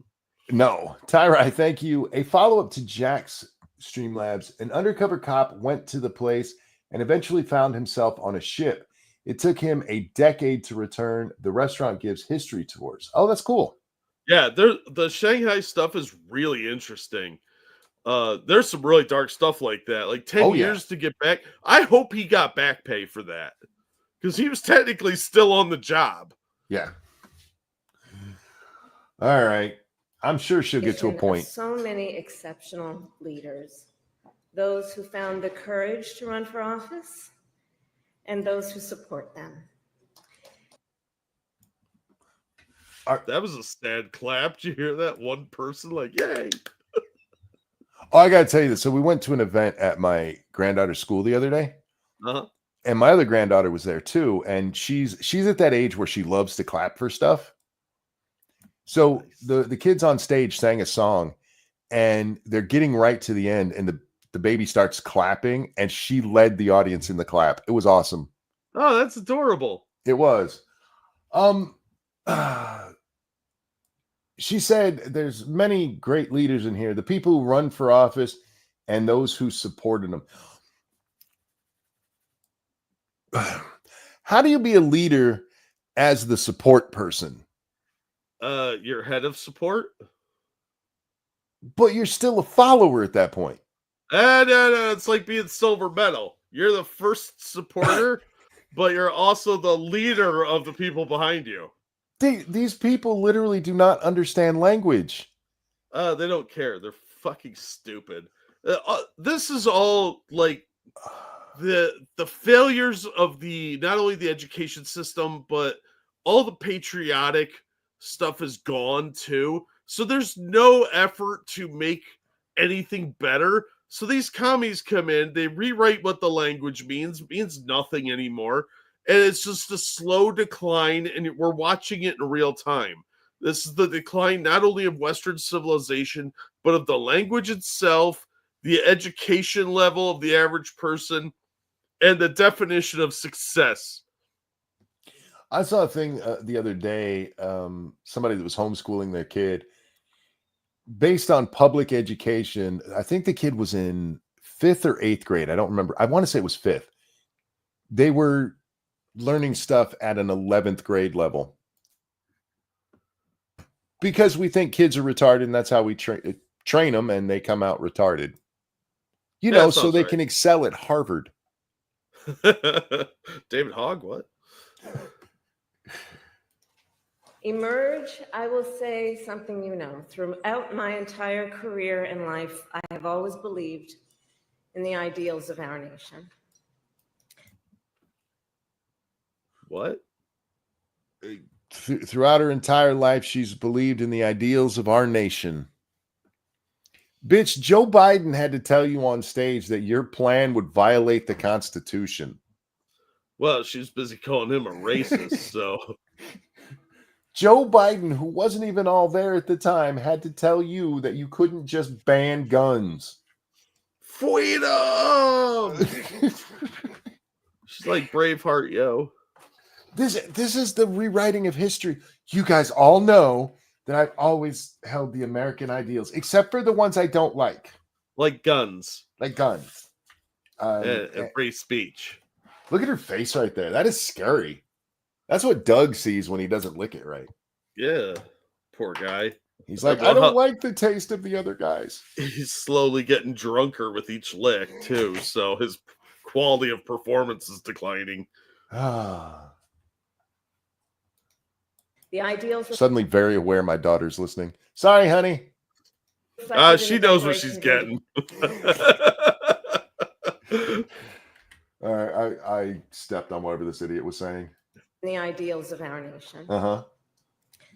No. Tyrai, thank you. A follow-up to Jack's Streamlabs. An undercover cop went to the place and eventually found himself on a ship. It took him a decade to return. The restaurant gives history tours. Oh, that's cool.
Yeah, the Shanghai stuff is really interesting. There's some really dark stuff like that. Like 10 years to get back. I hope he got back pay for that, because he was technically still on the job.
Yeah. All right. I'm sure she'll get to a point.
So many exceptional leaders, those who found the courage to run for office and those who support them.
That was a sad clap. Did you hear that? One person like, yay.
Oh, I got to tell you this. So we went to an event at my granddaughter's school the other day.
Uh-huh.
And my other granddaughter was there too. And she's at that age where she loves to clap for stuff. So the kids on stage sang a song, and they're getting right to the end, and the baby starts clapping, and she led the audience in the clap. It was awesome.
Oh, that's adorable.
It was. She said there's many great leaders in here, the people who run for office and those who supported them. How do you be a leader as the support person?
You're head of support,
but you're still a follower at that point.
No, it's like being silver medal. You're the first supporter, but you're also the leader of the people behind you.
These people literally do not understand language.
They don't care. They're fucking stupid. This is all like the failures of not only the education system, but all the patriotic stuff is gone too. So there's no effort to make anything better. So these commies come in, they rewrite what the language means nothing anymore. And it's just a slow decline, and we're watching it in real time. This is the decline not only of Western civilization, but of the language itself, the education level of the average person, and the definition of success.
I saw a thing the other day, somebody that was homeschooling their kid based on public education. I think the kid was in 5th or 8th grade. I don't remember. I want to say it was 5th. They were learning stuff at an 11th grade level because we think kids are retarded, and that's how we train them, and they come out retarded. So they can excel at Harvard.
David Hogg, what?
Emerge, I will say something throughout my entire career in life, I have always believed in the ideals of our nation.
What?
Throughout her entire life, she's believed in the ideals of our nation. Bitch, Joe Biden had to tell you on stage that your plan would violate the Constitution.
Well, she was busy calling him a racist, so...
Joe Biden, who wasn't even all there at the time, had to tell you that you couldn't just ban guns.
Freedom! She's like Braveheart, yo.
This is the rewriting of history. You guys all know that I've always held the American ideals, except for the ones I don't like.
Like guns.
And
free speech.
Look at her face right there. That is scary. That's what Doug sees when he doesn't lick it right.
Yeah. Poor guy.
He's like, I
love
don't
how-
like the taste of the other guys.
He's slowly getting drunker with each lick too, so his quality of performance is declining.
Ah.
The ideals
Suddenly very aware my daughter's listening. Sorry, honey.
reflected in
She
the
knows what she's
Declaration
getting.
All right, I stepped on whatever this idiot was saying.
the ideals of our nation.
Uh-huh.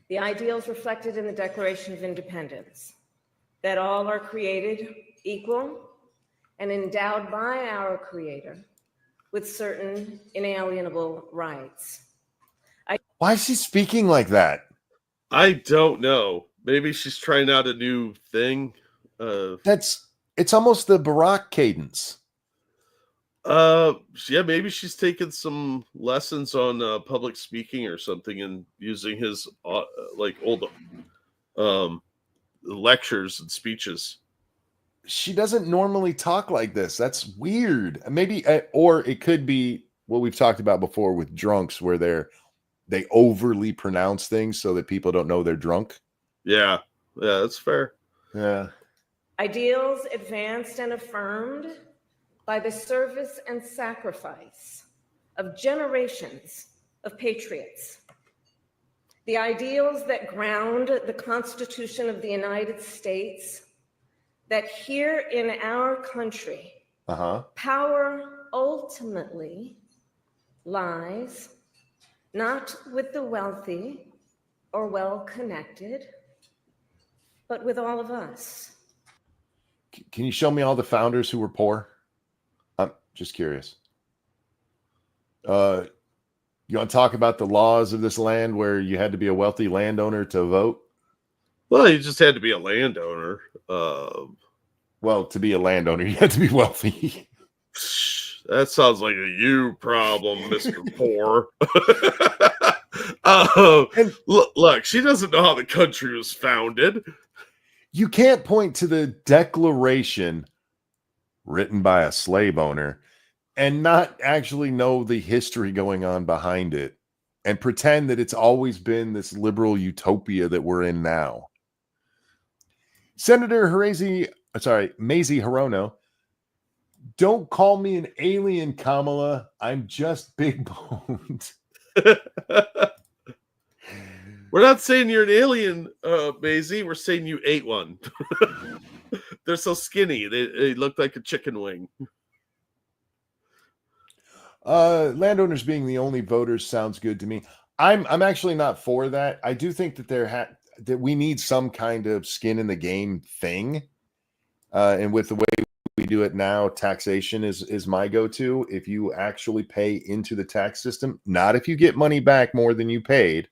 The ideals reflected in the Declaration of Independence, that all are created equal and endowed by our Creator with certain inalienable rights.
Why is she speaking like that?
I don't know. Maybe she's trying out a new thing.
It's almost the Barack cadence.
Yeah, maybe she's taken some lessons on public speaking or something and using his like old lectures and speeches.
She doesn't normally talk like this. That's weird. Maybe, or it could be what we've talked about before with drunks, where they overly pronounce things so that people don't know they're drunk.
Yeah, that's fair.
Yeah.
Ideals advanced and affirmed by the service and sacrifice of generations of patriots. The ideals that ground the Constitution of the United States, that here in our country, power ultimately lies not with the wealthy or well-connected, but with all of us.
Can you show me all the founders who were poor? I'm just curious. You want to talk about the laws of this land where you had to be a wealthy landowner to vote?
Well, you just had to be a landowner.
Well, to be a landowner, you had to be wealthy.
That sounds like a you problem, Mr. Poor. Look, she doesn't know how the country was founded.
You can't point to the Declaration written by a slave owner and not actually know the history going on behind it and pretend that it's always been this liberal utopia that we're in now. Senator Mazie Hirono, don't call me an alien, Kamala. I'm just big boned.
We're not saying you're an alien, Mazie. We're saying you ate one. They're so skinny. They look like a chicken wing.
Landowners being the only voters sounds good to me. I'm actually not for that. I do think that that we need some kind of skin in the game thing. And with the way we do it now, taxation is my go-to. If you actually pay into the tax system, not if you get money back more than you paid,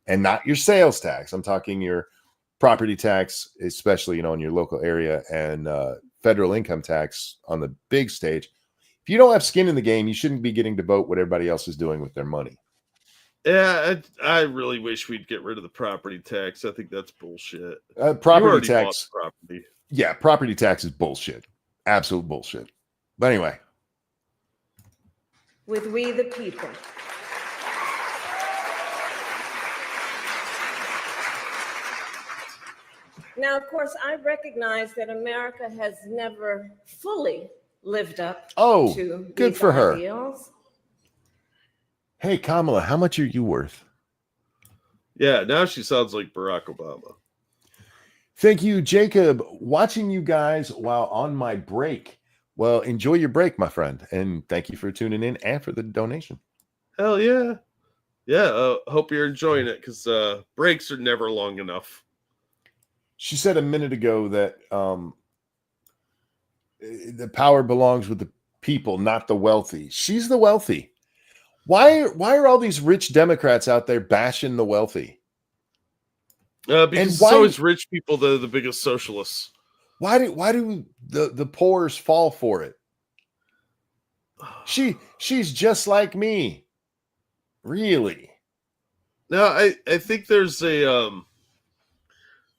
and not your sales tax. I'm talking your property tax, especially in your local area, and federal income tax on the big stage. If you don't have skin in the game, you shouldn't be getting to vote what everybody else is doing with their money.
Yeah, I really wish we'd get rid of the property tax. I think that's bullshit.
Property tax.
Property.
Yeah, property tax is bullshit. Absolute bullshit. But anyway.
With we the people. Now, of course, I recognize that America has never fully lived up to
good
these
for her.
ideals.
Hey, Kamala, how much are you worth?
Yeah, now she sounds like Barack Obama.
Thank you, Jacob. Watching you guys while on my break. Well, enjoy your break, my friend. And thank you for tuning in and for the donation.
Hell yeah. Yeah, hope you're enjoying it because breaks are never long enough.
She said a minute ago that the power belongs with the people, not the wealthy. She's the wealthy. Why are all these rich Democrats out there bashing the wealthy?
Because it's always rich people that are the biggest socialists.
Why do the poors fall for it? She's just like me. Really?
No, I think there's a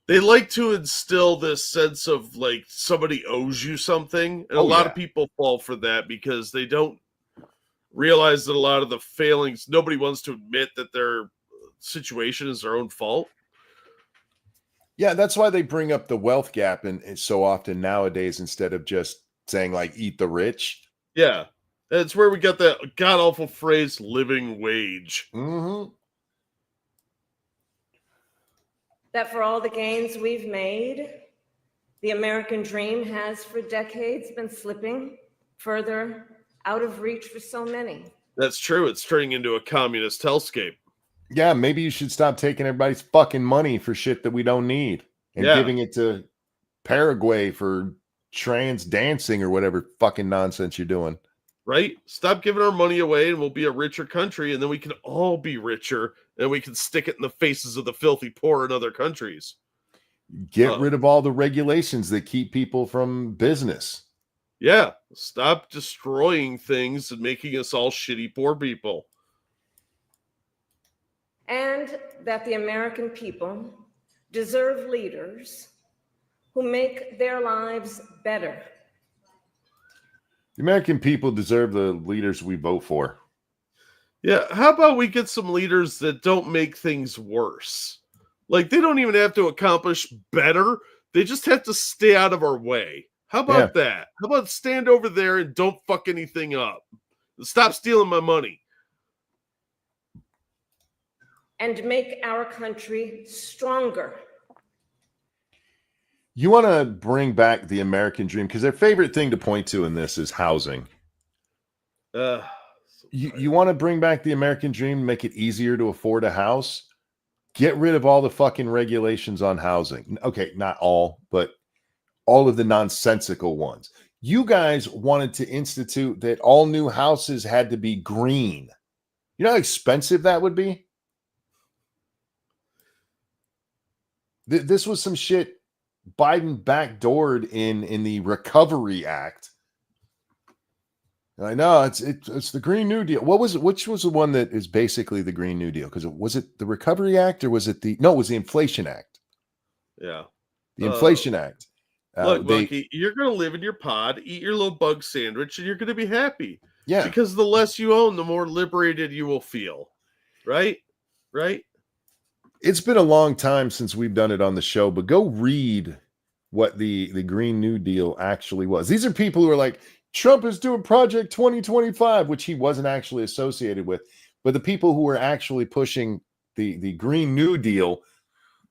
they like to instill this sense of like somebody owes you something. And a lot of people fall for that because they don't realize that a lot of the failings, nobody wants to admit that their situation is their own fault.
Yeah, that's why they bring up the wealth gap and so often nowadays instead of just saying like eat the rich.
Yeah. That's where we got that god awful phrase living wage.
Mm-hmm.
That for all the gains we've made, the American dream has for decades been slipping further out of reach for so many.
That's true. It's turning into a communist hellscape.
Yeah, maybe you should stop taking everybody's fucking money for shit that we don't need and giving it to Paraguay for trans dancing or whatever fucking nonsense you're doing.
Right? Stop giving our money away and we'll be a richer country and then we can all be richer and we can stick it in the faces of the filthy poor in other countries.
Get rid of all the regulations that keep people from business.
Yeah. Stop destroying things and making us all shitty poor people.
And that the American people deserve leaders who make their lives better.
The American people deserve the leaders we vote for.
Yeah, how about we get some leaders that don't make things worse? Like, they don't even have to accomplish better. They just have to stay out of our way. How about that? How about stand over there and don't fuck anything up? Stop stealing my money.
And make our country stronger.
You want to bring back the American dream because their favorite thing to point to in this is housing. You want to bring back the American dream, make it easier to afford a house? Get rid of all the fucking regulations on housing. Okay, not all, but all of the nonsensical ones. You guys wanted to institute that all new houses had to be green. You know how expensive that would be? This was some shit Biden backdoored in the Recovery Act. And I know it's the Green New Deal. Which was the one that is basically the Green New Deal? Because was it the Recovery Act or was it it was the Inflation Act?
Yeah.
The Inflation Act.
Look, Monkey, you're going to live in your pod, eat your little bug sandwich, and you're going to be happy.
Yeah.
Because the less you own, the more liberated you will feel. Right? Right?
It's been a long time since we've done it on the show, but go read what the Green New Deal actually was. These are people who are like, Trump is doing Project 2025, which he wasn't actually associated with. But the people who were actually pushing the Green New Deal,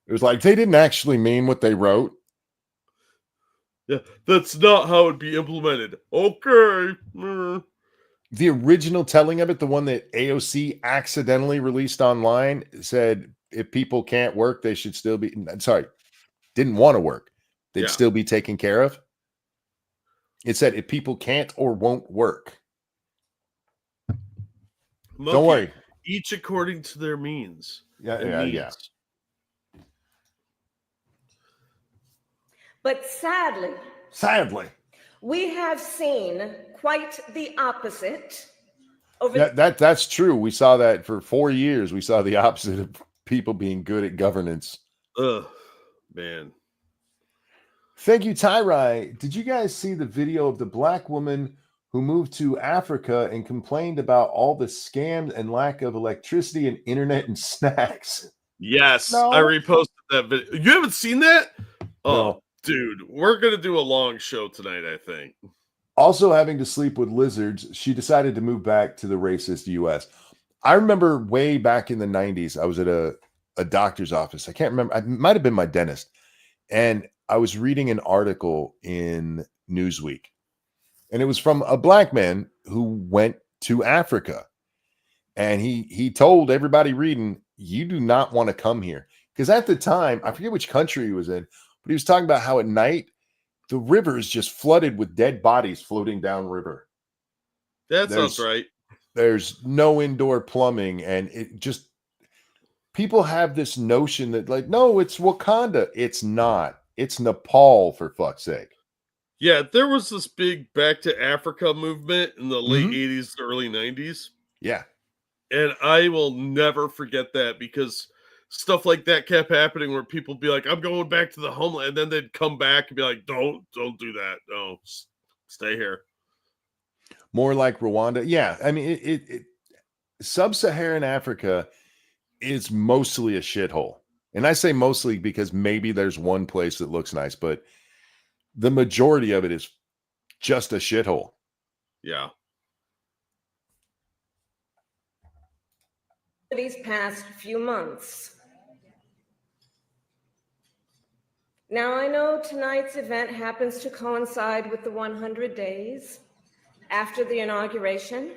it was like they didn't actually mean what they wrote.
Yeah, that's not how it'd be implemented. Okay.
The original telling of it, the one that AOC accidentally released online, said if people can't work, they should still be, didn't want to work. They'd still be taken care of. It said if people can't or won't work.
Monkey,
don't worry.
Each according to their means.
Yeah.
But sadly, we have seen quite the opposite.
That's true. We saw that for 4 years. We saw the opposite of people being good at governance.
Ugh, man.
Thank you, Tyrai. Did you guys see the video of the black woman who moved to Africa and complained about all the scams and lack of electricity and internet and snacks?
Yes,
No.
I reposted that video. You haven't seen that? Oh,
No.
dude, we're going to do a long show tonight, I think.
Also having to sleep with lizards, she decided to move back to the racist U.S. I remember way back in the 90s, I was at a doctor's office. I can't remember. It might have been my dentist. And I was reading an article in Newsweek. And it was from a black man who went to Africa. And he told everybody reading, you do not want to come here. Because at the time, I forget which country he was in, but he was talking about how at night, the river is just flooded with dead bodies floating downriver.
That sounds right.
There's no indoor plumbing. And it just, people have this notion that like, no, it's Wakanda. It's not. It's Nepal, for fuck's sake.
Yeah, there was this big back to Africa movement in the late 80s, early 90s.
Yeah.
And I will never forget that because stuff like that kept happening where people be like, I'm going back to the homeland. And then they'd come back and be like, don't do that. No, stay here.
More like Rwanda. Yeah. I mean, sub-Saharan Africa is mostly a shithole. And I say mostly because maybe there's one place that looks nice, but the majority of it is just a shithole.
Yeah.
These past few months. Now, I know tonight's event happens to coincide with the 100 days after the inauguration.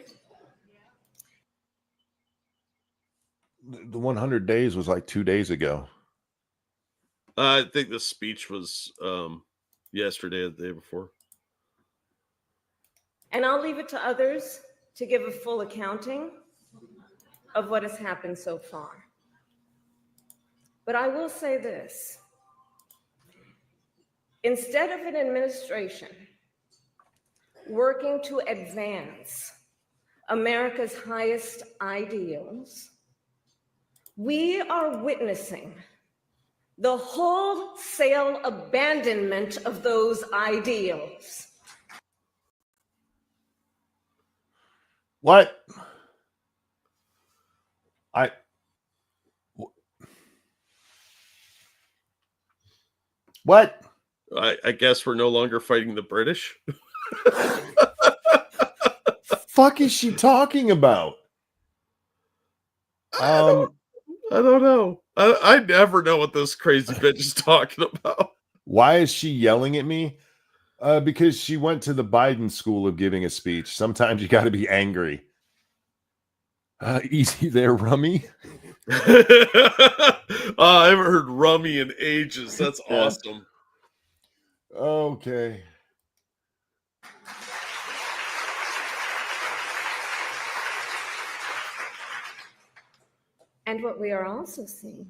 The 100 days was like 2 days ago.
I think the speech was yesterday or the day before.
And I'll leave it to others to give a full accounting of what has happened so far. But I will say this. Instead of an administration working to advance America's highest ideals, we are witnessing the wholesale abandonment of those ideals.
What? What?
I guess we're no longer fighting the British.
Fuck is she talking about?
I don't know. I never know what this crazy bitch is talking about.
Why is she yelling at me? Because she went to the Biden school of giving a speech. Sometimes you got to be angry. Easy there, Rummy.
I haven't heard Rummy in ages. That's awesome.
Okay.
And what we are also seeing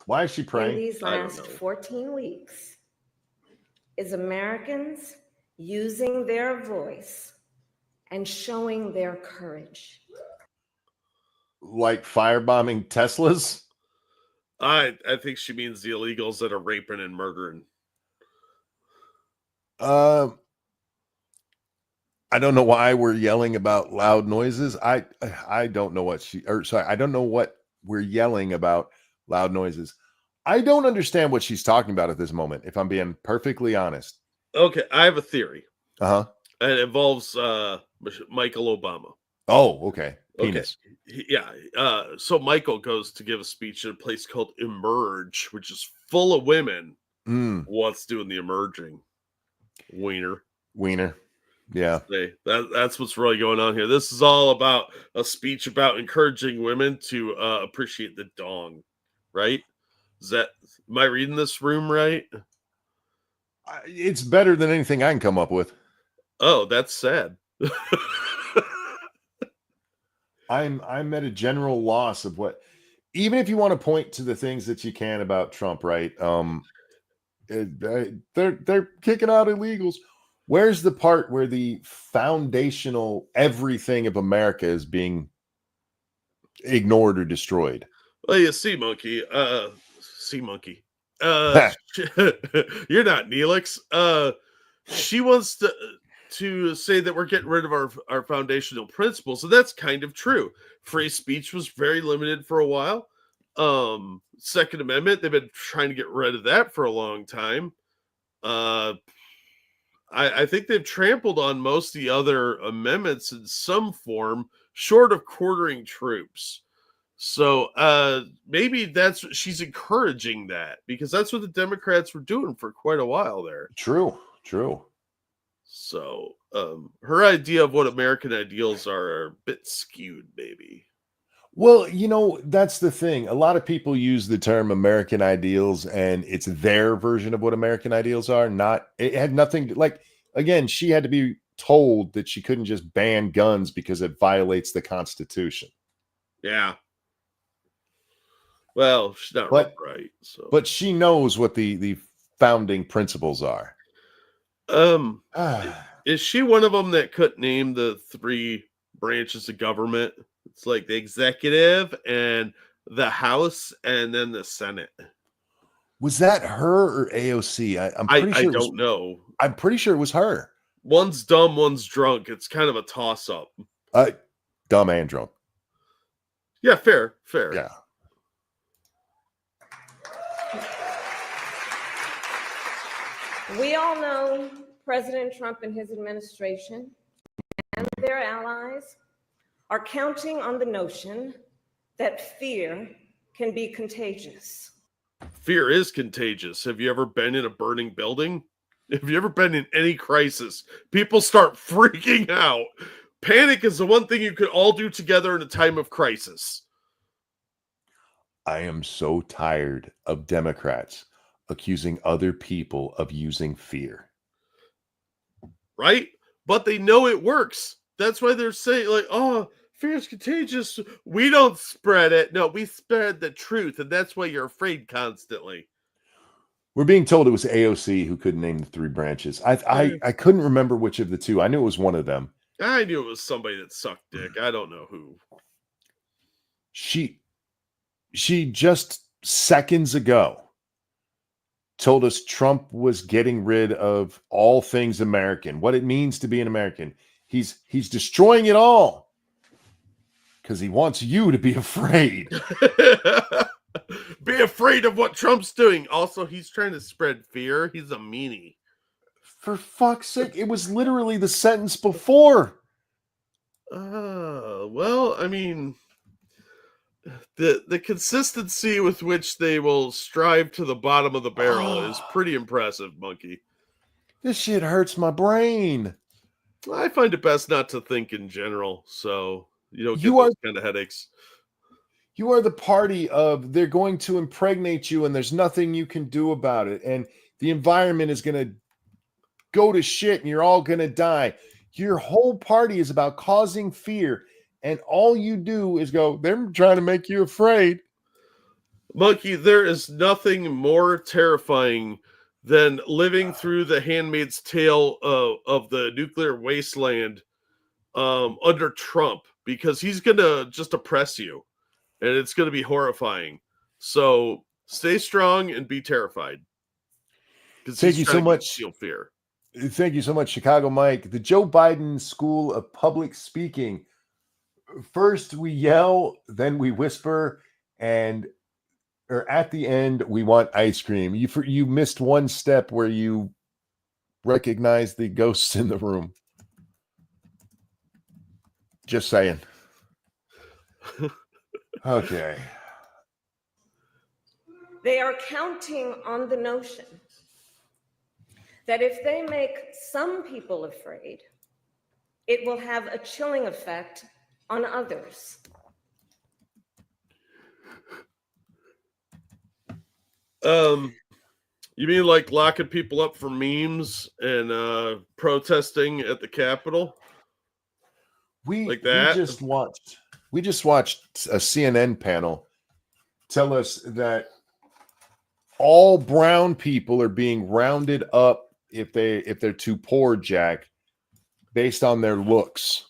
Why is she
in
praying?
these last 14 weeks is Americans using their voice and showing their courage.
Like firebombing Teslas?
I think she means the illegals that are raping and murdering.
I don't know why we're yelling about loud noises. I don't know what I don't know what we're yelling about loud noises. I don't understand what she's talking about at this moment, if I'm being perfectly honest.
Okay, I have a theory.
Uh-huh.
And it involves Michael Obama.
Oh, okay. Penis.
Okay. Yeah. So Michael goes to give a speech at a place called Emerge, which is full of women. What's doing the emerging? Wiener.
Yeah.
That's what's really going on here. This is all about a speech about encouraging women to appreciate the dong, right? Am I reading this room right?
It's better than anything I can come up with.
Oh, that's sad.
I'm at a general loss of what, even if you want to point to the things that you can about Trump, right? They're kicking out illegals. Where's the part where the foundational everything of America is being ignored or destroyed?
Well, you sea monkey. You're not Neelix. She wants to say that we're getting rid of our foundational principles, and that's kind of true. Free speech was very limited for a while. Second Amendment, they've been trying to get rid of that for a long time. I think they've trampled on most of the other amendments in some form, short of quartering troops. So maybe she's encouraging that, because that's what the Democrats were doing for quite a while there.
True.
So her idea of what American ideals are a bit skewed, maybe.
Well, that's the thing. A lot of people use the term American ideals, and it's their version of what American ideals are. It had nothing again, she had to be told that she couldn't just ban guns because it violates the Constitution.
Yeah. Well, she's not right. So,
but she knows what the founding principles are.
Is she one of them that couldn't name the three branches of government? It's like the executive and the House and then the Senate.
Was that her or AOC? I'm pretty sure.
I don't know.
I'm pretty sure it was her.
One's dumb, one's drunk. It's kind of a toss-up.
Dumb and drunk.
Yeah, fair.
Yeah.
We all know President Trump and his administration and their allies are counting on the notion that fear can be contagious.
Fear is contagious. Have you ever been in a burning building? Have you ever been in any crisis? People start freaking out. Panic is the one thing you could all do together in a time of crisis.
I am so tired of Democrats accusing other people of using fear.
Right? But they know it works. That's why they're saying, like, oh, fear is contagious. We don't spread it. No, we spread the truth. And that's why you're afraid constantly.
We're being told it was AOC who couldn't name the three branches. I couldn't remember which of the two. I knew it was one of them.
I knew it was somebody that sucked dick. I don't know who.
She just seconds ago told us Trump was getting rid of all things American, what it means to be an American. He's destroying it all because he wants you to be afraid.
Be afraid of what Trump's doing. Also, he's trying to spread fear. He's a meanie.
For fuck's sake, it was literally the sentence before.
Well, I mean, the consistency with which they will strive to the bottom of the barrel is pretty impressive, Monkey.
This shit hurts my brain.
I find it best not to think in general, so you don't get those kind of headaches.
You are the party of they're going to impregnate you and there's nothing you can do about it. And the environment is going to go to shit and you're all going to die. Your whole party is about causing fear. And all you do is go, they're trying to make you afraid.
Monkey, there is nothing more terrifying than living through the Handmaid's Tale of the nuclear wasteland under Trump, because he's going to just oppress you. And it's going to be horrifying. So stay strong and be terrified.
Thank you so much.
Feel fear.
Thank you so much, Chicago Mike. The Joe Biden School of Public Speaking. First we yell, then we whisper, or at the end we want ice cream. You missed one step where you recognize the ghosts in the room. Just saying. Okay.
They are counting on the notion that if they make some people afraid, it will have a chilling effect on others.
You mean like locking people up for memes and protesting at the Capitol? Like that?
We just watched a CNN panel tell us that all brown people are being rounded up if they're too poor, Jack, based on their looks.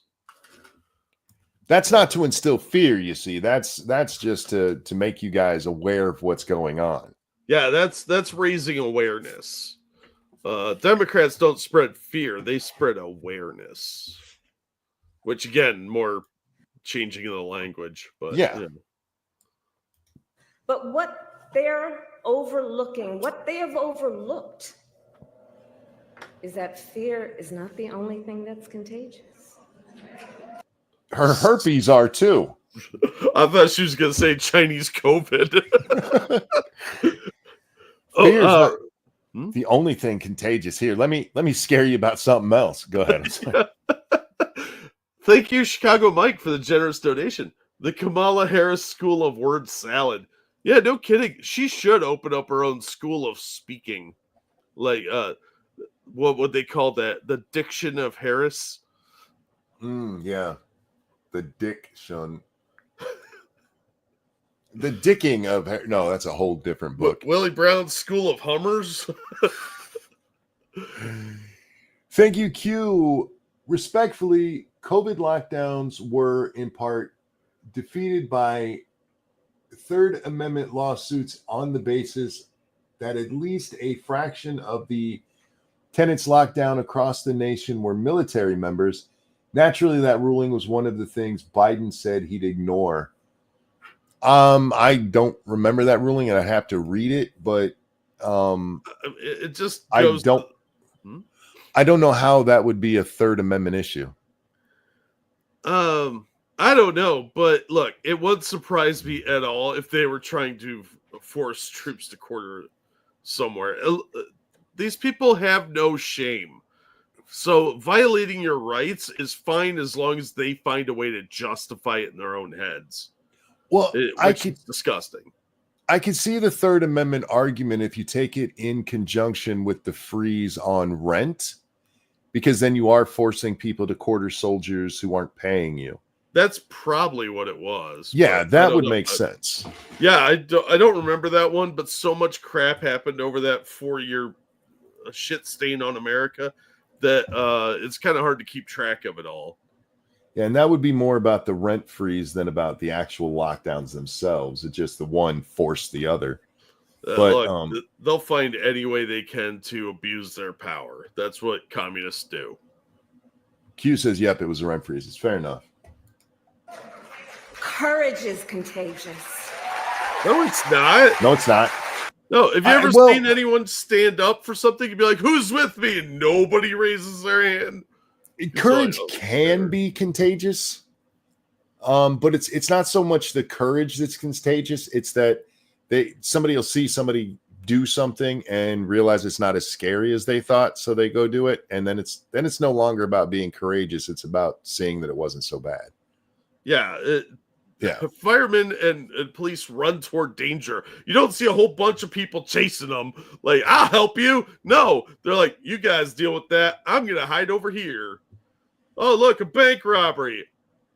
That's not to instill fear, you see. That's just to make you guys aware of what's going on.
Yeah, that's raising awareness. Democrats don't spread fear, they spread awareness. Which again, more changing of the language, but
yeah.
But what they're overlooking, what they have overlooked, is that fear is not the only thing that's contagious.
Her herpes are too.
I thought she was going to say Chinese COVID.
Fear's not the only thing contagious here. Let me scare you about something else. Go ahead.
Thank you, Chicago Mike, for the generous donation. The Kamala Harris School of Word Salad. Yeah, no kidding. She should open up her own school of speaking. Like, what would they call that? The diction of Harris?
Yeah. The diction. The dicking of... No, that's a whole different book.
Willie Brown's School of Hummers?
Thank you, Q. Respectfully, COVID lockdowns were in part defeated by Third Amendment lawsuits on the basis that at least a fraction of the tenants locked down across the nation were military members. Naturally, that ruling was one of the things Biden said he'd ignore. I don't remember that ruling, and I'd have to read it, but
It just
I
goes.
I don't know how that would be a Third Amendment issue.
I don't know, but look, it wouldn't surprise me at all if they were trying to force troops to quarter somewhere. These people have no shame. So violating your rights is fine as long as they find a way to justify it in their own heads.
Well,
It's disgusting.
I can see the Third Amendment argument if you take it in conjunction with the freeze on rent, because then you are forcing people to quarter soldiers who aren't paying you.
That's probably what it was.
Yeah, that would make sense.
Yeah, I don't remember that one, but so much crap happened over that 4-year shit stain on America that it's kind of hard to keep track of it all.
Yeah, and that would be more about the rent freeze than about the actual lockdowns themselves. It's just the one forced the other. But
look, they'll find any way they can to abuse their power. That's what communists do.
Q says, yep, it was a rent freeze. It's fair enough.
Courage is contagious.
No, it's not.
No, it's not.
No, have you ever seen anyone stand up for something and be like, who's with me? And nobody raises their hand.
Courage can be contagious. But it's not so much the courage that's contagious. It's that somebody will see somebody do something and realize it's not as scary as they thought, so they go do it, and then it's no longer about being courageous. It's about seeing that it wasn't so bad.
Yeah.
Yeah.
Firemen and police run toward danger. You don't see a whole bunch of people chasing them like, I'll help you. No, they're like, you guys deal with that. I'm going to hide over here. Oh, look, a bank robbery.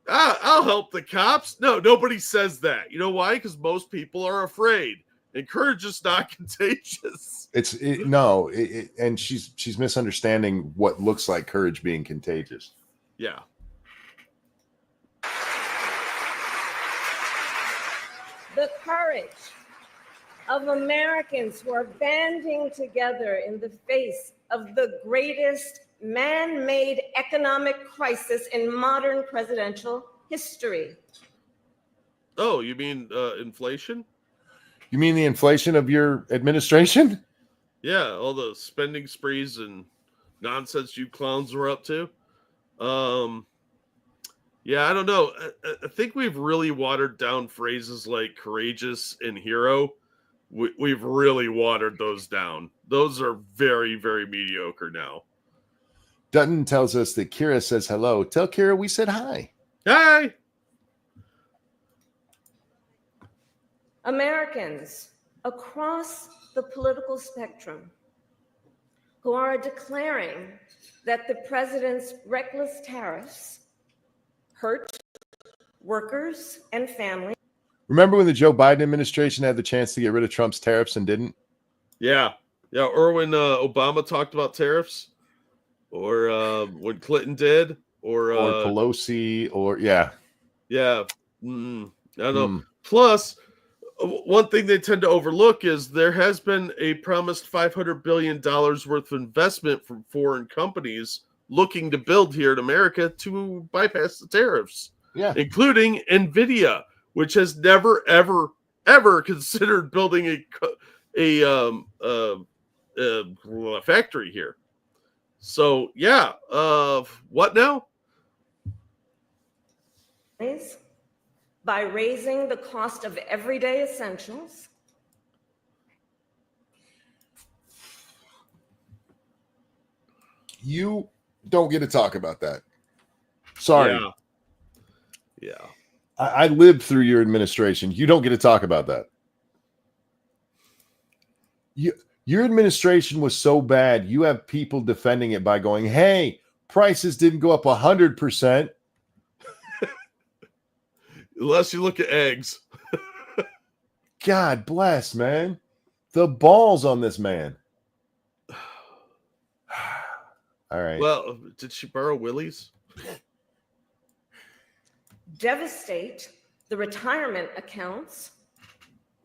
I'll help the cops. No, nobody says that. You know why? Because most people are afraid. And courage is not contagious.
And she's misunderstanding what looks like courage being contagious.
Yeah.
The courage of Americans who are banding together in the face of the greatest man-made economic crisis in modern presidential history.
Oh, you mean inflation?
You mean the inflation of your administration?
Yeah, all the spending sprees and nonsense you clowns were up to. Yeah, I don't know. I think we've really watered down phrases like courageous and hero. We've really watered those down. Those are very, very mediocre now.
Dutton tells us that Kira says hello. Tell Kira we said hi.
Hi.
Americans across the political spectrum who are declaring that the president's reckless tariffs hurt workers and families.
Remember when the Joe Biden administration had the chance to get rid of Trump's tariffs and didn't?
Yeah. Or when Obama talked about tariffs, or when Clinton did, or
Pelosi, or yeah.
I don't know. Plus, one thing they tend to overlook is there has been a promised $500 billion worth of investment from foreign companies looking to build here in America to bypass the tariffs.
Yeah,
including NVIDIA, which has never, ever, ever considered building a factory here. So yeah, what now?
By raising the cost of everyday essentials.
You don't get to talk about that. Sorry.
Yeah.
I lived through your administration. You don't get to talk about that. Your administration was so bad, you have people defending it by going, hey, prices didn't go up 100%.
Unless you look at eggs.
God bless, man. The balls on this man. All right.
Well, did she borrow Willie's?
Devastate the retirement accounts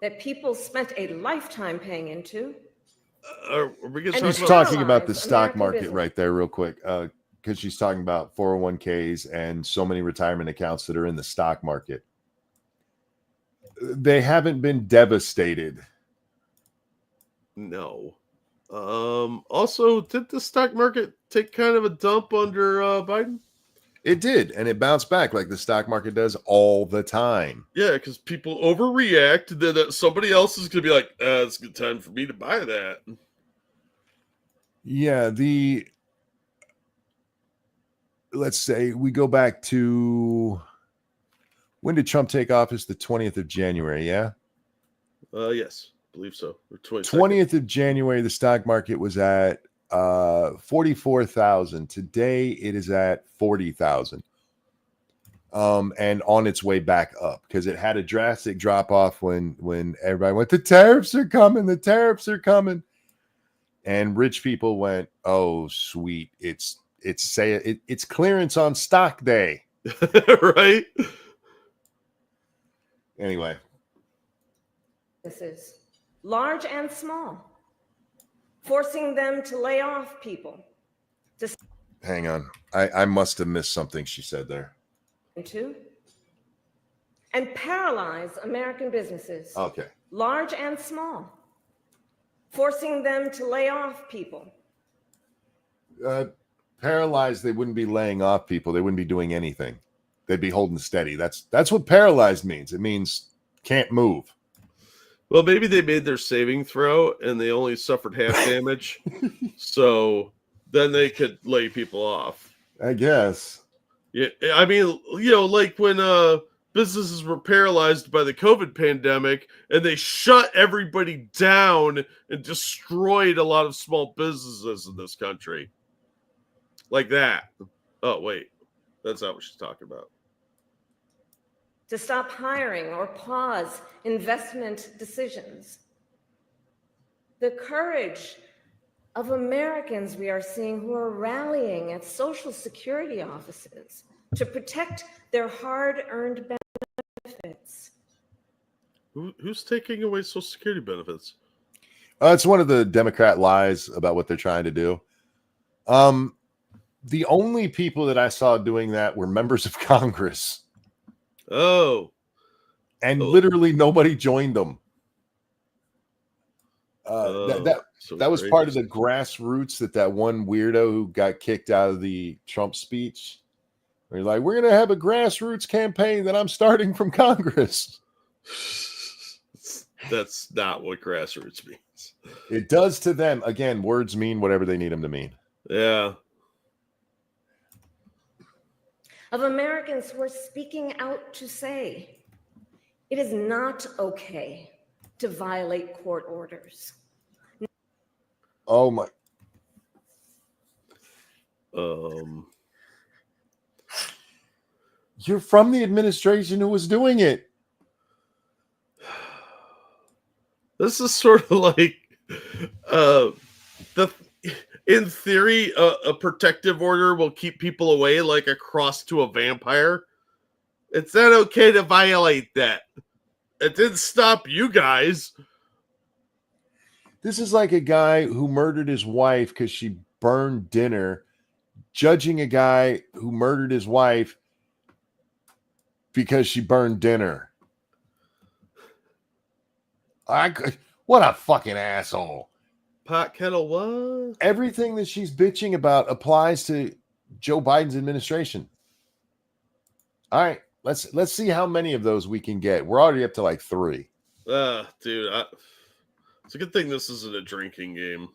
that people spent a lifetime paying into.
Are we going to
She's talking about the stock market right there real quick, because she's talking about 401ks and so many retirement accounts that are in the stock market. They haven't been devastated.
No. Also, did the stock market take kind of a dump under Biden?
It did, and it bounced back like the stock market does all the time.
Yeah, because people overreact, and then somebody else is going to be like, it's a good time for me to buy that.
Yeah, let's say we go back to, when did Trump take office? The 20th of January, yeah?
Yes, I believe so. Or
20th of January, the stock market was at 44,000. Today it is at 40,000. And on its way back up because it had a drastic drop off when everybody went, the tariffs are coming. And rich people went, oh sweet, it's clearance on stock day.
Right?
Anyway.
This is large and small, forcing them to lay off people.
Hang on. I must have missed something she said there.
And paralyze American businesses.
Okay.
Large and small, forcing them to lay off people.
Paralyzed, they wouldn't be laying off people. They wouldn't be doing anything. They'd be holding steady. That's what paralyzed means. It means can't move.
Well, maybe they made their saving throw and they only suffered half damage. So then they could lay people off.
I guess.
Yeah, I mean, like when businesses were paralyzed by the COVID pandemic and they shut everybody down and destroyed a lot of small businesses in this country. Like that. Oh, wait. That's not what she's talking about.
To stop hiring or pause investment decisions. The courage of Americans we are seeing who are rallying at Social Security offices to protect their hard-earned benefits.
Who's taking away Social Security benefits?
It's one of the Democrat lies about what they're trying to do. The only people that I saw doing that were members of Congress.
Oh.
And literally nobody joined them. That was part of the grassroots that one weirdo who got kicked out of the Trump speech. They're like, we're going to have a grassroots campaign that I'm starting from Congress.
That's not what grassroots means.
It does to them. Again, words mean whatever they need them to mean.
Yeah.
Of Americans who are speaking out to say, it is not okay to violate court orders.
Oh my. You're from the administration who was doing it.
This is sort of like in theory, a protective order will keep people away like a cross to a vampire. It's not okay to violate that. It didn't stop you guys.
This is like a guy who murdered his wife because she burned dinner, judging a guy who murdered his wife because she burned dinner. What a fucking asshole.
Pot kettle what?
Everything that she's bitching about applies to Joe Biden's administration. All right, let's see how many of those we can get. We're already up to like 3.
Dude, it's a good thing this isn't a drinking game.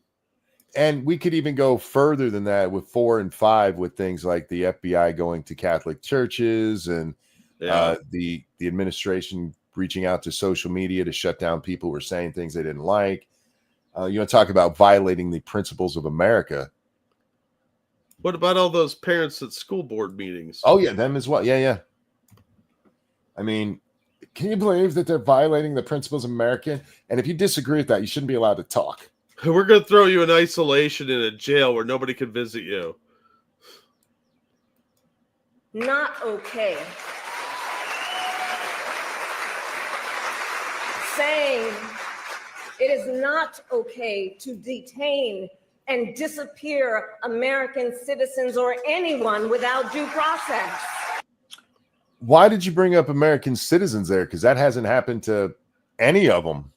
And we could even go further than that with 4 and 5 with things like the FBI going to Catholic churches and the administration reaching out to social media to shut down people who were saying things they didn't like. You want to talk about violating the principles of America.
What about all those parents at school board meetings?
Oh, yeah, them as well. Yeah. I mean, can you believe that they're violating the principles of America? And if you disagree with that, you shouldn't be allowed to talk.
We're going to throw you in isolation in a jail where nobody can visit you.
Not okay. Saying it is not okay to detain and disappear American citizens or anyone without due process.
Why did you bring up American citizens there? Because that hasn't happened to any of them.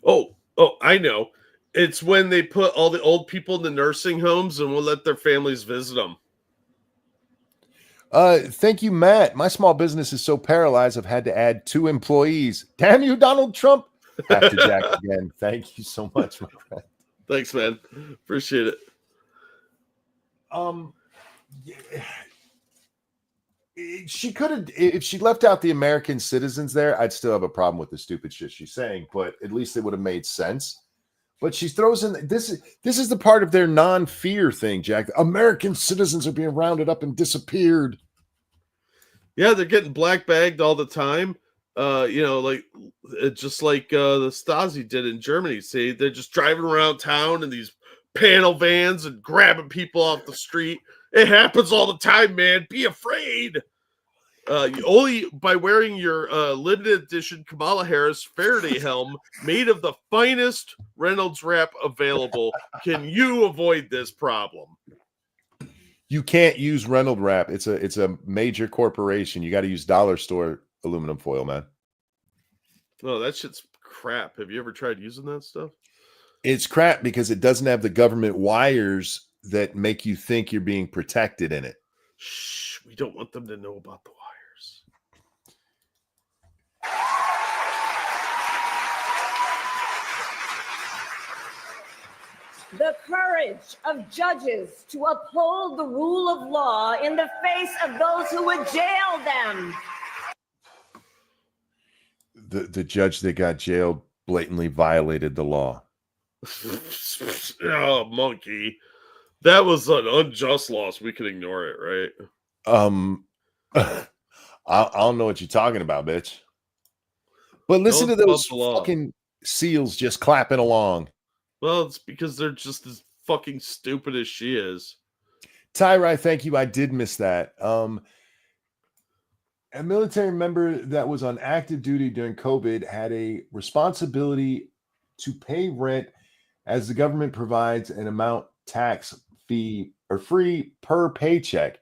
Oh, I know. It's when they put all the old people in the nursing homes and will let their families visit them.
Thank you, Matt. My small business is so paralyzed I've had to add 2 employees. Damn you, Donald Trump. Have to jack again. Thank you so much, my friend.
Thanks, man. Appreciate it.
She could have, if she left out the American citizens there, I'd still have a problem with the stupid shit she's saying, but at least it would have made sense. But she throws in this is the part of their non-fear thing, Jack. American citizens are being rounded up and disappeared.
Yeah, they're getting black bagged all the time. Like just like the Stasi did in Germany. See, they're just driving around town in these panel vans and grabbing people off the street. It happens all the time, man. Be afraid. Only by wearing your limited edition Kamala Harris Faraday helm made of the finest Reynolds wrap available can you avoid this problem.
You can't use Reynolds wrap. It's a major corporation. You got to use dollar store aluminum foil, man.
Oh, that shit's crap. Have you ever tried using that stuff?
It's crap because it doesn't have the government wires that make you think you're being protected in it.
Shh, we don't want them to know about the wires.
The courage of judges to uphold the rule of law in the face of those who would jail them.
The judge that got jailed blatantly violated the law.
Oh, monkey. That was an unjust loss. We can ignore it, right?
I don't know what you're talking about, bitch. But listen to those fucking SEALs just clapping along.
Well, it's because they're just as fucking stupid as she is.
Tyrai, thank you. I did miss that. A military member that was on active duty during COVID had a responsibility to pay rent as the government provides an amount tax fee or free per paycheck.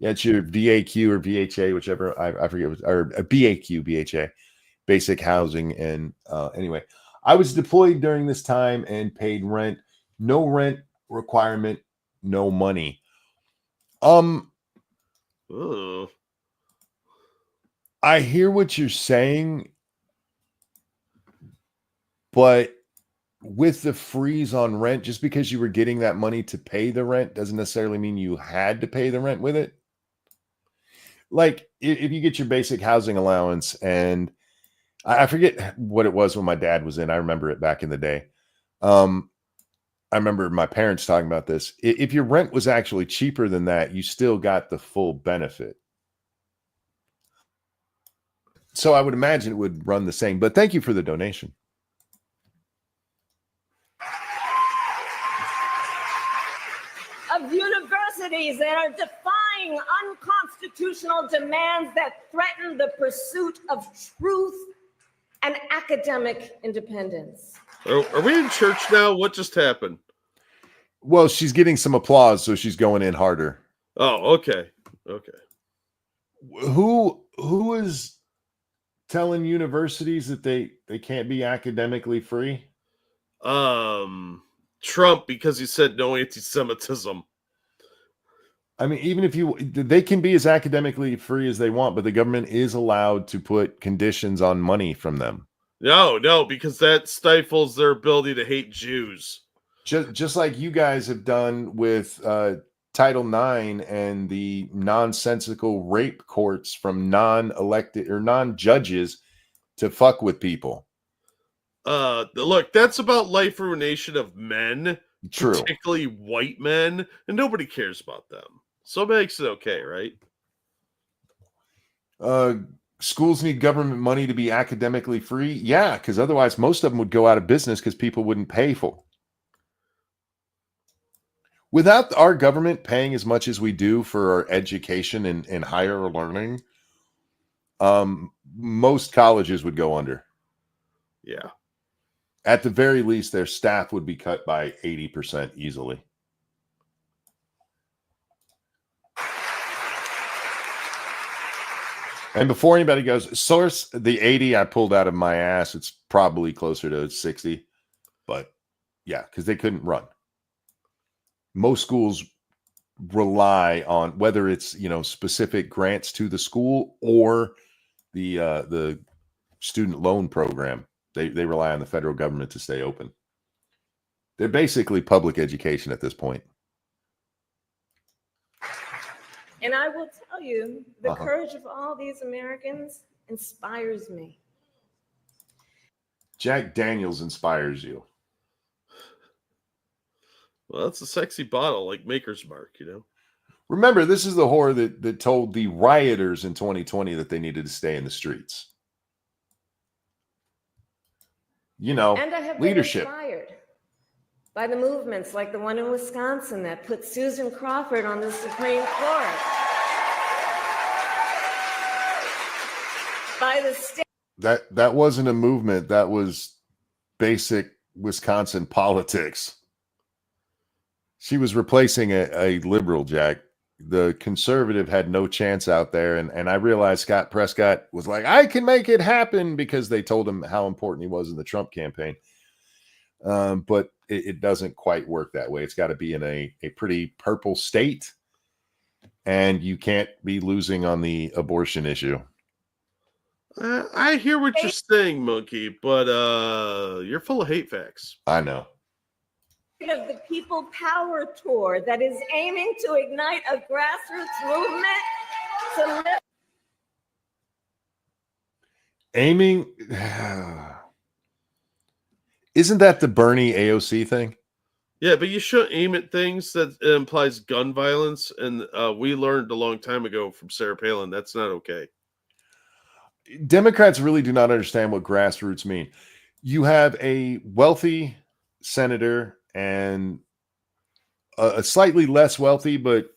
That's your VAQ or VHA, whichever I forget, or a BAQ, BHA, basic housing. And anyway, I was deployed during this time and paid rent. No rent requirement, no money. I hear what you're saying, but with the freeze on rent, just because you were getting that money to pay the rent doesn't necessarily mean you had to pay the rent with it. Like if you get your basic housing allowance, and I forget what it was when my dad was in, I remember it back in the day. I remember my parents talking about this. If your rent was actually cheaper than that, you still got the full benefit. So I would imagine it would run the same, but thank you for the donation.
Of universities that are defying unconstitutional demands that threaten the pursuit of truth and academic independence.
Are we in church now? What just happened?
Well, she's getting some applause, so she's going in harder.
Oh, okay. Okay.
Who is telling universities that they can't be academically free?
Trump, because he said no anti-Semitism.
I mean, even if they can be as academically free as they want, but the government is allowed to put conditions on money from them.
No, because that stifles their ability to hate Jews.
Just like you guys have done with Title IX and the nonsensical rape courts from non-elected or non-judges to fuck with people.
Look, that's about life ruination of men,
True.
Particularly white men, and nobody cares about them. So it makes it okay, right?
Schools need government money to be academically free. Yeah, because otherwise most of them would go out of business because people wouldn't pay for. Without our government paying as much as we do for our education and higher learning, most colleges would go under.
Yeah.
At the very least, their staff would be cut by 80% easily. And before anybody goes, source, the 80 I pulled out of my ass, it's probably closer to 60. But Yeah, because they couldn't run. Most schools rely on whether it's specific grants to the school or the student loan program. They rely on the federal government to stay open. They're basically public education at this point.
And I will tell you, the courage of all these Americans inspires me.
Jack Daniels inspires you.
Well, that's a sexy bottle, like Maker's Mark,
Remember, this is the whore that told the rioters in 2020 that they needed to stay in the streets.
And I have
leadership.
been inspired by the movements like the one in Wisconsin that put Susan Crawford on the Supreme Court. By the state.
That wasn't a movement. That was basic Wisconsin politics. She was replacing a liberal, Jack. The conservative had no chance out there. And I realized Scott Prescott was like, I can make it happen, because they told him how important he was in the Trump campaign. But it doesn't quite work that way. It's got to be in a pretty purple state. And you can't be losing on the abortion issue.
I hear what you're saying, Monkey, but you're full of hate facts.
I know.
Of the People Power Tour that is aiming to ignite a grassroots movement to lift.
Aiming. Isn't that the Bernie AOC thing?
Yeah, but you shouldn't aim at things that implies gun violence. And we learned a long time ago from Sarah Palin, that's not okay.
Democrats really do not understand what grassroots mean. You have a wealthy senator and a slightly less wealthy, but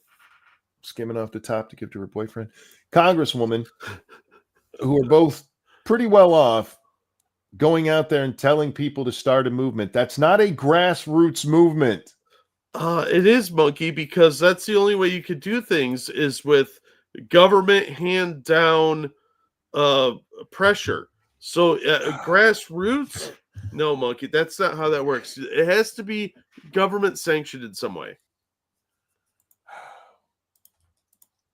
skimming off the top to give to her boyfriend, congresswoman, who are both pretty well off, going out there and telling people to start a movement. That's not a grassroots movement.
It is, Monkey, because that's the only way you could do things is with government hand down pressure. So grassroots, no, Monkey, that's not how that works. It has to be government sanctioned in some way.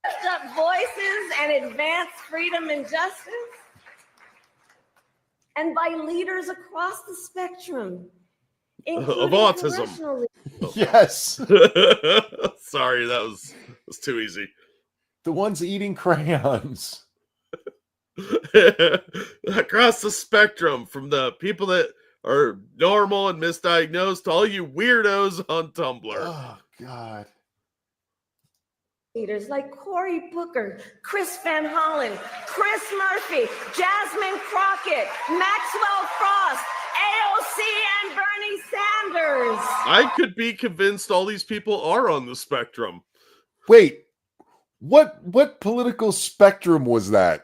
Lift up voices and advance freedom and justice. And by leaders across the spectrum
of autism.
Yes.
Sorry, that was too easy.
The ones eating crayons.
Across the spectrum, from the people that are normal and misdiagnosed to all you weirdos on Tumblr.
Oh, God.
Leaders like Cory Booker, Chris Van Hollen, Chris Murphy, Jasmine Crockett, Maxwell Frost, AOC, and Bernie Sanders.
I could be convinced all these people are on the spectrum.
Wait, what political spectrum was that?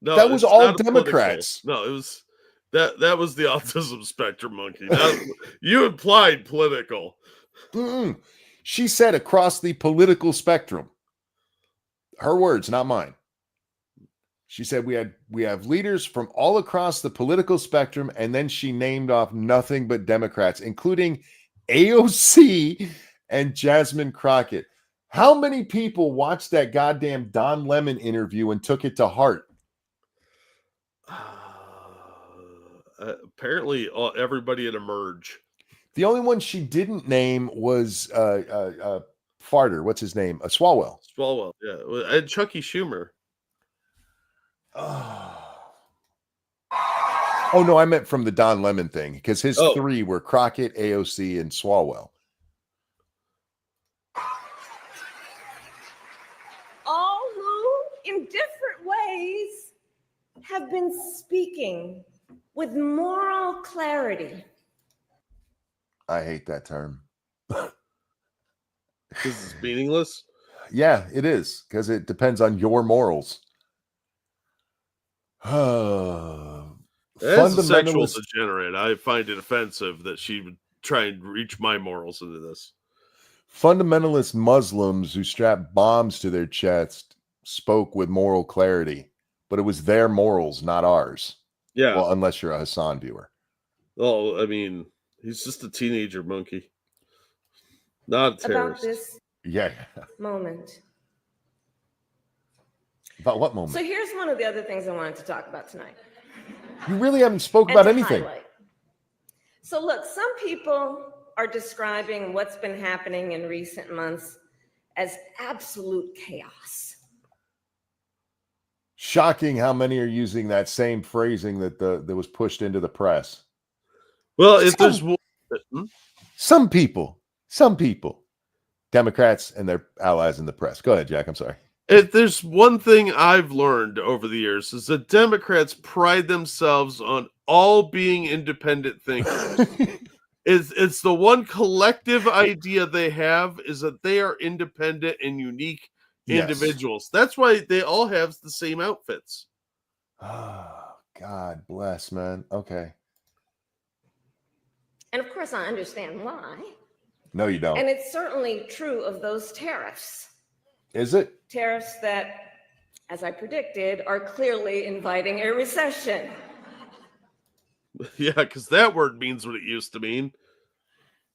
No,
that was all Democrats.
No, it was that was the autism spectrum, Monkey. You implied political.
Mm-mm. She said across the political spectrum. Her words, not mine. She said we have leaders from all across the political spectrum, and then she named off nothing but Democrats, including AOC and Jasmine Crockett. How many people watched that goddamn Don Lemon interview and took it to heart?
Apparently, everybody at Emerge.
The only one she didn't name was Farter. What's his name? Swalwell.
Swalwell, yeah. And Chucky Schumer.
Oh no, I meant from the Don Lemon thing, because his three were Crockett, AOC, and Swalwell.
All who, in different ways, have been speaking with moral clarity.
I hate that term.
This is meaningless.
Yeah, it is, because it depends on your morals.
As a sexual degenerate, I find it offensive that she would try and reach my morals into this.
Fundamentalist Muslims who strap bombs to their chest spoke with moral clarity, but it was their morals, not ours.
Yeah.
Well, unless you're a Hassan viewer.
Well, I mean, He's just a teenager monkey, not a
about
terrorist.
this
Yeah.
moment.
About what moment?
So here's one of the other things I wanted to talk about tonight.
You really haven't spoke
and
about
to
anything.
highlight. So look, some people are describing what's been happening in recent months as absolute chaos.
Shocking how many are using that same phrasing that was pushed into the press.
Well, if there's one,
Some people, Democrats and their allies in the press. Go ahead, Jack. I'm sorry.
if there's one thing I've learned over the years is that Democrats pride themselves on all being independent thinkers. It's the one collective idea they have is that they are independent and unique individuals. That's why they all have the same outfits.
Oh, God bless, man. Okay.
And of course, I understand why.
No, you don't.
And it's certainly true of those tariffs.
Is it?
Tariffs that, as I predicted, are clearly inviting a recession.
Yeah, because that word means what it used to mean.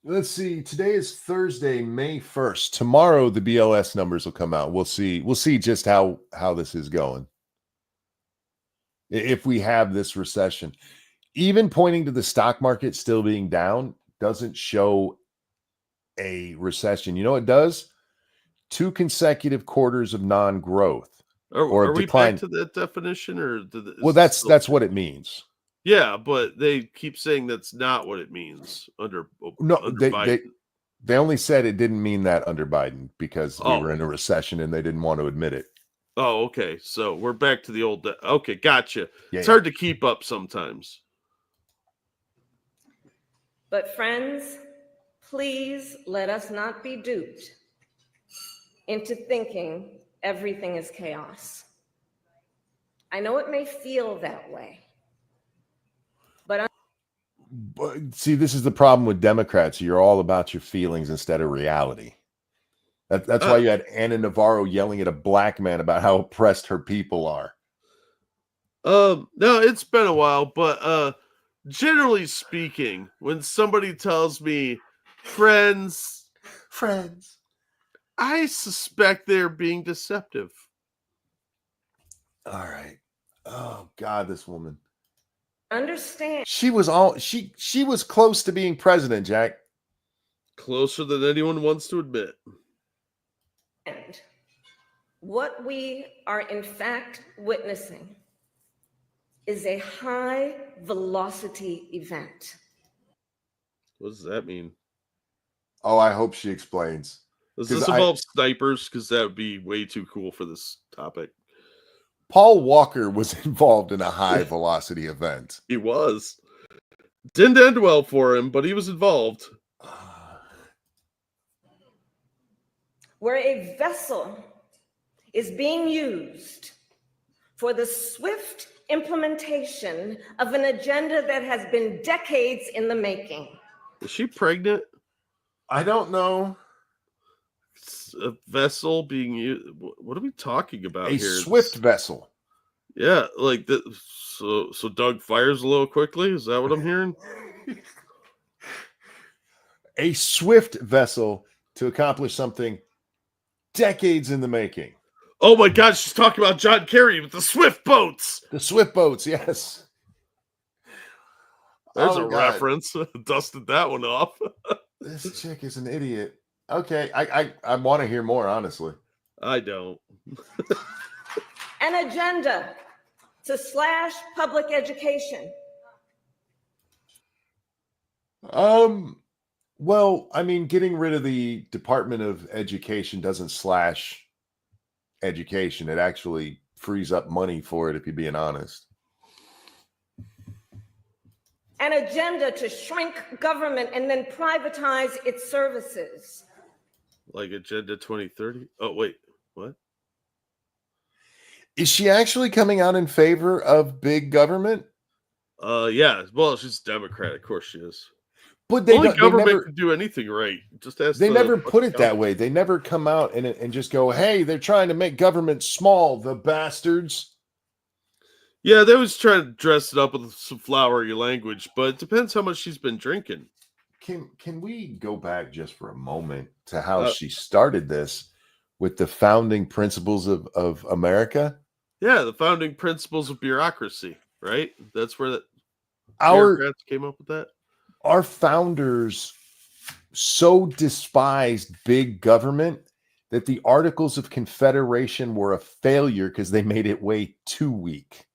Let's see. Today is Thursday, May 1st. Tomorrow, the BLS numbers will come out. We'll see. We'll see just how this is going. If we have this recession, even pointing to the stock market still being down doesn't show a recession. You know what it does? 2 consecutive quarters of non-growth or
are we
decline.
back to that definition, or
Well, that's what it means.
Yeah, but they keep saying that's not what it means under Biden.
They only said it didn't mean that under Biden because we were in a recession and they didn't want to admit it.
Oh, okay. So we're back to the old. Okay, gotcha.
Yeah,
it's hard to keep up sometimes.
But friends, please let us not be duped into thinking everything is chaos. I know it may feel that way. But
see, this is the problem with Democrats. You're all about your feelings instead of reality. That's why you had Anna Navarro yelling at a black man about how oppressed her people are.
No, it's been a while, but generally speaking, when somebody tells me friends, I suspect they're being deceptive.
All right. Oh God, this woman.
Understand.
She was close to being president, Jack.
Closer than anyone wants to admit.
And what we are in fact witnessing is a high velocity event.
What does that mean?
Oh, I hope she explains.
Does this involve snipers? Because that would be way too cool for this topic.
Paul Walker was involved in a high velocity event.
He was. Didn't end well for him, but he was involved.
Where a vessel is being used for the swift implementation of an agenda that has been decades in the making.
Is she pregnant?
I don't know.
A vessel being used. What are we talking about
here? A swift vessel.
Yeah, like that. So Doug fires a little quickly. Is that what I'm hearing?
A swift vessel to accomplish something decades in the making.
Oh my God, she's talking about John Kerry with the swift boats.
The swift boats, yes.
There's a reference. Dusted that one off.
This chick is an idiot. Okay, I want to hear more, honestly.
I don't.
An agenda to slash public education.
Well, I mean, getting rid of the Department of Education doesn't slash education. It actually frees up money for it, if you're being honest.
An agenda to shrink government and then privatize its services.
Like Agenda 2030? Oh, wait, what?
Is she actually coming out in favor of big government?
Yeah. Well, she's a Democrat. Of course she is.
But
government never can do anything right. Just ask.
They never put it that way. They never come out and just go, "Hey, they're trying to make government small, the bastards."
Yeah, they always try to dress it up with some flowery language, but it depends how much she's been drinking.
Can we go back just for a moment to how she started this with the founding principles of America?
Yeah, the founding principles of bureaucracy, right? That's where the bureaucrats came up with that.
Our founders so despised big government that the Articles of Confederation were a failure because they made it way too weak.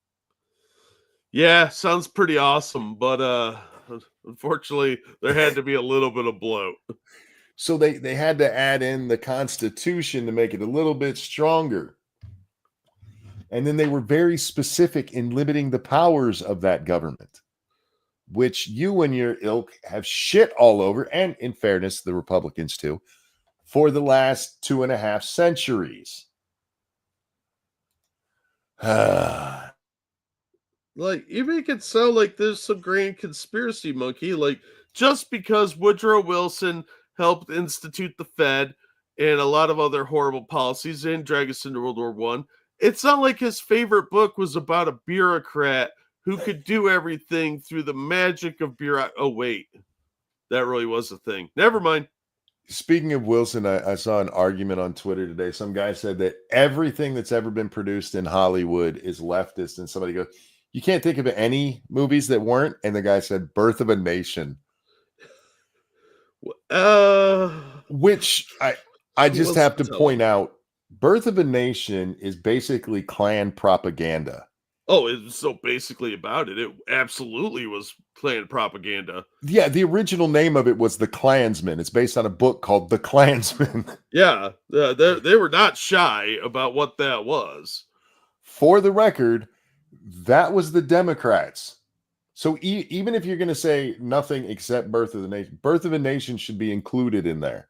Yeah, sounds pretty awesome, but unfortunately, there had to be a little bit of bloat.
So they had to add in the Constitution to make it a little bit stronger. And then they were very specific in limiting the powers of that government, which you and your ilk have shit all over, and in fairness, the Republicans too, for the last 2.5 centuries.
Like, you make it sound like there's some grand conspiracy, monkey. Like, just because Woodrow Wilson helped institute the Fed and a lot of other horrible policies and drag us into World War I, it's not like his favorite book was about a bureaucrat who could do everything through the magic of bureaucracy. Oh, wait. That really was a thing. Never mind.
Speaking of Wilson, I saw an argument on Twitter today. Some guy said that everything that's ever been produced in Hollywood is leftist. And somebody goes, you can't think of any movies that weren't. And the guy said, Birth of a Nation. Which I just have to point out, Birth of a Nation is basically Klan propaganda.
Oh, it's so basically about it. It absolutely was Klan propaganda.
Yeah, the original name of it was The Klansman. It's based on a book called The Klansman.
Yeah, they were not shy about what that was.
For the record, that was the Democrats. So even if you're going to say nothing except Birth of the Nation, Birth of a Nation should be included in there.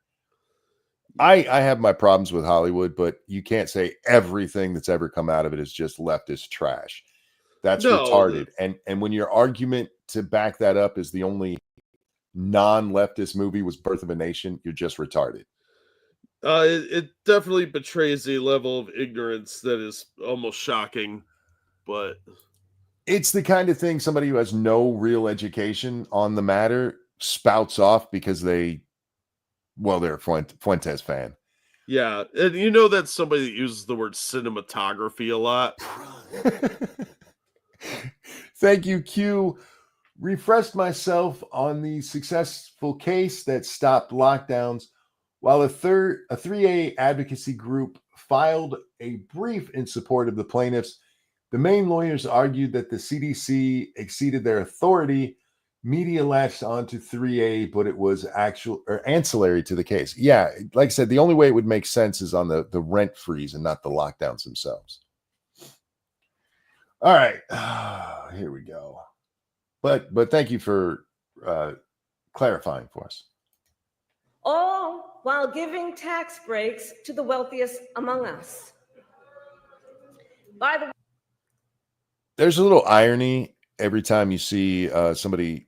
I have my problems with Hollywood, but you can't say everything that's ever come out of it is just leftist trash. That's retarded. And when your argument to back that up is the only non-leftist movie was Birth of a Nation, you're just retarded.
It definitely betrays a level of ignorance that is almost shocking, but
it's the kind of thing somebody who has no real education on the matter spouts off because they're a Fuentes fan.
Yeah, and you know that's somebody that uses the word cinematography a lot.
Thank you, Q. Refreshed myself on the successful case that stopped lockdowns, while a 3A advocacy group filed a brief in support of the plaintiffs. The main lawyers argued that the CDC exceeded their authority. Media latched onto 3A, but it was ancillary to the case. Yeah, like I said, the only way it would make sense is on the rent freeze and not the lockdowns themselves. All right, here we go. But thank you for clarifying for us.
All while giving tax breaks to the wealthiest among us. By the way,
there's a little irony every time you see somebody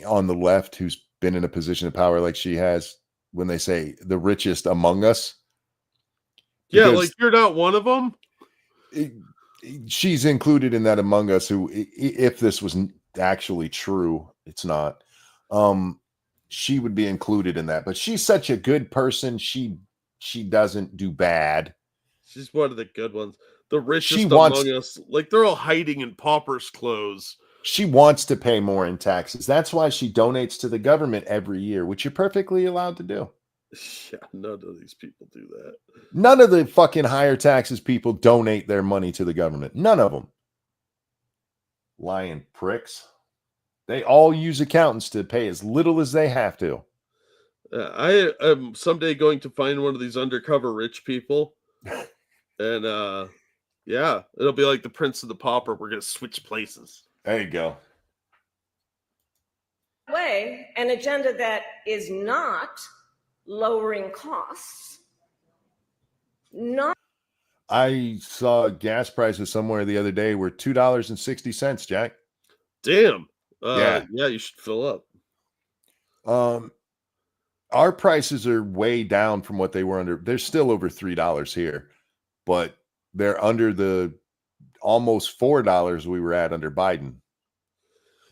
on the left who's been in a position of power like she has when they say the richest among us.
Yeah, like you're not one of them.
She's included in that among us who, if this was actually true, it's not. She would be included in that, but she's such a good person. She doesn't do bad.
She's one of the good ones. The richest among us, like they're all hiding in paupers' clothes.
She wants to pay more in taxes. That's why she donates to the government every year, which you're perfectly allowed to do.
Yeah, none of these people do that.
None of the fucking higher taxes people donate their money to the government. None of them. Lying pricks. They all use accountants to pay as little as they have to.
I am someday going to find one of these undercover rich people. And yeah, it'll be like the Prince and the Pauper. We're going to switch places.
There you go.
Way, an agenda that is not lowering costs.
I saw gas prices somewhere the other day were $2.60, Jack.
Damn. Yeah, you should fill up.
Our prices are way down from what they were under. They're still over $3 here, but they're under the almost $4 we were at under Biden.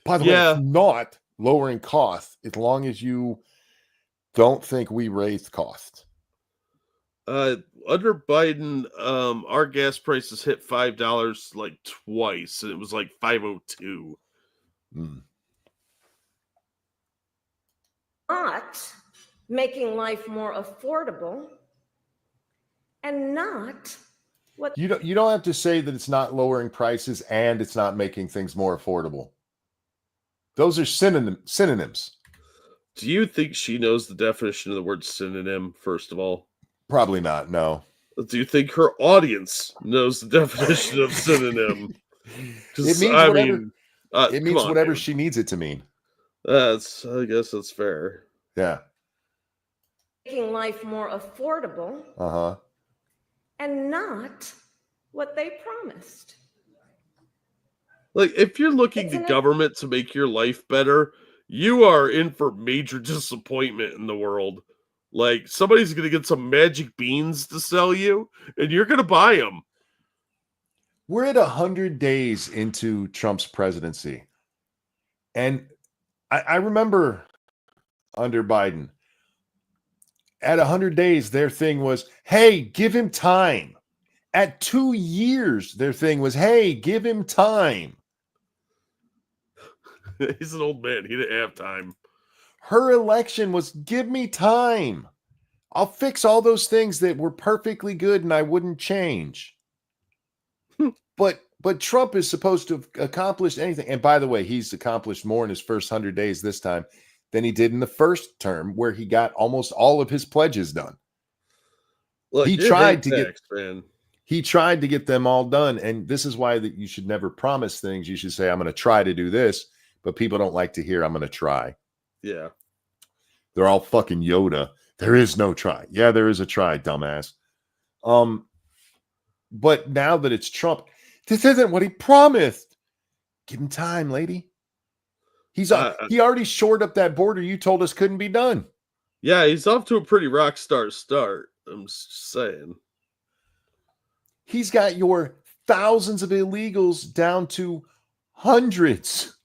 By the way, it's not. lowering costs as long as you don't think we raised costs.
Under Biden, our gas prices hit $5 like twice, and it was like 5.02.
Not making life more affordable, and not what
You don't have to say that it's not lowering prices and it's not making things more affordable. Those are synonyms.
Do you think she knows the definition of the word synonym, first of all?
Probably not, no.
Do you think her audience knows the definition of synonym?
It means
I
whatever,
mean,
it means
come on,
whatever
dude.
she needs it to mean.
I guess that's fair.
Yeah.
making life more affordable,
Uh-huh.
and not what they promised.
Like, if you're looking
It's
to
an-
government to make your life better, you are in for major disappointment in the world. Like, somebody's going to get some magic beans to sell you, and you're going to buy them.
We're at 100 days into Trump's presidency. And I remember under Biden, at 100 days, their thing was, hey, give him time. At 2 years, their thing was, hey, give him time.
He's an old man. He didn't have time.
Her election was, give me time. I'll fix all those things that were perfectly good and I wouldn't change. But Trump is supposed to have accomplished anything. And by the way, he's accomplished more in his first 100 days this time than he did in the first term, where he got almost all of his pledges done.
Look,
He
you
tried
hate
to
tax, man.
He tried to get them all done. And this is why that you should never promise things. You should say, I'm going to try to do this, but people don't like to hear I'm going to try.
Yeah.
They're all fucking Yoda. There is no try. Yeah, there is a try, dumbass. But now that it's Trump, this isn't what he promised. Give him time, lady. He already shored up that border you told us couldn't be done.
Yeah, he's off to a pretty rock star start. I'm just saying.
He's got your thousands of illegals down to hundreds.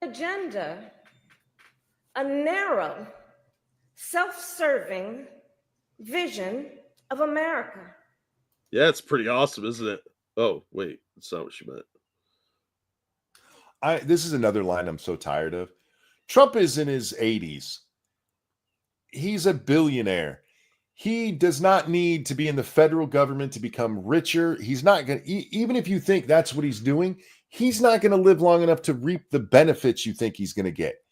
Agenda, a narrow, self-serving vision of America.
Yeah, it's pretty awesome, isn't it? Oh, wait. That's not what she meant.
This is another line I'm so tired of. Trump is in his 80s. He's a billionaire. He does not need to be in the federal government to become richer. He's not going to, even if you think that's what he's doing, he's not going to live long enough to reap the benefits you think he's going to get.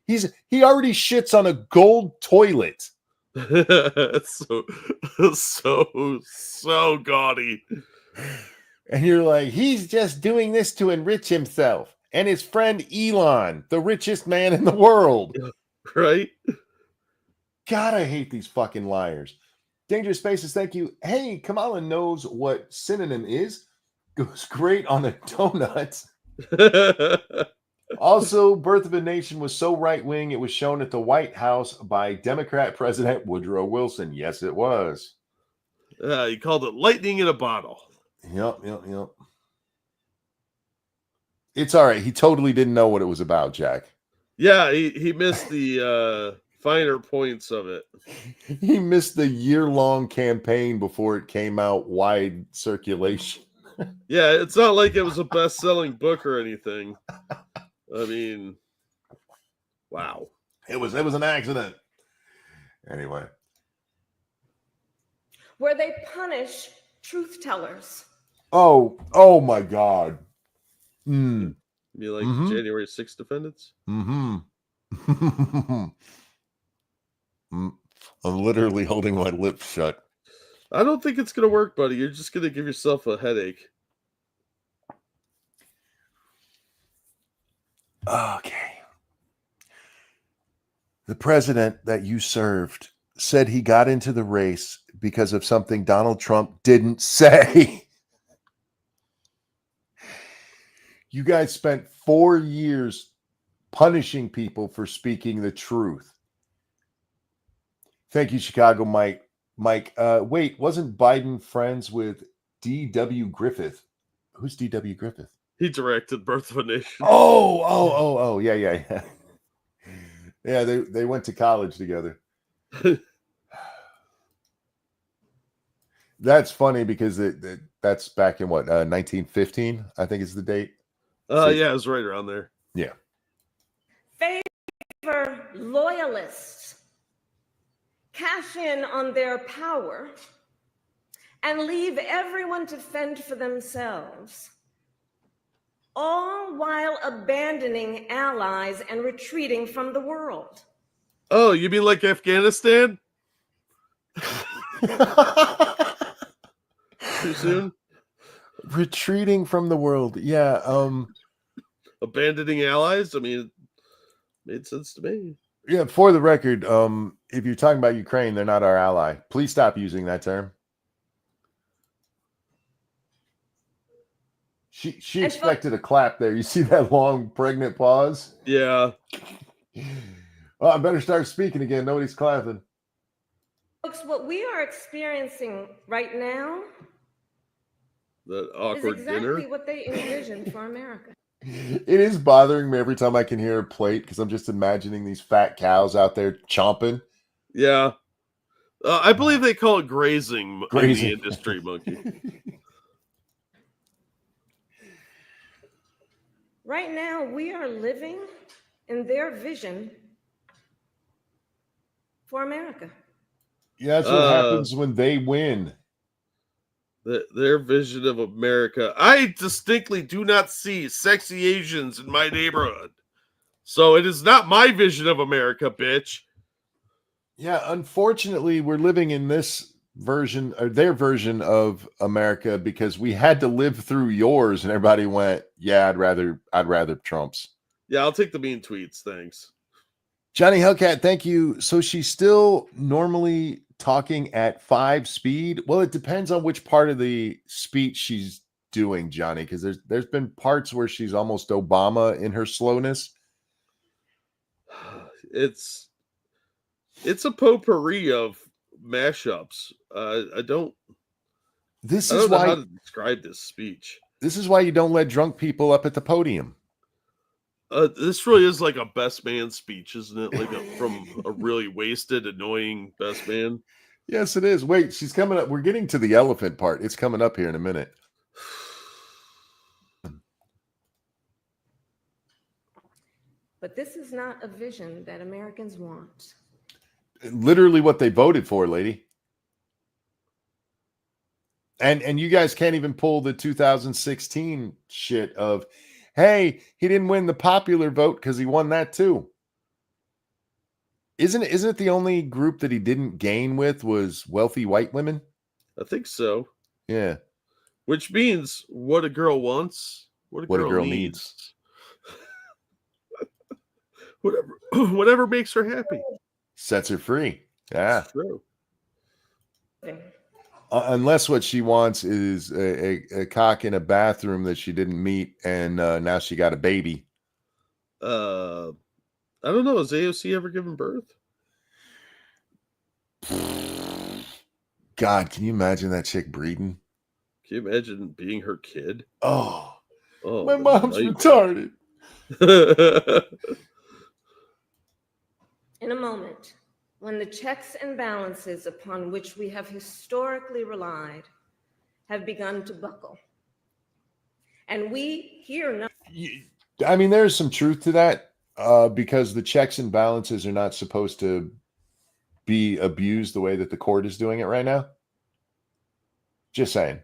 He already shits on a gold toilet.
It's so gaudy.
And you're like, he's just doing this to enrich himself and his friend Elon, the richest man in the world.
Right?
God, I hate these fucking liars. Dangerous Spaces, thank you. Hey, Kamala knows what synonym is. Goes great on a donut. Also, Birth of a Nation was so right-wing, it was shown at the White House by Democrat President Woodrow Wilson. Yes, it was.
He called it lightning in a bottle.
Yep. It's all right. He totally didn't know what it was about, Jack.
Yeah, he missed the finer points of it.
He missed the year-long campaign before it came out wide circulation.
Yeah, it's not like it was a best-selling book or anything. I mean, wow.
It was an accident. Anyway.
Where they punish truth tellers.
Oh my God.
You like January 6th defendants?
I'm literally holding my lips shut.
I don't think it's going to work, buddy. You're just going to give yourself a headache.
Okay. The president that you served said he got into the race because of something Donald Trump didn't say. You guys spent 4 years punishing people for speaking the truth. Thank you, Chicago Mike. Wait, wasn't Biden friends with D.W. Griffith? Who's D.W. Griffith?
He directed Birth of a Nation.
Oh, yeah. Yeah, they went to college together. That's funny because that's back in what 1915, I think is the date.
Yeah, it was right around there.
Yeah.
Favor loyalists cash in on their power and leave everyone to fend for themselves, all while abandoning allies and retreating from the world.
Oh, you mean like Afghanistan? Too soon?
Retreating from the world. Yeah.
Abandoning allies? I mean, it made sense to me.
Yeah, for the record, if you're talking about Ukraine, they're not our ally. Please stop using that term. She expected a clap there. You see that long pregnant pause?
Yeah.
Well, I better start speaking again. Nobody's clapping.
Folks, what we are experiencing right now
The
is
awkward
exactly
dinner.
what they envisioned for America.
It is bothering me every time I can hear a plate because I'm just imagining these fat cows out there chomping.
Yeah. I believe they call it grazing in
Grazing.
the industry, Monkey.
Right now, we are living in their vision for America.
Yeah, that's what happens when they win.
Their vision of America. I distinctly do not see sexy Asians in my neighborhood. So it is not my vision of America, bitch.
Yeah, unfortunately, we're living in this version or their version of America because we had to live through yours, and everybody went, "Yeah, I'd rather Trump's."
Yeah, I'll take the mean tweets. Thanks.
Johnny Hellcat, thank you. So she's still normally talking at 5 speed. Well, it depends on which part of the speech she's doing, Johnny, because there's been parts where she's almost Obama in her slowness.
It's a potpourri of mashups. I don't know how to describe this speech.
This is why you don't let drunk people up at the podium.
This really is like a best man speech, isn't it? Like from a really wasted, annoying best man.
Yes, it is. Wait, she's coming up. We're getting to the elephant part. It's coming up here in a minute.
But this is not a vision that Americans want.
Literally what they voted for, lady. And you guys can't even pull the 2016 shit of, hey, he didn't win the popular vote because he won that too. Isn't it the only group that he didn't gain with was wealthy white women?
I think so.
Yeah.
Which means what a girl wants, what a girl needs. Whatever makes her happy.
Sets her free. Yeah.
It's true.
Unless what she wants is a cock in a bathroom that she didn't meet, and now she got a baby.
I don't know. Has AOC ever given birth?
God, can you imagine that chick breeding?
Can you imagine being her kid?
Oh,
Oh,
my mom's retarded.
In a moment, when the checks and balances upon which we have historically relied have begun to buckle, and we here know.
I mean, there's some truth to that because the checks and balances are not supposed to be abused the way that the court is doing it right now. Just saying.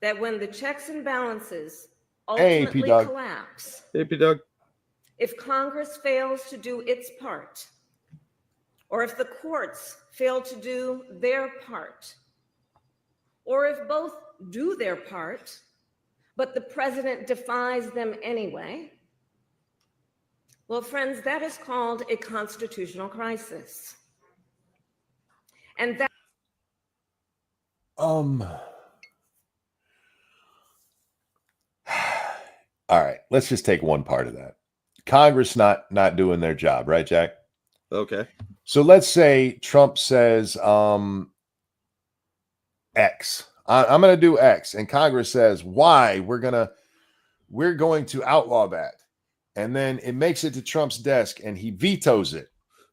That when the checks and balances
Hey,
ultimately
P-Dog.
collapse,
Hey, P-Dog.
if Congress fails to do its part, or if the courts fail to do their part, or if both do their part, but the president defies them anyway, well, friends, that is called a constitutional crisis. And that
all right, let's just take one part of that. Congress not doing their job, right, Jack?
Okay.
So let's say Trump says X I'm going to do X. And Congress says, why? We're going to outlaw that. And then it makes it to Trump's desk and he vetoes it.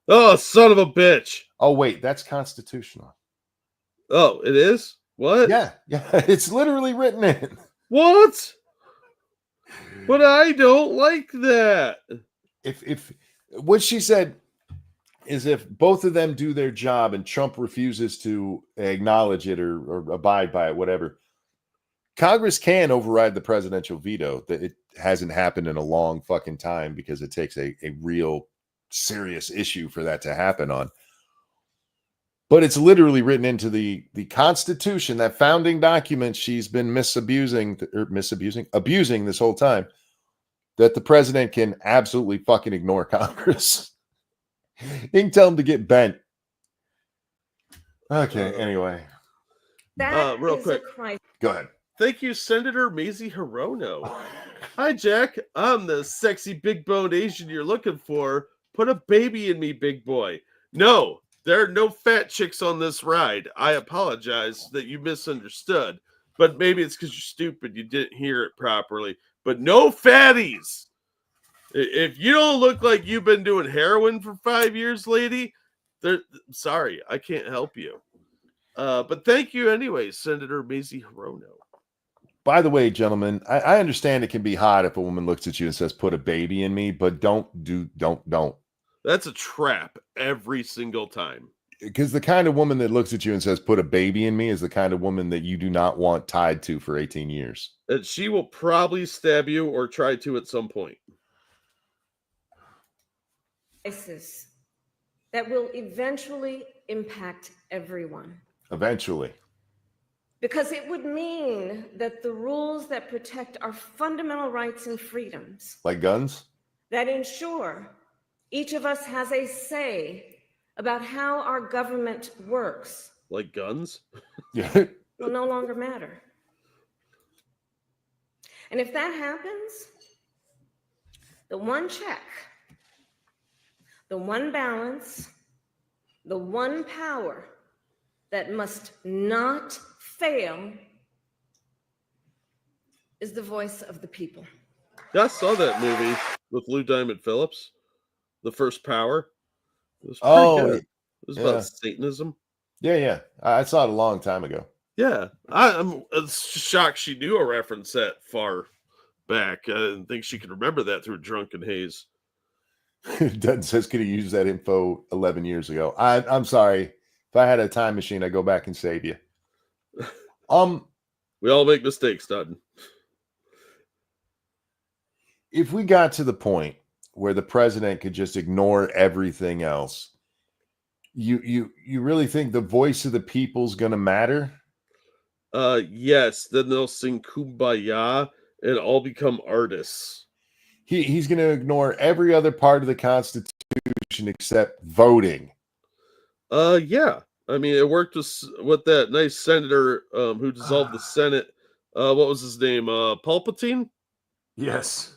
Oh, son of a bitch.
Oh, wait, that's constitutional.
Oh, it is? What?
Yeah. It's literally written in.
What? But I don't like that.
If what she said is if both of them do their job and Trump refuses to acknowledge it or abide by it, whatever, Congress can override the presidential veto. That it hasn't happened in a long fucking time because it takes a real serious issue for that to happen on. But it's literally written into the Constitution, that founding document she's been abusing this whole time, that the president can absolutely fucking ignore Congress. He can tell them to get bent. Okay, anyway.
That
real
is
quick.
a crisis.
Go ahead.
Thank you, Senator Mazie Hirono. Hi, Jack. I'm the sexy big-boned Asian you're looking for. Put a baby in me, big boy. No, there are no fat chicks on this ride. I apologize that you misunderstood. But maybe it's because you're stupid. You didn't hear it properly. But no fatties. If you don't look like you've been doing heroin for 5 years, lady, sorry, I can't help you. But thank you anyway, Senator Mazie Hirono.
By the way, gentlemen, I understand it can be hot if a woman looks at you and says, put a baby in me, but don't.
That's a trap every single time.
Because the kind of woman that looks at you and says, put a baby in me is the kind of woman that you do not want tied to for 18 years.
And she will probably stab you or try to at some point.
Crisis that will eventually impact everyone.
Eventually.
Because it would mean that the rules that protect our fundamental rights and freedoms,
Like guns?
that ensure each of us has a say about how our government works,
Like guns?
Yeah.
will no longer matter. And if that happens, the one check, the one balance, the one power that must not fail is the voice of the people.
Yeah, I saw that movie with Lou Diamond Phillips, The First Power. It was pretty good. It was about Satanism.
Yeah. I saw it a long time ago.
Yeah, I'm shocked she knew a reference that far back. I didn't think she could remember that through Drunken Haze.
Dutton says, could have used that info 11 years ago. I'm sorry. If I had a time machine, I'd go back and save you.
We all make mistakes, Dutton.
If we got to the point where the president could just ignore everything else, you really think the voice of the people's going to matter?
Yes, then they'll sing Kumbaya and all become artists.
He's going to ignore every other part of the Constitution except voting.
Yeah. I mean, it worked with that nice senator who dissolved the Senate. What was his name? Palpatine?
Yes.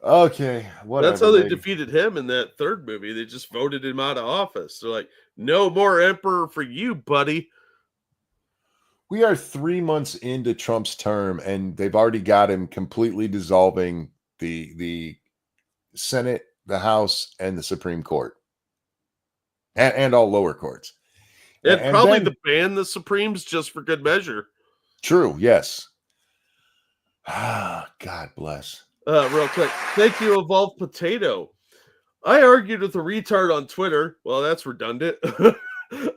Okay, whatever.
That's how they defeated him in that third movie. They just voted him out of office. They're like, no more emperor for you, buddy.
We are 3 months into Trump's term, and they've already got him completely dissolving the Senate, the House, and the Supreme Court. And all lower courts.
And probably to ban the Supremes just for good measure.
True, yes. God bless.
Real quick. Thank you, Evolved Potato. I argued with a retard on Twitter, well, that's redundant,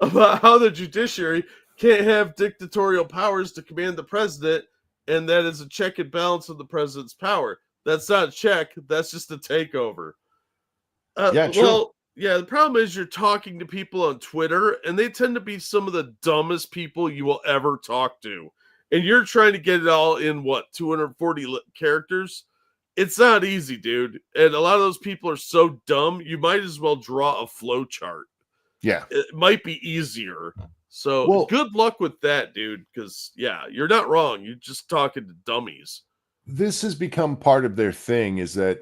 about how the judiciary can't have dictatorial powers to command the president, and that is a check and balance of the president's power. That's not a check, that's just a takeover.
Yeah, true.
Well, yeah, the problem is you're talking to people on Twitter, and they tend to be some of the dumbest people you will ever talk to. And you're trying to get it all in, 240 characters? It's not easy, dude. And a lot of those people are so dumb, you might as well draw a flow chart.
Yeah.
It might be easier. So good luck with that, dude, because, yeah, you're not wrong. You're just talking to dummies.
This has become part of their thing, is that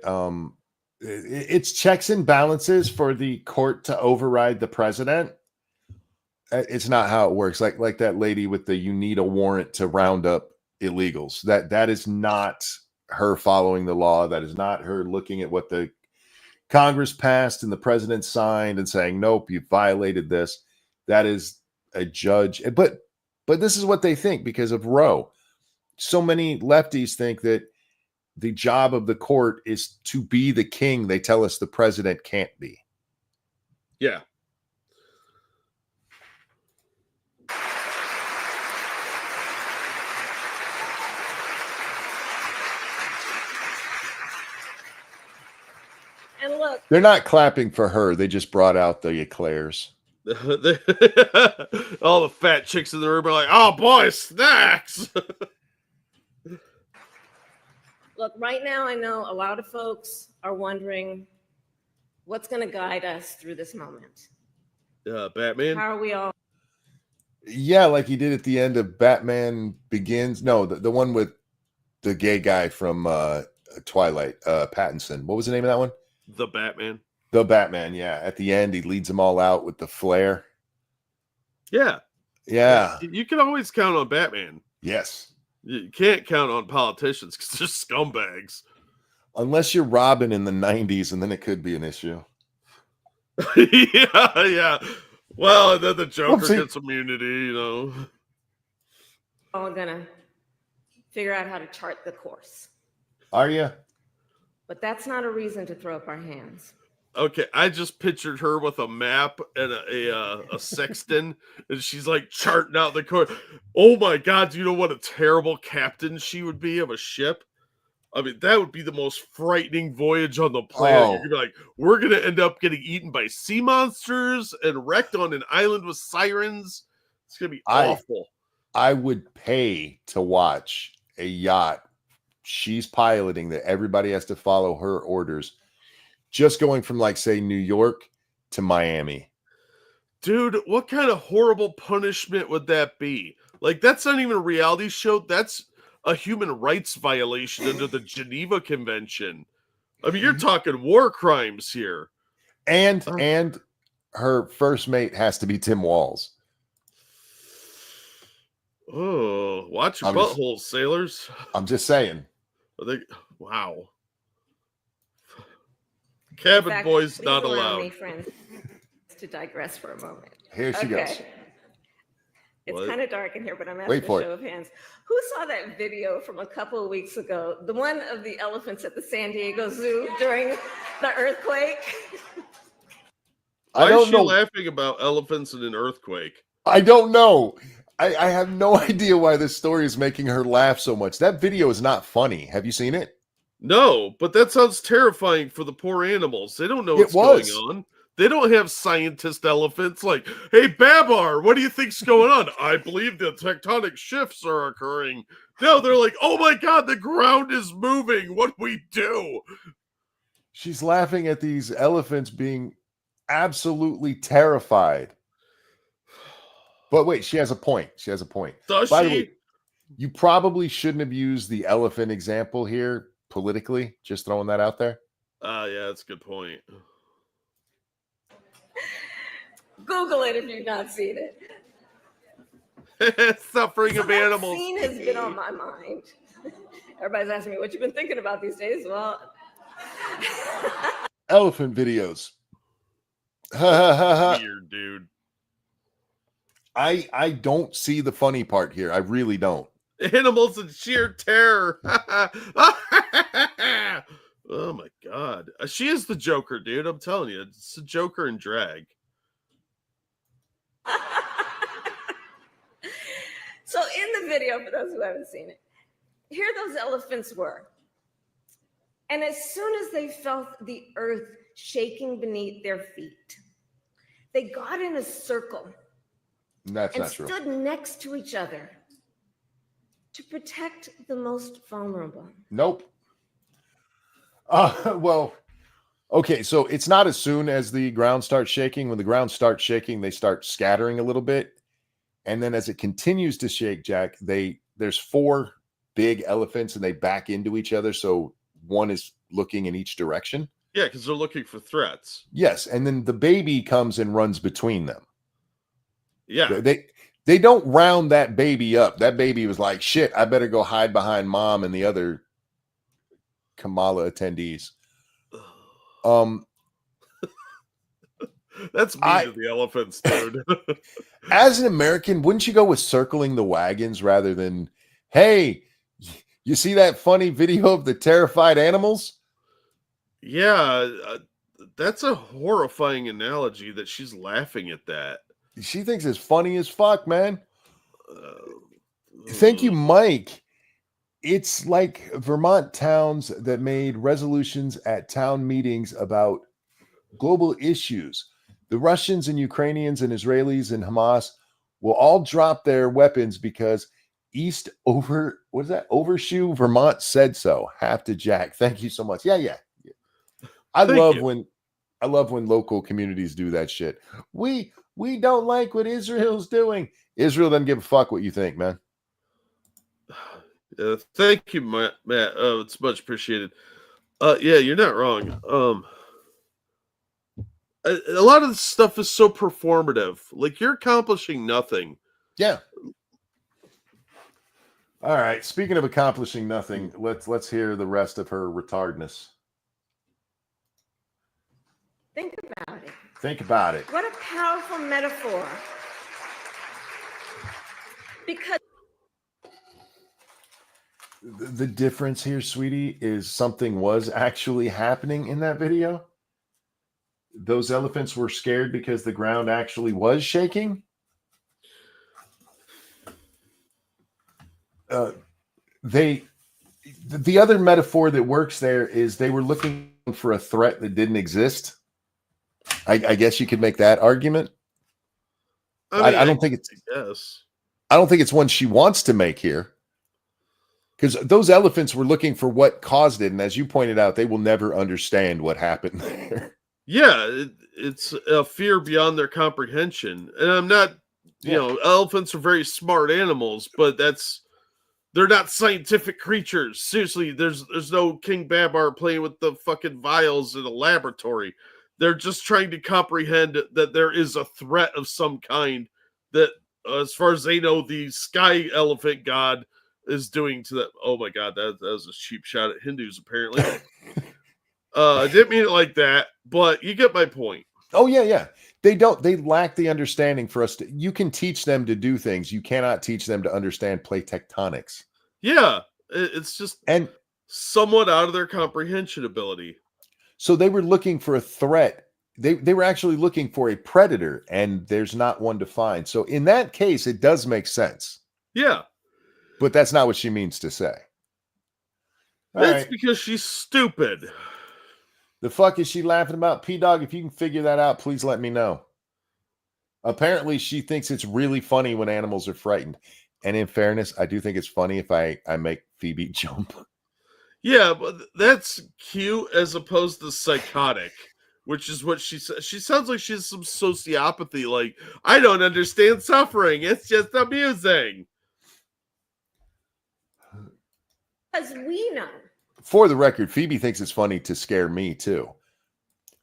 it's checks and balances for the court to override the president. It's not how it works. Like that lady with the you need a warrant to round up illegals. That is not her following the law. That is not her looking at what the Congress passed and the president signed and saying, nope, you violated this. That is a judge. But this is what they think because of Roe. So many lefties think that the job of the court is to be the king they tell us the president can't be.
Yeah.
And look,
They're not clapping for her. They just brought out the eclairs.
All the fat chicks in the room are like, oh boy, snacks.
look, right now I know a lot of folks are wondering what's going to guide us through this moment.
Batman.
How are we all?
Yeah, like he did at the end of Batman Begins. No, the one with the gay guy from Twilight, Pattinson. What was the name of that one?
The Batman.
The Batman, yeah. At the end, he leads them all out with the flare.
Yeah.
Yeah.
You can always count on Batman.
Yes.
You can't count on politicians because they're scumbags.
Unless you're Robin in the 90s, and then it could be an issue.
yeah. Well, and then the Joker
Whoopsie.
gets immunity, you know.
All gonna figure out how to chart the course.
Are you?
But that's not a reason to throw up our hands.
Okay, I just pictured her with a map and a sextant, and she's like charting out the course. Oh my God, do you know what a terrible captain she would be of a ship? I mean, that would be the most frightening voyage on the planet.
Oh.
You're gonna be like, we're gonna end up getting eaten by sea monsters and wrecked on an island with sirens. It's gonna be awful.
I would pay to watch a yacht she's piloting that everybody has to follow her orders, just going from, like, say, New York to Miami.
Dude, what kind of horrible punishment would that be? Like, that's not even a reality show. That's a human rights violation under the Geneva Convention. I mean, you're talking war crimes here.
And her first mate has to be Tim Walz.
Oh, watch your buttholes, sailors.
I'm just saying.
Wow. Cabin
In fact,
boys
please
not
allow
allowed.
me, friends, to digress for a moment.
Here she goes.
It's
What?
kind of dark in here, but I'm
Wait
asking
for
a
it.
show of hands. Who saw that video from a couple of weeks ago? The one of the elephants at the San Diego Zoo during the earthquake?
Why
I don't
is she
know.
laughing about elephants in an earthquake?
I don't know. I have no idea why this story is making her laugh so much. That video is not funny. Have you seen it?
No, but that sounds terrifying for the poor animals. They don't know
It
what's
was.
going on. They don't have scientist elephants like, hey, Babar, what do you think's going on? I believe the tectonic shifts are occurring. No, they're like, oh my God, the ground is moving. What do we do?
She's laughing at these elephants being absolutely terrified. But wait, she has a point. She has a point.
Does
By the
she?
way, you probably shouldn't have used the elephant example here politically. Just throwing that out there.
Yeah, that's a good point.
Google it if you've not seen it.
Suffering of
That
animals.
scene has been on my mind. Everybody's asking me what you've been thinking about these days. Well,
Elephant videos. I
Weird, dude.
don't see the funny part here. I really don't.
Animals in sheer terror. Oh my God. She is the Joker, dude. I'm telling you. It's the Joker in drag.
so in the video, for those who haven't seen it, here those elephants were. And as soon as they felt the earth shaking beneath their feet, they got in a circle
That's
and
not true.
stood next to each other to protect the most vulnerable.
Nope. Well, okay, so it's not as soon as the ground starts shaking. When the ground starts shaking, they start scattering a little bit. And then as it continues to shake, Jack, there's 4 big elephants and they back into each other. So one is looking in each direction.
Yeah, because they're looking for threats.
Yes. And then the baby comes and runs between them.
Yeah.
They don't round that baby up. That baby was like, shit, I better go hide behind mom and the other Kamala attendees.
That's mean to the elephants, dude.
As an American, wouldn't you go with circling the wagons rather than, hey, you see that funny video of the terrified animals?
Yeah, that's a horrifying analogy that she's laughing at that.
She thinks it's funny as fuck, man. Thank you, Mike. It's like Vermont towns that made resolutions at town meetings about global issues. The Russians and Ukrainians and Israelis and Hamas will all drop their weapons because Overshoe, Vermont said so. Have to Jack. Thank you so much. Yeah. I love when local communities do that shit. We don't like what Israel's doing. Israel doesn't give a fuck what you think, man.
Thank you, Matt. It's much appreciated. Yeah, you're not wrong. A lot of this stuff is so performative. Like, you're accomplishing nothing.
Yeah. All right. Speaking of accomplishing nothing, let's hear the rest of her retardness.
Think about it.
Think about it.
What a powerful metaphor. Because
the difference here, sweetie, is something was actually happening in that video. Those elephants were scared because the ground actually was shaking. The other metaphor that works there is they were looking for a threat that didn't exist. I guess you could make that argument. I don't think it's.
Yes.
I don't think it's one she wants to make here, because those elephants were looking for what caused it, and as you pointed out, they will never understand what happened there.
Yeah, it's a fear beyond their comprehension, and I'm not. You know, elephants are very smart animals, but they're not scientific creatures. Seriously, there's no King Babar playing with the fucking vials in a laboratory. They're just trying to comprehend that there is a threat of some kind that, as far as they know, the sky elephant god is doing to them. Oh my god, that was a cheap shot at Hindus, apparently. I didn't mean it like that, but you get my point.
Oh, yeah. They lack the understanding for us. You can teach them to do things. You cannot teach them to understand plate tectonics.
Yeah, it's just somewhat out of their comprehension ability.
So they were looking for a threat. They were actually looking for a predator, and there's not one to find. So in that case, it does make sense.
Yeah.
But that's not what she means to say.
That's because she's stupid.
The fuck is she laughing about? P-Dog, if you can figure that out, please let me know. Apparently, she thinks it's really funny when animals are frightened. And in fairness, I do think it's funny if I make Phoebe jump.
Yeah, but that's cute as opposed to psychotic, which is what she says. She sounds like she has some sociopathy. Like, I don't understand suffering. It's just amusing.
because we know.
For the record, Phoebe thinks it's funny to scare me too.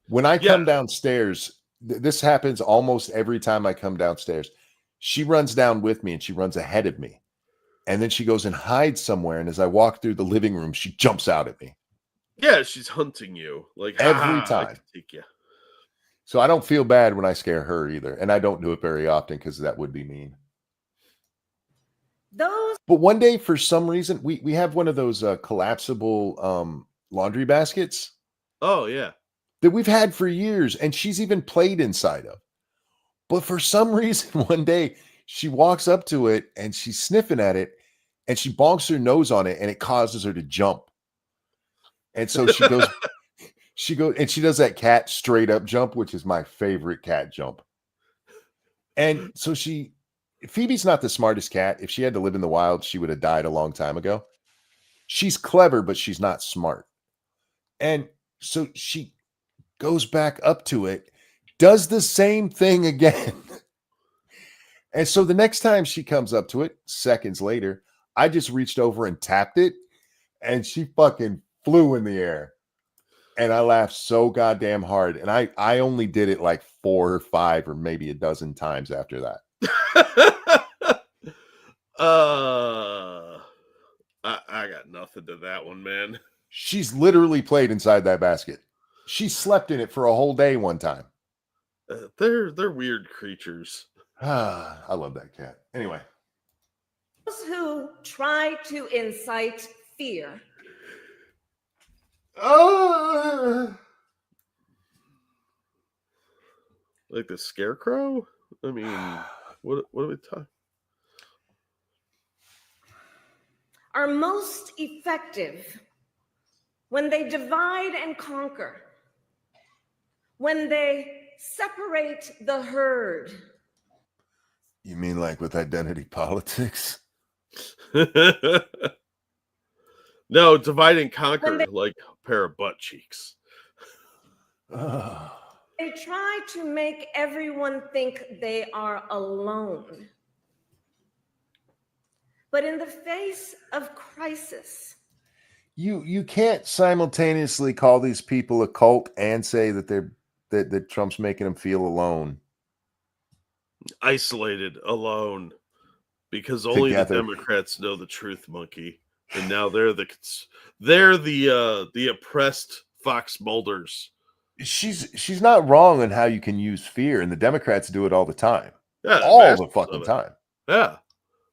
When I come downstairs, this happens almost every time I come downstairs. She runs down with me and she runs ahead of me. And then she goes and hides somewhere. And as I walk through the living room, she jumps out at me.
Yeah, she's hunting you. Like
every time.
I can take you.
So I don't feel bad when I scare her either. And I don't do it very often because that would be mean. But one day, for some reason, we have one of those collapsible laundry baskets.
Oh, yeah.
That we've had for years. And she's even played inside of. But for some reason, one day, she walks up to it and she's sniffing at it. And she bonks her nose on it. And it causes her to jump. And so she goes... She does that cat straight up jump, which is my favorite cat jump. And so Phoebe's not the smartest cat. If she had to live in the wild, she would have died a long time ago. She's clever, but she's not smart. And so she goes back up to it, does the same thing again. And so the next time she comes up to it, seconds later, I just reached over and tapped it, and she fucking flew in the air. And I laughed so goddamn hard. And I only did it like 4 or 5 or maybe a dozen times after that.
I got nothing to that one, man.
She's literally played inside that basket. She slept in it for a whole day one time.
They're weird creatures.
I love that cat. Anyway.
Those who try to incite fear.
Like the scarecrow? I mean, what are we talking?
Are most effective when they divide and conquer, when they separate the herd.
You mean like with identity politics?
No, divide and conquer, like a pair of butt cheeks.
They try to make everyone think they are alone. But in the face of crisis,
you can't simultaneously call these people a cult and say that that Trump's making them feel alone,
Isolated, alone, because only
Together.
the Democrats know the truth, monkey, and now they're the oppressed Fox Mulders.
She's not wrong on how you can use fear, and the Democrats do it all the time,
Yeah,
all the
masses
fucking
of it.
time.
Yeah,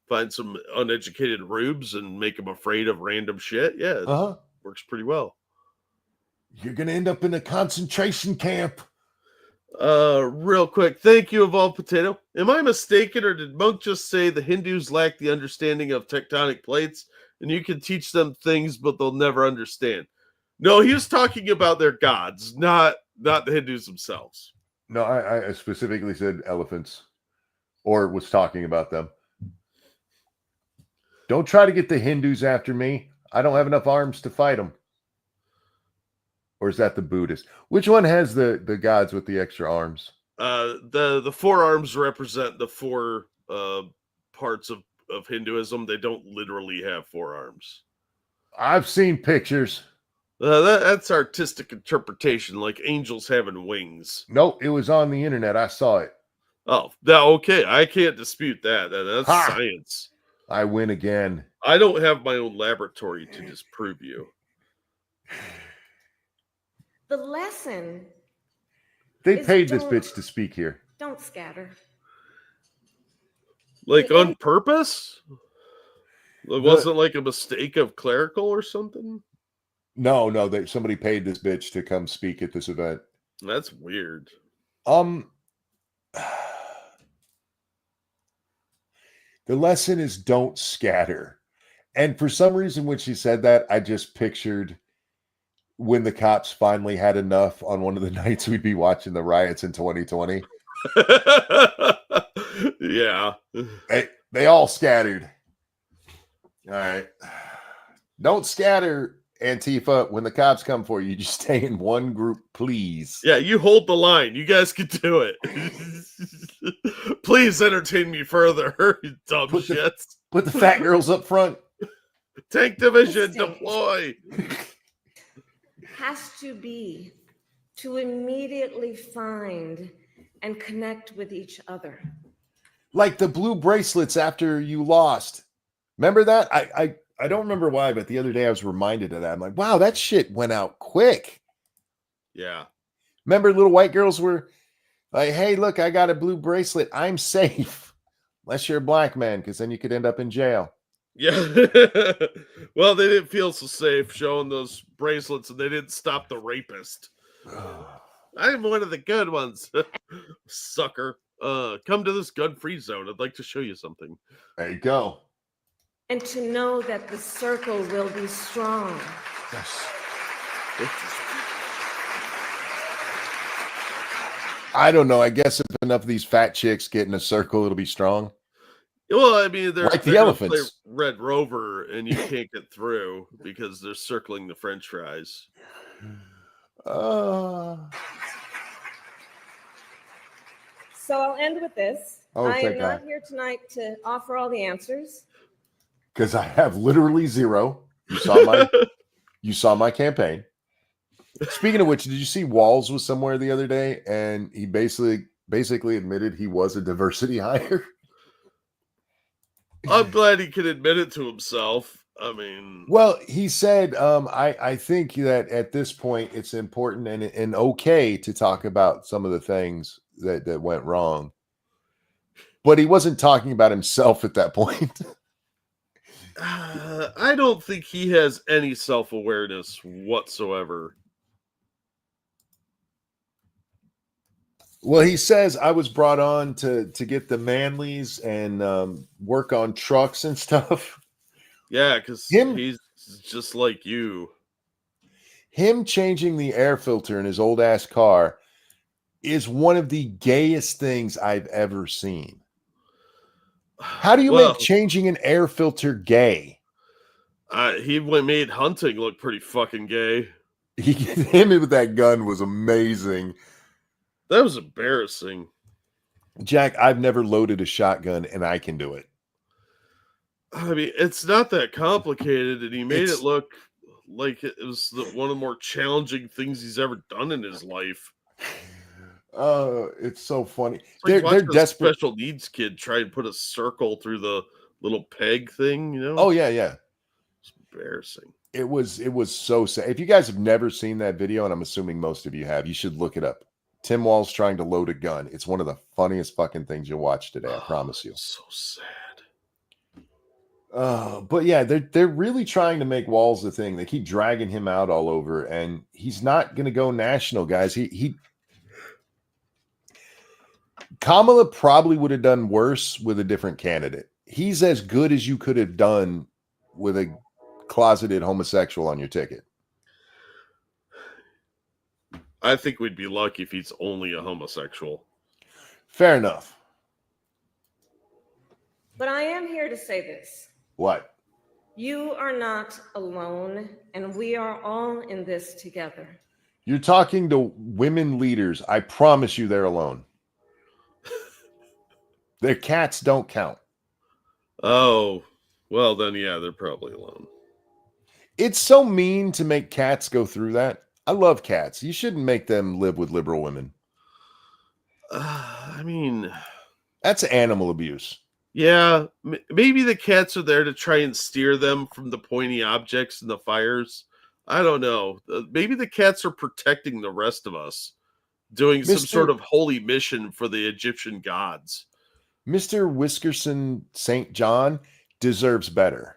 find some uneducated rubes and make them afraid of random shit. Yeah, it works pretty well.
You're gonna end up in a concentration camp.
Real quick, thank you, Evolved Potato. Am I mistaken, or did Monk just say the Hindus lack the understanding of tectonic plates, and you can teach them things, but they'll never understand? No, he was talking about their gods, not the Hindus themselves.
No, I specifically said elephants, or was talking about them. Don't try to get the Hindus after me. I don't have enough arms to fight them. Or is that the Buddhist? Which one has the gods with the extra arms?
The forearms represent the four parts of Hinduism. They don't literally have forearms.
I've seen pictures.
That's artistic interpretation, like angels having wings.
Nope, it was on the internet. I saw it.
Oh, okay. I can't dispute that. That's science.
I win again.
I don't have my own laboratory to disprove you.
the lesson
They
is
paid this
don't-
bitch to speak here.
don't scatter.
Like on purpose? It wasn't like a mistake of clerical or something?
No, somebody paid this bitch to come speak at this event.
That's weird.
The lesson is don't scatter. And for some reason, when she said that, I just pictured when the cops finally had enough on one of the nights we'd be watching the riots in 2020.
Yeah.
They all scattered. All right. Don't scatter, Antifa. When the cops come for you, just stay in one group, please.
Yeah, you hold the line. You guys can do it. Please entertain me further, you dumb shits.
Put the fat girls up front.
Tank division, deploy.
Has to be to immediately find and connect with each other.
Like the blue bracelets after you lost. Remember that? I don't remember why, but the other day I was reminded of that. I'm like, wow, that shit went out quick.
Yeah.
Remember little white girls were like, hey, look, I got a blue bracelet. I'm safe. Unless you're a black man, because then you could end up in jail.
Yeah. Well, they didn't feel so safe showing those bracelets, and they didn't stop the rapist. I'm one of the good ones. Sucker. Come to this gun-free zone. I'd like to show you something.
There you go.
And to know that the circle will be strong.
Yes. I don't know. I guess if enough of these fat chicks get in a circle, it'll be strong.
Well, I mean, they're
Like the
they're gonna play
elephants.
Red Rover, and you can't get through because they're circling the French fries.
So I'll end with this.
Oh,
I am
thank
not
God.
here tonight to offer all the answers.
Because I have literally zero. You saw my campaign. Speaking of which, did you see Walls was somewhere the other day, and he basically admitted he was a diversity hire?
I'm glad he can admit it to himself. I mean,
Well, he said, I think that at this point it's important and okay to talk about some of the things that went wrong. But he wasn't talking about himself at that point.
I don't think he has any self-awareness whatsoever.
Well, he says I was brought on to get the Manleys and work on trucks and stuff.
Yeah, because he's just like you.
Him changing the air filter in his old ass car is one of the gayest things I've ever seen. How do you make changing an air filter gay?
He made hunting look pretty fucking gay.
Him with that gun was amazing.
That was embarrassing.
Jack, I've never loaded a shotgun and I can do it.
I mean, it's not that complicated, and he made it look like it was one of the more challenging things he's ever done in his life.
It's so funny.
It's like
They're desperate.
Special needs kid try and put a circle through the little peg thing, you know?
Oh yeah.
It's embarrassing.
It was so sad. If you guys have never seen that video, and I'm assuming most of you have, you should look it up. Tim Walz trying to load a gun. It's one of the funniest fucking things you'll watch today. I promise you.
So sad.
But yeah, they're really trying to make Walz the thing. They keep dragging him out all over, and he's not going to go national, guys. Kamala probably would have done worse with a different candidate. He's as good as you could have done with a closeted homosexual on your ticket.
I think we'd be lucky if he's only a homosexual.
Fair enough.
But I am here to say this.
What?
You are not alone, and we are all in this together.
You're talking to women leaders. I promise you they're alone. Their cats don't count.
Oh, well then, yeah, they're probably alone.
It's so mean to make cats go through that. I love cats. You shouldn't make them live with liberal women.
I mean,
that's animal abuse.
Yeah, maybe the cats are there to try and steer them from the pointy objects and the fires. I don't know. Maybe the cats are protecting the rest of us, doing some sort of holy mission for the Egyptian gods.
Mr. Whiskerson St. John deserves better.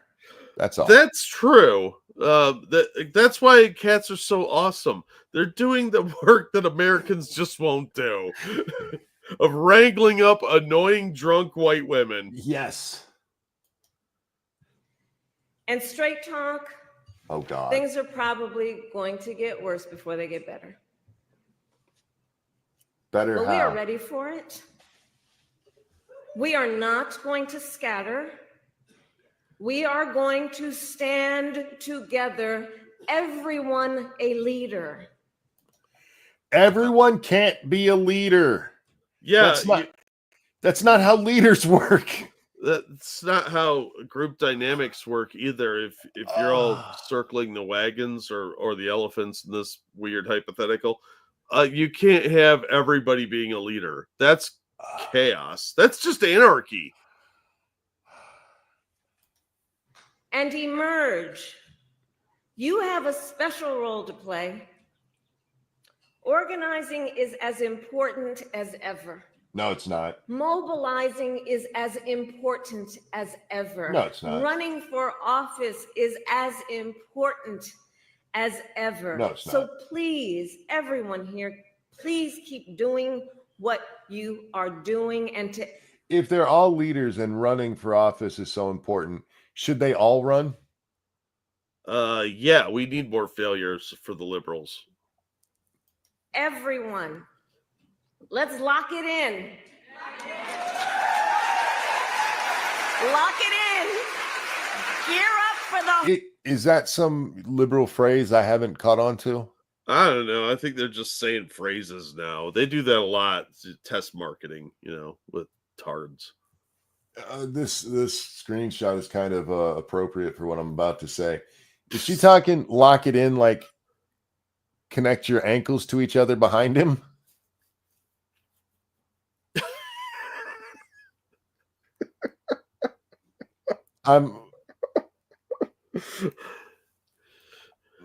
That's all.
That's true. That's why cats are so awesome. They're doing the work that Americans just won't do. Of wrangling up annoying drunk white women.
Yes.
And straight talk.
Oh God.
Things are probably going to get worse before they get better.
Better
but
how?
We are ready for it. We are not going to scatter. We are going to stand together. Everyone a leader.
Everyone can't be a leader.
Yeah,
that's not how leaders work.
That's not how group dynamics work either. If you're all circling the wagons or the elephants in this weird hypothetical, you can't have everybody being a leader. That's chaos. That's just anarchy.
And emerge. You have a special role to play. Organizing is as important as ever.
No, it's not.
Mobilizing is as important as ever.
No, it's not.
Running for office is as important as ever.
No, it's not.
So please, everyone here, please keep doing what you are doing. And
if they're all leaders and running for office is so important, should they all run?
Yeah, we need more failures for the liberals.
Everyone, let's lock it in. Lock it in. Gear up for the...
Is that some liberal phrase I haven't caught on to?
I don't know. I think they're just saying phrases now. They do that a lot. Test marketing, with tards.
This screenshot is kind of appropriate for what I'm about to say. Is she talking lock it in like connect your ankles to each other behind him? I'm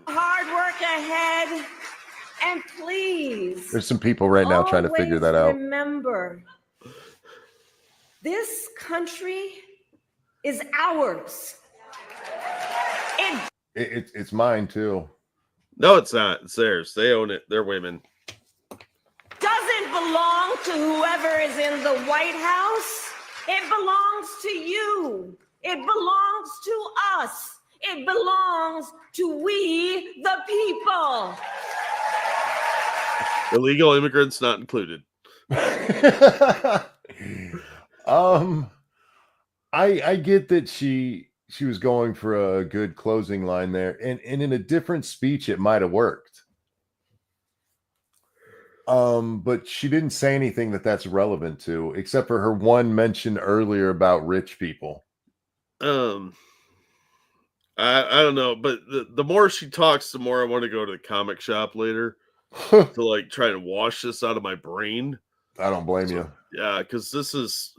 Hard work ahead. And please.
There's some people right now trying to figure that out.
Remember, this country is ours.
It's mine too.
No, it's not. It's theirs. They own it. They're women.
Doesn't belong to whoever is in the White House. It belongs to you. It belongs to us. It belongs to we, the people.
Illegal immigrants not included.
I get that she was going for a good closing line there, and in a different speech it might have worked. But she didn't say anything that's relevant to, except for her one mention earlier about rich people.
I don't know, but the more she talks, the more I want to go to the comic shop later to like try to wash this out of my brain.
I don't blame you.
Yeah, because this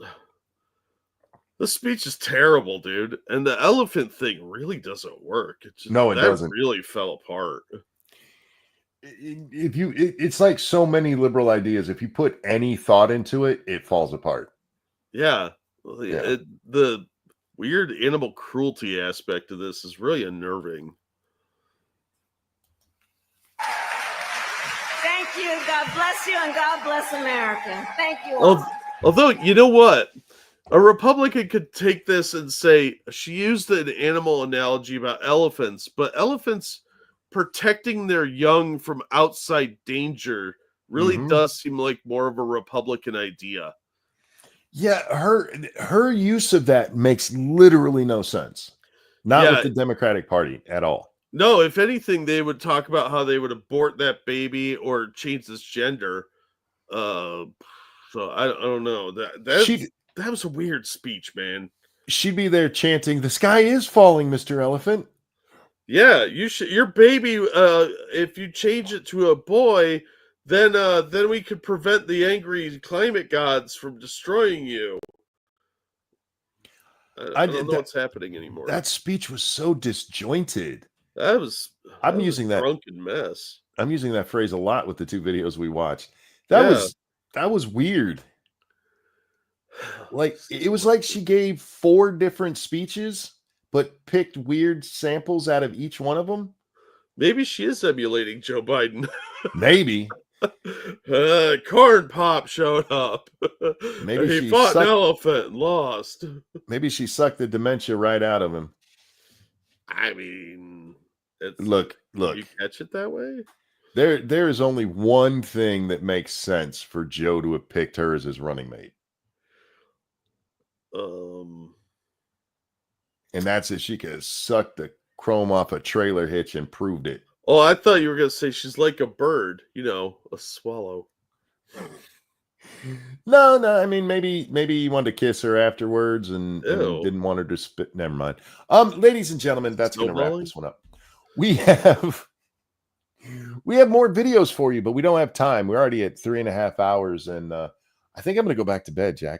speech is terrible, dude, and the elephant thing really doesn't work. It doesn't. Really fell apart.
It's like so many liberal ideas. If you put any thought into it, it falls apart.
Yeah. The weird animal cruelty aspect of this is really unnerving.
Thank you. God bless you, and God bless America. Thank you all.
Although, you know what? A Republican could take this and say, she used an animal analogy about elephants, but elephants protecting their young from outside danger really does seem like more of a Republican idea.
Yeah, her use of that makes literally no sense. Not with the Democratic Party at all.
No, if anything, they would talk about how they would abort that baby or change its gender. So I don't know. That was a weird speech, man.
She'd be there chanting, "The sky is falling, Mr. Elephant."
Yeah, you should. Your baby, if you change it to a boy, then we could prevent the angry climate gods from destroying you. I don't know what's happening anymore.
That speech was so disjointed.
I'm using that drunken mess.
I'm using that phrase a lot with the two videos we watched. That was weird. Like it was like she gave 4 different speeches, but picked weird samples out of each one of them.
Maybe she is emulating Joe Biden.
Maybe.
Corn Pop showed up.
Maybe
he fought an elephant and lost.
Maybe she sucked the dementia right out of him.
I mean,
look.
You catch it that way?
There is only one thing that makes sense for Joe to have picked her as his running mate. And that's if she could have sucked the chrome off a trailer hitch and proved it.
Oh, I thought you were going to say she's like a bird, a swallow.
No. I mean, maybe you wanted to kiss her afterwards and didn't want her to spit. Never mind. Ladies and gentlemen, that's going to wrap this one up. We have more videos for you, but we don't have time. We're already at 3.5 hours, and I think I'm going to go back to bed, Jack.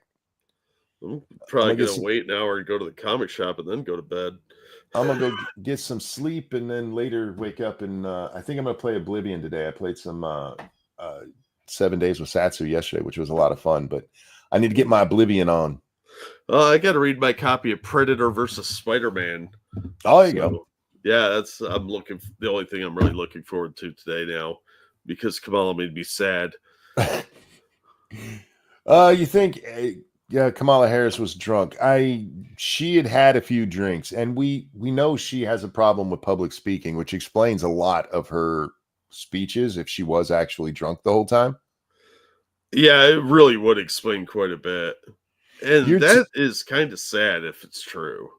I'm probably going to wait an hour and go to the comic shop and then go to bed.
I'm going to go get some sleep and then later wake up, and I think I'm going to play Oblivion today. I played some 7 Days with Satsu yesterday, which was a lot of fun, but I need to get my Oblivion on.
I got to read my copy of Predator versus Spider-Man.
Oh, there you go.
Yeah, the only thing I'm really looking forward to today now, because Kamala made me sad.
You think... Kamala Harris was drunk. She had a few drinks, and we know she has a problem with public speaking, which explains a lot of her speeches if she was actually drunk the whole time.
Yeah, it really would explain quite a bit. And that is kind of sad if it's true.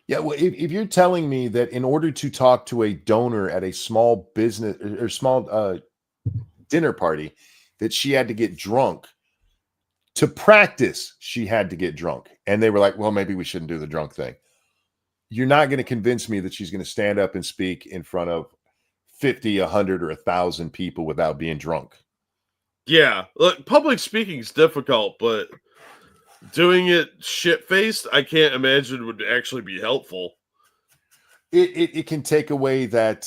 Yeah, well, if you're telling me that in order to talk to a donor at a small business or small dinner party, that she had to get drunk. To practice, she had to get drunk. And they were like, well, maybe we shouldn't do the drunk thing. You're not going to convince me that she's going to stand up and speak in front of 50, 100, or 1,000 people without being drunk.
Yeah. Look, public speaking is difficult, but Doing it shit-faced, I can't imagine would actually be helpful.
It can take away that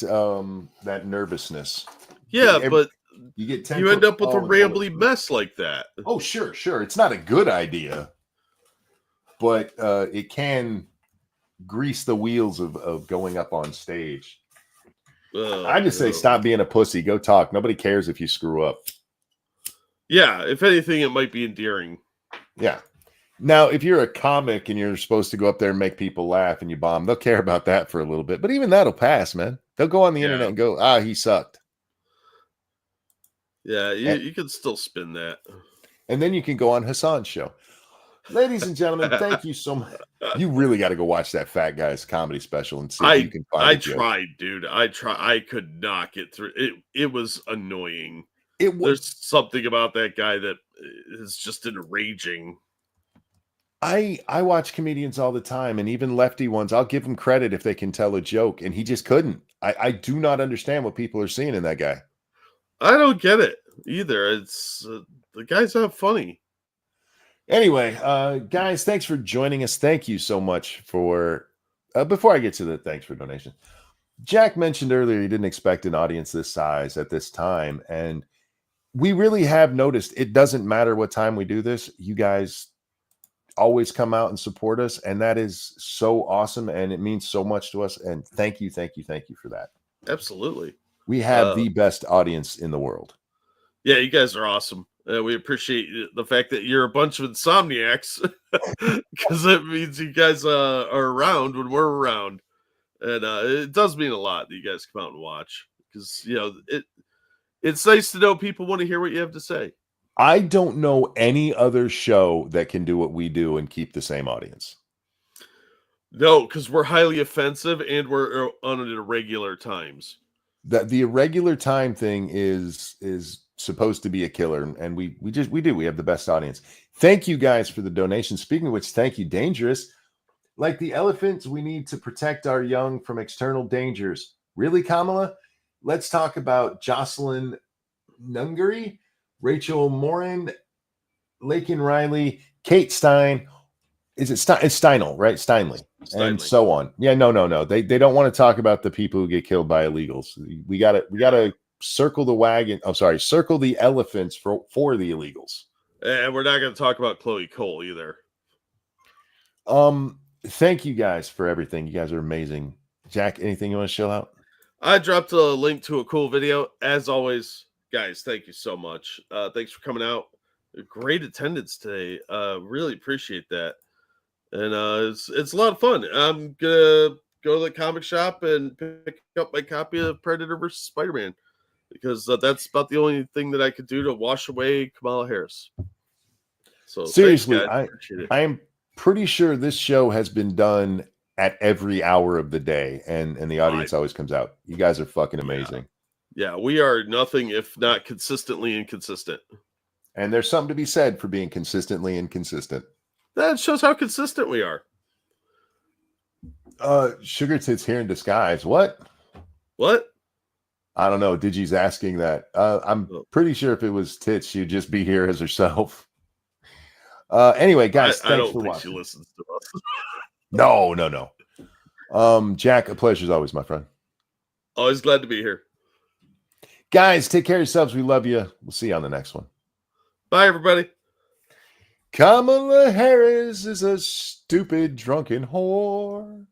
that nervousness.
Yeah, but
you get
you end up with a rambly mess like that.
Oh, sure. It's not a good idea, but it can grease the wheels of going up on stage. I just say stop being a pussy. Go talk. Nobody cares if you screw up.
Yeah, if anything, it might be endearing.
Yeah. Now, if you're a comic and you're supposed to go up there and make people laugh and you bomb, they'll care about that for a little bit. But even that'll pass, man. They'll go on the internet and go, he sucked.
Yeah, you can still spin that.
And then you can go on Hassan's show. Ladies and gentlemen, thank you so much. You really got to go watch that Fat Guy's comedy special and see if you can find it.
I tried, dude. I could not get through it. It was annoying. There's something about that guy that is just enraging.
I watch comedians all the time, and even lefty ones. I'll give them credit if they can tell a joke, and he just couldn't. I do not understand what people are seeing in that guy.
I don't get it either. It's the guy's not funny.
Anyway, guys, thanks for joining us. Thank you so much for. Before I get to the thanks for donation, Jack mentioned earlier he didn't expect an audience this size at this time, and we really have noticed it doesn't matter what time we do this. You guys always come out and support us, and that is so awesome, and it means so much to us. And thank you for that.
Absolutely,
we have the best audience in the world.
Yeah, you guys are awesome. We appreciate the fact that you're a bunch of insomniacs, because it means you guys are around when we're around, and it does mean a lot that you guys come out and watch, because it's nice to know people want to hear what you have to say.
I don't know any other show that can do what we do and keep the same audience.
No, because we're highly offensive and we're on irregular times.
The irregular time thing is supposed to be a killer, and we have the best audience. Thank you guys for the donation. Speaking of which, thank you, Dangerous. Like the elephants, we need to protect our young from external dangers. Really, Kamala? Let's talk about Jocelyn Nungary, Rachel Morin, Lakin Riley, Kate Stein. Is it It's Steinle, right? Steinle. And so on. Yeah, no. They don't want to talk about the people who get killed by illegals. We gotta circle the wagon. Oh, sorry, circle the elephants for the illegals.
And we're not going to talk about Chloe Cole either.
Thank you guys for everything. You guys are amazing. Jack, anything you want to show out?
I dropped a link to a cool video. As always, guys, thank you so much. Thanks for coming out. Great attendance today. Really appreciate that. And it's a lot of fun. I'm gonna go to the comic shop and pick up my copy of Predator vs. Spider-Man, because that's about the only thing that I could do to wash away Kamala Harris. So
seriously,
thanks, guys.
I am pretty sure this show has been done at every hour of the day, and the audience always comes out. You guys are fucking amazing.
Yeah, we are nothing if not consistently inconsistent.
And there's something to be said for being consistently inconsistent.
That shows how consistent we are.
Sugar Tits here in disguise. What? I don't know. Digi's asking that. I'm pretty sure if it was Tits, she'd just be here as herself. Anyway, guys, thanks for watching.
She listens to us.
No. Jack, a pleasure as always, my friend.
Always glad to be here.
Guys, take care of yourselves. We love you. We'll see you on the next one.
Bye, everybody.
Kamala Harris is a stupid, drunken whore.